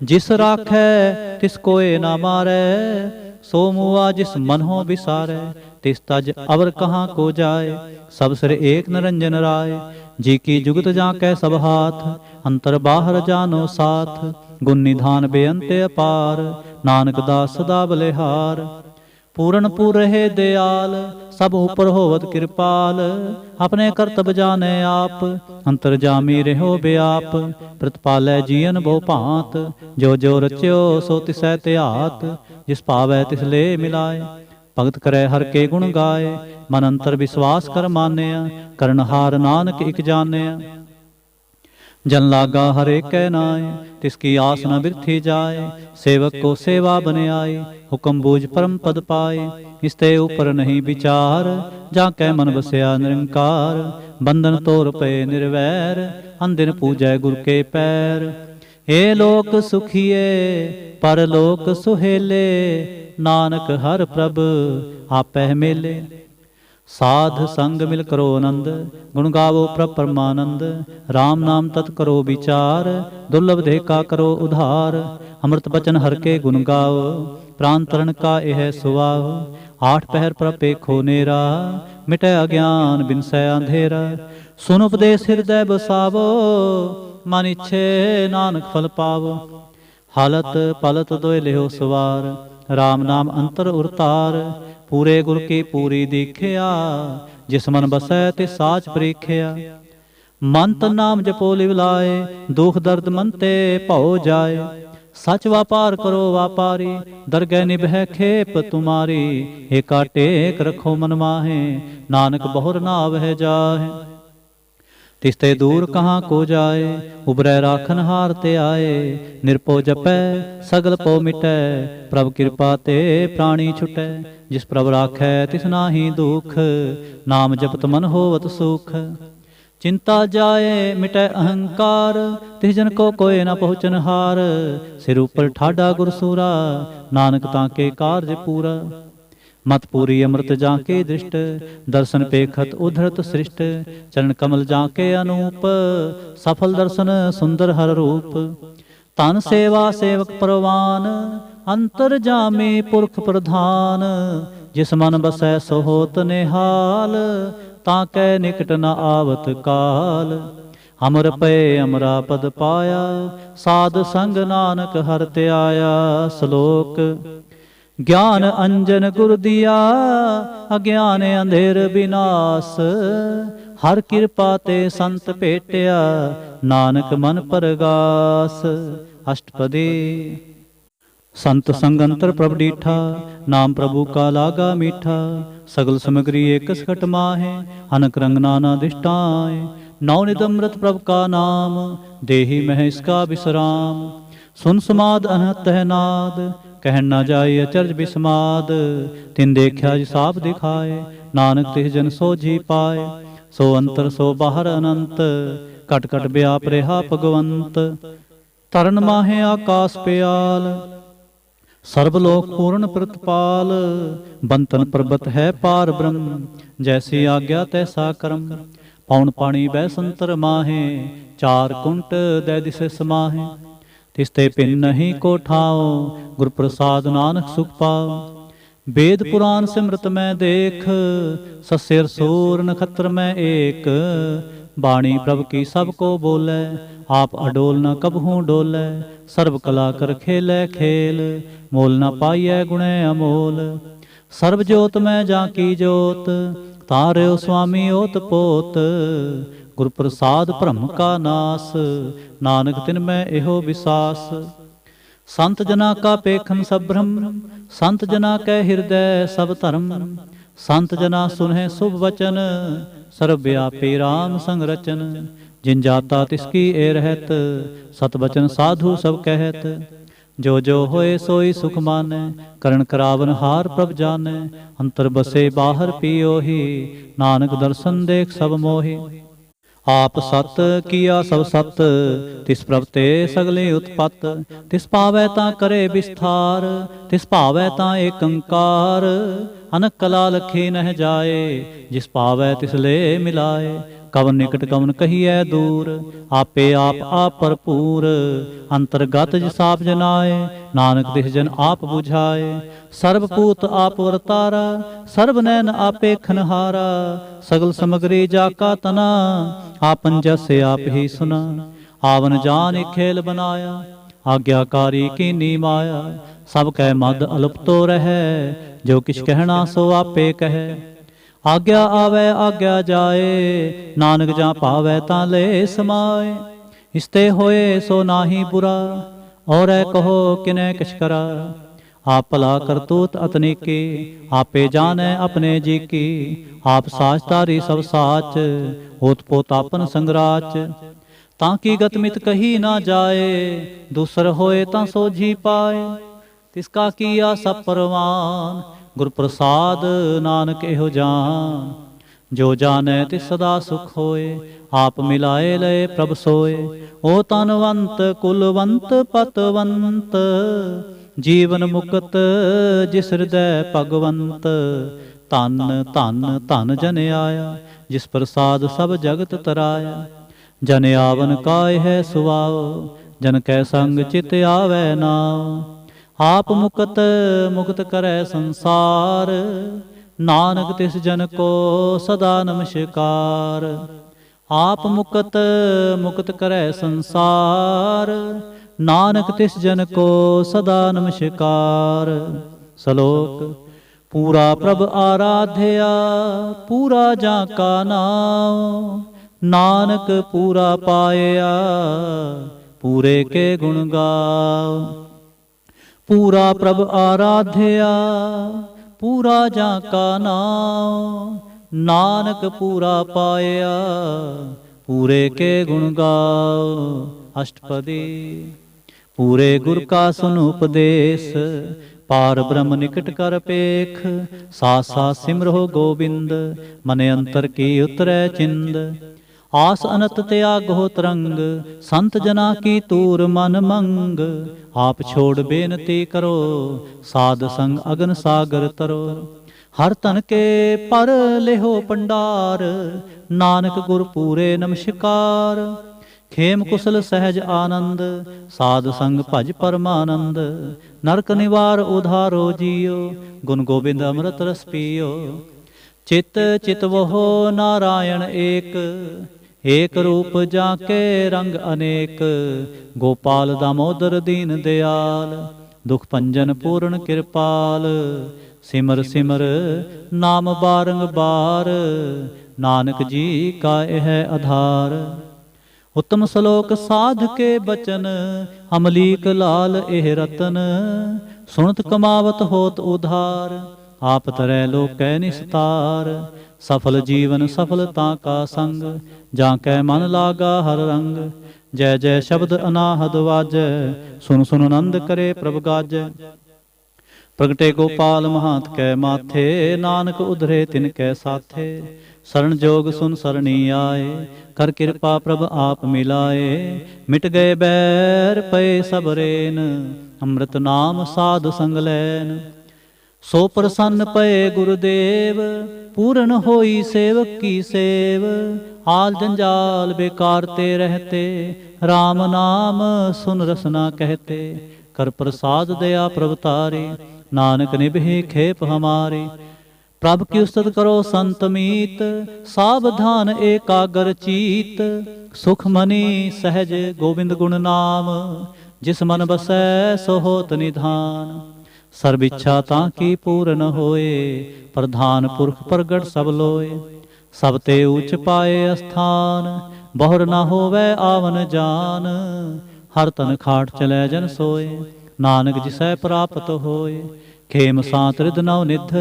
ਜਿਸ ਰਾਖੈ ਤਿਸ ਕੋਏ ਨਾ ਮਾਰੈ, ਸੋ ਮੂਆ ਜਿਸ ਮਨ ਹੋ ਵਿਸਾਰੈ। ਤਿਸ ਤਜ ਅਵਰ ਕਹਾਂ ਕੋ ਜਾਏ, ਸਭ ਸਿਰ ਏਕ ਨਿਰੰਜਨ ਰਾਏ। ਜੀ ਕੀ ਜੁਗਤ ਜਾਂ ਕੈ ਸਭ ਹਾਥ, ਅੰਤਰ ਬਾਹਰ ਜਾਨੋ ਸਾਥ। ਗੁਣ ਨਿਧਾਨ ਬੇਅੰਤ ਅਪਾਰ, ਨਾਨਕ ਦਾਸ ਸਦਾ ਬਲਿਹਾਰ। ਪੂਰਨ ਪੂਰ ਰਹੇ ਦਿਆਲ, ਸਭ ਉਪਰ ਹੋਵਤ ਕਿਰਪਾਲ। ਆਪਣੇ ਕਰਤਬ ਜਾਣੈ ਆਪ, ਅੰਤਰ ਜਾਮੀ ਰਹਿਓ ਬਿਆਪ। ਪ੍ਰਤਪਾਲੈ ਜੀਅਨ ਬਹੁ ਭਾਂਤ, ਜੋ ਜੋ ਰਚਿਓ ਸੋ ਤਿਸੈ ਧਿਆਤ। ਜਿਸ ਭਾਵੈ ਤਿਸ ਲੇ ਮਿਲਾਏ, ਭਗਤ ਕਰੈ ਹਰ ਕੇ ਗੁਣ ਗਾਏ। ਮਨ ਅੰਤਰ ਵਿਸਵਾਸ ਕਰ ਮਾਨਿਆ, ਕਰਨਹਾਰ ਨਾਨਕ ਇਕ ਜਾਣਿਆ। ਜਨ ਲਾਗਾ ਹਰੇ ਕੈ ਨਾਏ, ਤਿਸ ਕੀ ਆਸ ਨ ਬਿਰਥੀ ਜਾਏ। ਸੇਵਕ ਕੋ ਸੇਵਾ ਬਨਿਆਈ, ਹੁਕਮ ਬੂਝ ਪਰਮ ਪਦ ਪਾਏ। ਇਸ ਤੇ ਉਪਰ ਨਹੀਂ ਵਿਚਾਰ, ਜਾਂ ਕੈ ਮਨ ਬਸਿਆ ਨਿਰੰਕਾਰ। ਬੰਧਨ ਤੋਰ ਪਏ ਨਿਰਵੈਰ, ਅੰਦਿਨ ਪੂਜੈ ਗੁਰ ਕੇ ਪੈਰ। ਏ ਲੋਕ ਸੁਖੀਏ ਪਰ ਲੋਕ ਸੁਹੇਲੇ, ਨਾਨਕ ਹਰ ਪ੍ਰਭ ਆਪੈ ਮੇਲੇ। ਸਾਧ ਸੰਗ ਮਿਲ ਕਰੋ ਆਨੰਦ, ਗੁਣ ਗਾਵੋ ਪ੍ਰਭ ਪਰਮਾਨੰਦ। ਰਾਮ ਨਾਮ ਤਤ ਕਰੋ ਵਿਚਾਰ, ਦੁਰਲਭ ਦੇਹ ਕਾ ਕਰੋ ਉਧਾਰ। ਅੰਮ੍ਰਿਤ ਬਚਨ ਹਰ ਕੇ ਗੁਣ ਗਾਓ, ਪ੍ਰਾਨ ਤਰਨ ਕਾ ਇਹ ਸੁਆਹ। ਆਠ ਪਹਿਰ ਪ੍ਰਭ ਪੇਖੋ ਨੇਰਾ, ਮਿਟੈ ਅਗਿਆਨ ਬਿਨਸੈ ਅੰਧੇਰਾ। ਸੁਨ ਉਪਦੇਸ ਹਿਰਦੈ ਬਸਾਵੋ, ਮਨ ਇਛੇ ਨਾਨਕ ਫਲ ਪਾਵੋ। ਹਾਲਤ ਪਲਤ ਦੋਇ ਲਿਓ ਸਵਾਰ, ਰਾਮ ਨਾਮ ਅੰਤਰ ਉਰਤਾਰ। ਪੂਰੇ ਗੁਰ ਕੀ ਪੂਰੀ ਦੀਖਿਆ, ਜਿਸ ਮਨ ਬਸੈ ਤੇ ਸਾਚ ਪ੍ਰੀਖਿਆ। ਮਨ ਤਨ ਨਾਮ ਜਪੋ ਲਿਵ ਲਾਏ, ਦੁਖ ਦਰਦ ਮਨ ਤੇ ਭਉ ਜਾਏ। ਸਚ ਵਾਪਾਰ ਕਰੋ ਵਾਪਾਰੀ, ਦਰਗਹਿ ਨਿਭੈ ਖੇਪ ਤੁਮਾਰੀ। ਏਕਾ ਟੇਕ ਰਖੋ ਮਨ ਮਾਹੇ, ਨਾਨਕ ਬਹੁਰ ਨਾ ਆਵਹਿ ਜਾਹੇ। ਤਿਸ ਤੇ ਦੂਰ ਕਹਾਂ ਕੋ ਜਾਏ, ਉਬਰੈ ਰਾਖਨ ਹਾਰ ਤੇ ਆਏ। ਨਿਰਭਉ ਜਪੈ ਸਗਲ ਪਉ ਮਿਟੈ, ਪ੍ਰਭ ਕਿਰਪਾ ਤੇ ਪ੍ਰਾਣੀ ਛੁਟੈ। ਜਿਸ ਪ੍ਰਭ ਰਾਖੈ ਤਿਸ ਨਾਹੀ ਦੁਖ, ਨਾਮ ਜਪਤ ਮਨ ਹੋਵਤ ਸੁਖ। ਚਿੰਤਾ ਜਾਏ ਮਿਟੈ ਅਹੰਕਾਰ, ਤਿਸ ਜਨ ਕੋ ਕੋਇ ਨ ਪਹੁੰਚਨ ਹਾਰ। ਸਿਰ ਉਪਰ ਠਾਡਾ ਗੁਰ ਸੂਰਾ, ਨਾਨਕ ਤਾਂ ਕੇ ਕਾਰਜ ਪੂਰਾ। ਮਤ ਪੂਰੀ ਅੰਮ੍ਰਿਤ ਜਾਂ ਕੇ ਦ੍ਰਿਸ਼ਟ, ਦਰਸ਼ਨ ਪੇਖਤ ਉਧਰਤ ਸ੍ਰਿਸ਼ਟ। ਚਰਨ ਕਮਲ ਜਾਂ ਕੇ ਅਨੂਪ, ਸਫਲ ਦਰਸ਼ਨ ਸੁੰਦਰ ਹਰ ਰੂਪ। ਧਨ ਸੇਵਾ ਸੇਵਕ ਪਰਵਾਨ, ਅੰਤਰ ਜਾਮੇ ਪੁਰਖ ਪ੍ਰਧਾਨ। ਜਿਸ ਮਨ ਬਸੈ ਸੋ ਹੋਤ ਨਿਹਾਲ, ਤਾਂ ਕੈ ਨਿਕਟ ਨ ਆਵਤ ਕਾਲ। ਅਮਰ ਪਏ ਅਮਰਾ ਪਦ ਪਾਇਆ, ਸਾਧ ਸੰਗ ਨਾਨਕ ਹਰਿ ਧਿਆਇਆ। ਸ਼ਲੋਕ ਗਿਆਨ ਅੰਜਨ ਗੁਰ ਦੀਆ, ਅਗਿਆਨ ਅੰਧੇਰ ਬਿਨਾਸ਼। ਹਰ ਕਿਰਪਾ ਤੇ ਸੰਤ ਭੇਟਿਆ, ਨਾਨਕ ਮਨ ਪਰਗਾਸ। ਅਸ਼ਟਪਦੀ। ਸੰਤ ਸੰਗ ਅੰਤਰ ਪ੍ਰਭ ਡੀਠਾ, ਨਾਮ ਪ੍ਰਭੂ ਕਾ ਲਾਗਾ ਮੀਠਾ। ਸਗਲ ਸਮਗਰੀ ਏਕ ਸਕਟ ਮਾਹੇ, ਅਨਕ ਰੰਗ ਨਾਨਾ ਦਿਸ਼ਟਾਏ। ਨੌ ਨਿਤ ਅੰਮ੍ਰਿਤ ਪ੍ਰਭ ਕਾ ਨਾਮ, ਦੇਹੀ ਮਹਿ ਇਸਕਾ ਬਿਸਰਾਮ। ਸੁਨ ਸਮਾਦ ਅਨਹਤ ਹੈ ਨਾਦ, ਕਹਿਣ ਨਾ ਜਾਏ ਅਚਰਜ ਬਿਸਮਾਦ। ਤਿਨ ਦੇਖਿਆ ਜਿ ਸਾਪ ਦਿਖਾਏ, ਨਾਨਕ ਤਿਸ ਜਨ ਸੋਝੀ ਪਾਏ। ਸੋ ਅੰਤਰ ਸੋ ਬਾਹਰ ਅਨੰਤ, ਘਟ ਘਟ ਵਿਆਪ ਰਿਹਾ ਭਗਵੰਤ। ਤਰਨ ਮਾਹੇ ਆਕਾਸ ਪਿਆਲ, ਸਰਬ ਲੋਕ ਪੂਰਨ ਪ੍ਰਤਪਾਲ। ਬੰਤਨ ਪਰਬਤ ਹੈ ਪਾਰ ਬ੍ਰਹਮ, ਜੈਸੀ ਆਗਿਆ ਤੈਸਾ ਕਰਮ। ਪੌਣ ਪਾਣੀ ਬੈ ਸੰਤਰ ਮਾਹੇ, ਚਾਰ ਕੁੰਟ ਦੈ ਦਿਸੇ ਸਮਾਹੇ। ਤਿਸ ਤੇ ਭਿੰਨ ਨਹੀਂ ਕੋ ਠਾਓ, ਗੁਰ ਪ੍ਰਸਾਦ ਨਾਨਕ ਸੁਖ ਪਾਓ। ਵੇਦ ਪੁਰਾਨ ਸਿਮਰਤ ਮੈਂ ਦੇਖ, ਸਸਿਰ ਸੂਰ ਨਖਤਰ ਮੈਂ ਏਕ। ਬਾਣੀ ਪ੍ਰਭ ਕੀ ਸਭ ਕੋ ਬੋਲੇ, ਆਪ ਅਡੋਲ ਨ ਕਬਹੂ ਡੋਲੇ। ਸਰਬ ਕਲਾ ਕਰ ਖੇਲੇ ਖੇਲ, ਮੋਲ ਨ ਪਾਈਐ ਗੁਣੈ ਅਮੋਲ। ਸਰਬ ਜੋਤ ਮੈਂ ਜਾਂ ਕੀ ਜੋਤ, ਤਾਰਿਓ ਸੁਆਮੀ ਓਤ ਪੋਤ। ਗੁਰ ਪ੍ਰਸਾਦ ਭ੍ਰਮ ਕਾ ਨਾਸ, ਨਾਨਕ ਤਿਨ ਮੈਂ ਇਹੋ ਵਿਸਾਸ। ਸੰਤ ਜਨਾ ਕਾ ਪੇਖਨ ਸਭ ਬ੍ਰਹਮ, ਸੰਤ ਜਨਾ ਕੈ ਹਿਰਦੈ ਸਭ ਧਰਮ। ਸੰਤ ਜਨਾ ਸੁਨਹਿ ਸੁਭ ਵਚਨ, ਸਰਬ ਵਿਆਪੀ ਰਾਮ ਸੰਗ ਰਚਨ। ਜਿਨ ਜਾਤਾ ਤਿਸ ਕੀ ਏ ਰਹਿਤ, ਸਤ ਬਚਨ ਸਾਧੂ ਸਭ ਕਹਿਤ। ਜੋ ਜੋ ਹੋਏ ਸੋਈ ਸੁਖ ਮਾਨੈ, ਕਰਨ ਕਰਾਵਨ ਹਾਰ ਪ੍ਰਭ ਜਾਣੈ। ਅੰਤਰ ਬਸੇ ਬਾਹਰ ਪੀਓਹੀ, ਨਾਨਕ ਦਰਸ਼ਨ ਦੇਖ ਸਭ ਮੋਹੀ। ਆਪ ਸਤ ਕੀਆ ਸਭ ਸਤ, ਤਿਸ ਪ੍ਰਭ ਤੇ ਸਗਲੇ ਉਤਪਤ। ਤਿਸ ਪਾਵੈ ਤਾਂ ਕਰੇ ਵਿਸਥਾਰ, ਤਿਸ ਭਾਵੈ ਤਾਂ ਏਕ ਓੰਕਾਰ। ਅਨਕ ਕਲਾ ਲਖੀ ਨਹਿ ਜਾਏ, ਜਿਸ ਪਾਵੈ ਤਿਸ ਲੈ ਮਿਲਾਏ। ਕਵਨ ਨਿਕਟ ਕਵਨ ਕਹੀਐ ਦੂਰ, ਆਪੇ ਆਪ ਭਰਪੂਰ। ਅੰਤਰਗਤ ਜਿਸ ਆਪ ਜਨਾਏ, ਨਾਨਕ ਤਿਸ ਜਨ ਆਪ ਬੁਝਾਏ। ਸਰਬ ਭੂਤ ਆਪ ਵਰਤਾਰਾ, ਸਰਬ ਨੈਣ ਆਪੇ ਖਨਹਾਰਾ। ਸਗਲ ਸਮਗਰੀ ਜਾ ਕਾ ਤਨਾ, ਆਪਨ ਜੈਸੇ ਆਪ ਹੀ ਸੁਨਾ। ਆਵਨ ਜਾਨ ਖੇਲ ਬਨਾਇਆ, ਆਗਿਆਕਾਰੀ ਕੀਨੀ ਮਾਇਆ। ਸਭ ਕੈ ਮਦ ਅਲੁਪਤੋ ਰਹੈ, ਜੋ ਕਿਛ ਕਹਿਣਾ ਸੋ ਆਪੇ ਕਹੈ। ਆਗਿਆ ਆਵੈ ਆਗਿਆ ਜਾਏ, ਨਾਨਕ ਜਾਂ ਭਾਵੈ ਤਾਂ ਲੈ ਸਮਾਏ। ਇਸਤੇ ਹੋਏ ਸੋ ਨਾਹੀ ਬੁਰਾ, ਔਰੈ ਕਹੋ ਕਿਨੈ ਕਿਛ ਕਰਾ। ਆਪ ਭਲਾ ਕਰਤੂਤ ਅਤਨੀਕੀ, ਆਪੇ ਜਾਣੈ ਆਪਣੇ ਜੀ ਕੀ। ਆਪ ਸਾਚ ਧਾਰੀ ਸਭ ਸਾਚ, ਹੋਤ ਪੋਤ ਆਪਨ ਸੰਗਰਾਚ। ਤਾਂ ਕੀ ਗਤ ਮਿਤ ਕਹੀ ਨਾ ਜਾਏ, ਦੂਸਰ ਹੋਏ ਤਾਂ ਸੋਝੀ ਪਾਏ। ਤਿਸ ਕਾ ਕੀਆ ਸਭ ਪਰਵਾਨ, ਗੁਰ ਪ੍ਰਸਾਦ ਨਾਨਕ ਇਹੋ ਜਾਨ। ਜੋ ਜਾਣੈ ਤਿਸ ਸਦਾ ਸੁਖ ਹੋਏ, ਆਪ ਮਿਲਾਏ ਲਏ ਪ੍ਰਭ ਸੋਏ। ਓ ਤਨਵੰਤ ਕੁਲਵੰਤ ਪਤਵੰਤ, ਜੀਵਨ ਮੁਕਤ ਜਿਸ ਹਿਰਦੈ ਭਗਵੰਤ। ਧਨ ਧਨ ਧਨ ਜਨ ਆਇਆ, ਜਿਸ ਪ੍ਰਸਾਦ ਸਭ ਜਗਤ ਤਰਾਇਆ। ਜਨ ਆਵਨ ਕਾਇ ਹੈ ਸੁਆਉ, ਜਨ ਕੈ ਸੰਗ ਚਿਤ ਆਵੈ ਨਾਉ। ਆਪ ਮੁਕਤ ਮੁਕਤ ਕਰੈ ਸੰਸਾਰ, ਨਾਨਕ ਤਿਸ ਜਨ ਕੋ ਸਦਾ ਨਮਸਕਾਰ। ਆਪ ਮੁਕਤ ਮੁਕਤ ਕਰੈ ਸੰਸਾਰ, ਨਾਨਕ ਤਿਸ ਜਨ ਕੋ ਸਦਾ ਨਮਸਕਾਰ। ਸ਼ਲੋਕ। ਪੂਰਾ ਪ੍ਰਭ ਆਰਾਧਿਆ, ਪੂਰਾ ਜਾਂ ਕਾ ਨਾਉ। ਨਾਨਕ ਪੂਰਾ ਪਾਇਆ, ਪੂਰੇ ਕੇ ਗੁਣ ਗਾਓ। ਪੂਰਾ ਪ੍ਰਭ ਆਰਾਧਿਆ, ਪੂਰਾ ਜਾਂ ਕਾ ਨਾਉ। ਨਾਨਕ ਪੂਰਾ ਪਾਇਆ, ਪੂਰੇ ਕੇ ਗੁਣ ਗਾਓ। ਅਸ਼ਟਪਦੀ। ਪੂਰੇ ਗੁਰ ਕਾ ਸੁਨ ਉਪਦੇਸ਼, ਪਾਰ ਬ੍ਰਹਮ ਨਿਕਟ ਕਰ ਪੇਖ। ਸਾਥ ਸਾਥ ਸਿਮਰੋ ਗੋਬਿੰਦ, ਮਨ ਅੰਤਰ ਕੀ ਉਤਰੈ ਚਿੰਦ। ਆਸ ਅਨਤ ਤਿਆਗੋ ਤਰੰਗ, ਸੰਤ ਜਨਾ ਕੀ ਤੂਰ ਮਨ ਮੰਗ। ਆਪ ਛੋੜ ਬੇਨਤੀ ਕਰੋ, ਸਾਧ ਸੰਗ ਅਗਨ ਸਾਗਰ ਤਰੋ। ਹਰ ਧਨ ਕੇ ਪਰ ਲਿਹੋ ਭੰਡਾਰ, ਨਾਨਕ ਗੁਰ ਪੂਰੇ ਨਮਸਕਾਰ। ਖੇਮ ਕੁਸਲ ਸਹਿਜ ਆਨੰਦ, ਸਾਧ ਸੰਗ ਭਜ ਪਰਮਾਨੰਦ। ਨਰਕ ਨਿਵਾਰ ਉਧਾਰੋ ਜੀਓ, ਗੁਣ ਗੋਬਿੰਦ ਅੰਮ੍ਰਿਤ ਰਸ ਪੀਓ। ਚਿਤ ਚਿਤ ਵਹੋ ਨਾਰਾਇਣ ਏਕ, ਏਕ ਰੂਪ ਜਾਂ ਕੇ ਰੰਗ ਅਨੇਕ। ਗੋਪਾਲ ਦਾਮੋਦਰ ਦੀਨ ਦਿਆਲ, ਦੁਖ ਭੰਜਨ ਪੂਰਨ ਕਿਰਪਾਲ। ਸਿਮਰ ਸਿਮਰ ਨਾਮ ਬਾਰੰਬਾਰ, ਨਾਨਕ ਜੀ ਕਾ ਇਹ ਆਧਾਰ। ਉਤਮ ਸ਼ਲੋਕ ਸਾਧ ਕੇ ਬਚਨ, ਅਮਲੀਕ ਲਾਲ ਇਹ ਰਤਨ। ਸੁਣਤ ਕਮਾਵਤ ਹੋਤ ਉਧਾਰ, ਆਪ ਤਰੈ ਲੋਕੈ ਨਿਸਤਾਰ। ਸਫਲ ਜੀਵਨ ਸਫਲਤਾ ਕਾ ਸੰਗ, ਜਾਂ ਕੈ ਮਨ ਲਾਗਾ ਹਰ ਰੰਗ। ਜੈ ਜੈ ਸ਼ਬਦ ਅਨਾਹਦ ਵਾਜੈ, ਸੁਨ ਸੁਨ ਆਨੰਦ ਕਰੇ ਪ੍ਰਭ ਗਾਜੈ। ਪ੍ਰਗਟੇ ਗੋਪਾਲ ਮਹਾਂਤ ਕੈ ਮਾਥੇ, ਨਾਨਕ ਉਧਰੇ ਤਿਨ ਕੈ ਸਾਥੇ। ਸਰਣ ਜੋਗ ਸੁਨ ਸਰਣੀ ਆਏ, ਕਰ ਕਿਰਪਾ ਪ੍ਰਭ ਆਪ ਮਿਲਾਏ। ਮਿਟ ਗਏ ਬੈਰ ਪਏ ਸਭ ਰੇਨ, ਅੰਮ੍ਰਿਤ ਨਾਮ ਸਾਧ ਸੰਗ ਲੈਨ। ਸੋ ਪ੍ਰਸੰਨ ਪਏ ਗੁਰਦੇਵ, ਪੂਰਨ ਹੋਈ ਸੇਵਕ ਕੀ ਸੇਵ। ਆਲ ਜੰਜਾਲ ਬੇਕਾਰ ਤੇ ਰਹਤੇ, RAM ਨਾਮ ਸੁਨ ਰਸਨਾ ਕਹਤੇ। ਕਰ ਪ੍ਰਸਾਦ ਦਇਆ ਪ੍ਰਭ ਤਾਰੀ, ਨਾਨਕ ਨਿਭੇ ਖੇਪ ਹਮਾਰੀ। ਪ੍ਰਭ ਕੀ ਉਸਤਤ ਕਰੋ ਸੰਤ ਮੀਤ, ਸਾਵਧਾਨ ਏਕਾਗਰ ਚੀਤ। ਸੁਖ ਮਨੀ ਸਹਿਜ ਗੋਬਿੰਦ ਗੁਣ ਨਾਮ, ਜਿਸ ਮਨ ਬਸੈ ਸੋ ਹੋਤ ਨਿਧਾਨ। ਸਰਬ ਇੱਛਾ ਤਾਂ ਕੀ ਪੂਰਨ ਹੋਏ, ਪ੍ਰਧਾਨ ਪੁਰਖ ਪ੍ਰਗਟ ਸਭ ਲੋਏ। ਸਭ ਤੇ ਉੱਚ ਪਾਏ ਅਸਥਾਨ, ਬਹੁਰ ਨਾ ਹੋਵੈ ਆਵਨ ਜਾਨ। ਹਰ ਤਨ ਖਾਟ ਚਲੈ ਜਨ ਸੋਏ, ਨਾਨਕ ਜਿਸੈ ਪ੍ਰਾਪਤ ਹੋਏ। ਖੇਮ ਸਾਤ ਰਿਦ ਨਉ ਨਿਧ,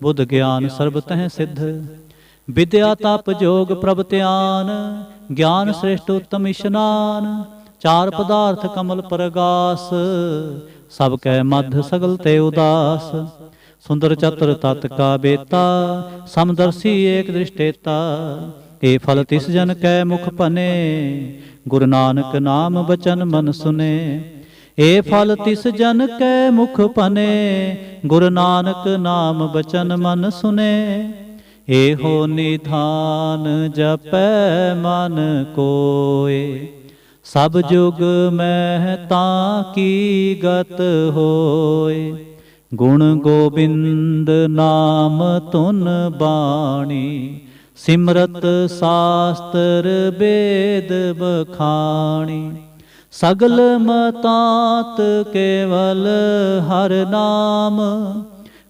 ਬੁੱਧ ਗਿਆਨ ਸਰਬ ਤਹਿ ਸਿੱਧ। ਵਿਦਿਆ ਤਪ ਜੋਗ ਪ੍ਰਭ ਧਿਆਨ, ਗਿਆਨ ਸ੍ਰੇਸ਼ਟ ਉੱਤਮ ਇਸ਼ਨਾਨ। ਚਾਰ ਪਦਾਰਥ ਕਮਲ ਪਰਗਾਸ, ਸਭ ਕੈ ਮਧ ਸਗਲ ਤੇ ਉਦਾਸ। ਸੁੰਦਰ ਚਤੁਰ ਤਤ ਕਾ ਬੇਤਾ, ਸਮਦਰਸੀ ਏਕ ਦ੍ਰਿਸ਼ਟੇਤਾ। ਇਹ ਫਲ ਤਿਸ ਜਨ ਕੈ ਮੁਖ ਭਨੇ, ਗੁਰੂ ਨਾਨਕ ਨਾਮ ਬਚਨ ਮਨ ਸੁਨੇ। ਇਹ ਫਲ ਤਿਸ ਜਨ ਕੈ ਮੁਖ ਭਨੇ, ਗੁਰੂ ਨਾਨਕ ਨਾਮ ਬਚਨ ਮਨ ਸੁਨੇ। ਇਹੋ ਨਿਧਾਨ ਜਪੈ ਮਨ ਕੋਇ, ਸਭ ਜੁਗ ਮਹਿ ਤਾਂ ਕੀ ਗਤ ਹੋਇ। ਗੁਣ ਗੋਬਿੰਦ ਨਾਮ ਧੁਨ ਬਾਣੀ, ਸਿਮਰਤ ਸਾਸਤਰ ਬੇਦ ਬਖਾਣੀ। ਸਗਲ ਮਤਾਤ ਕੇਵਲ ਹਰ ਨਾਮ,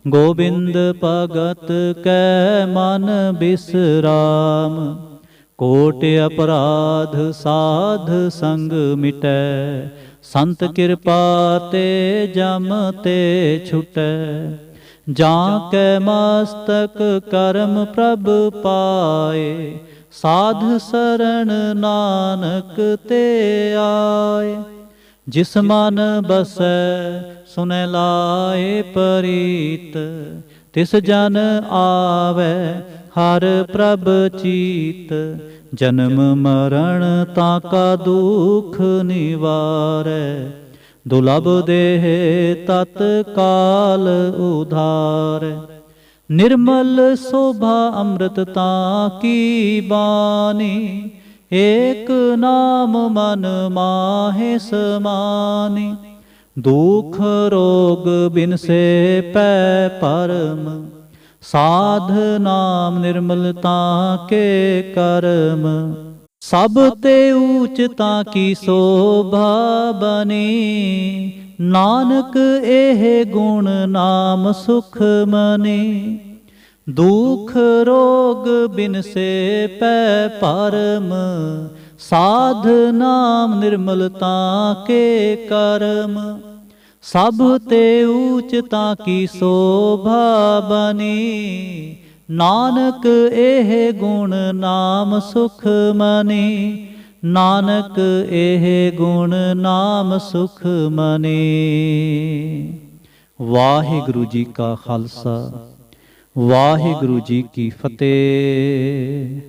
ਗੋਬਿੰਦ ਭਗਤ ਕੈ ਮਨ ਬਿਸਰਾਮ। ਕੋਟ ਅਪਰਾਧ ਸਾਧ ਸੰਗ ਮਿਟੈ, ਸੰਤ ਕਿਰਪਾ ਤੇ ਜਮ ਤੇ ਛੁਟੈ। ਜਾਂ ਕੈ ਮਸਤਕ ਕਰਮ ਪ੍ਰਭ ਪਾਏ, ਸਾਧ ਸਰਣ ਨਾਨਕ ਤੇ ਆਏ। ਜਿਸ ਮਨ ਬਸੈ ਸੁਨੈ ਲਾਏ ਪ੍ਰੀਤ, ਤਿਸ ਜਨ ਆਵੈ ਹਰ ਪ੍ਰਭ ਚੀਤ। ਜਨਮ ਮਰਨ ਤਾਂ ਕਾ ਦੁਖ ਨਿਵਾਰੈ, ਦੁਲਭ ਦੇਹ ਤਤ ਕਾਲ ਉਧਾਰੈ। ਨਿਰਮਲ ਸੋਭਾ ਅੰਮ੍ਰਿਤ ਤਾਂ ਕੀ ਬਾਣੀ, ਏਕ ਨਾਮ ਮਨ ਮਾਹੇ ਸਮਾਨੀ। ਦੁਖ ਰੋਗ ਬਿਨਸੇ ਪੈ ਪਰਮ, ਸਾਧ ਨਾਮ ਨਿਰਮਲ ਤਾਂ ਕੇ ਕਰਮ। ਸਭ ਤੇ ਊਚ ਤਾਂ ਕੀ ਸੋਭਾ ਬਨੀ, ਨਾਨਕ ਇਹ ਗੁਣ ਨਾਮ ਸੁਖ ਮਨੀ। ਦੁਖ ਰੋਗ ਬਿਨਸੇ ਪੈ ਪਰਮ, ਸਾਧ ਨਾਮ ਨਿਰਮਲ ਤਾਂ ਕੇ ਕਰਮ। ਸਭ ਤੇ ਊਚ ਤਾਂ ਕੀ ਸੋਭਾ ਬਨੀ, ਨਾਨਕ ਇਹ ਗੁਣ ਨਾਮ ਸੁਖ ਮਨੀ। ਨਾਨਕ ਇਹ ਗੁਣ ਨਾਮ ਸੁਖ ਮਨੀ। ਵਾਹਿਗੁਰੂ ਜੀ ਕਾ ਖਾਲਸਾ, ਵਾਹਿਗੁਰੂ ਜੀ ਕੀ ਫਤਿਹ।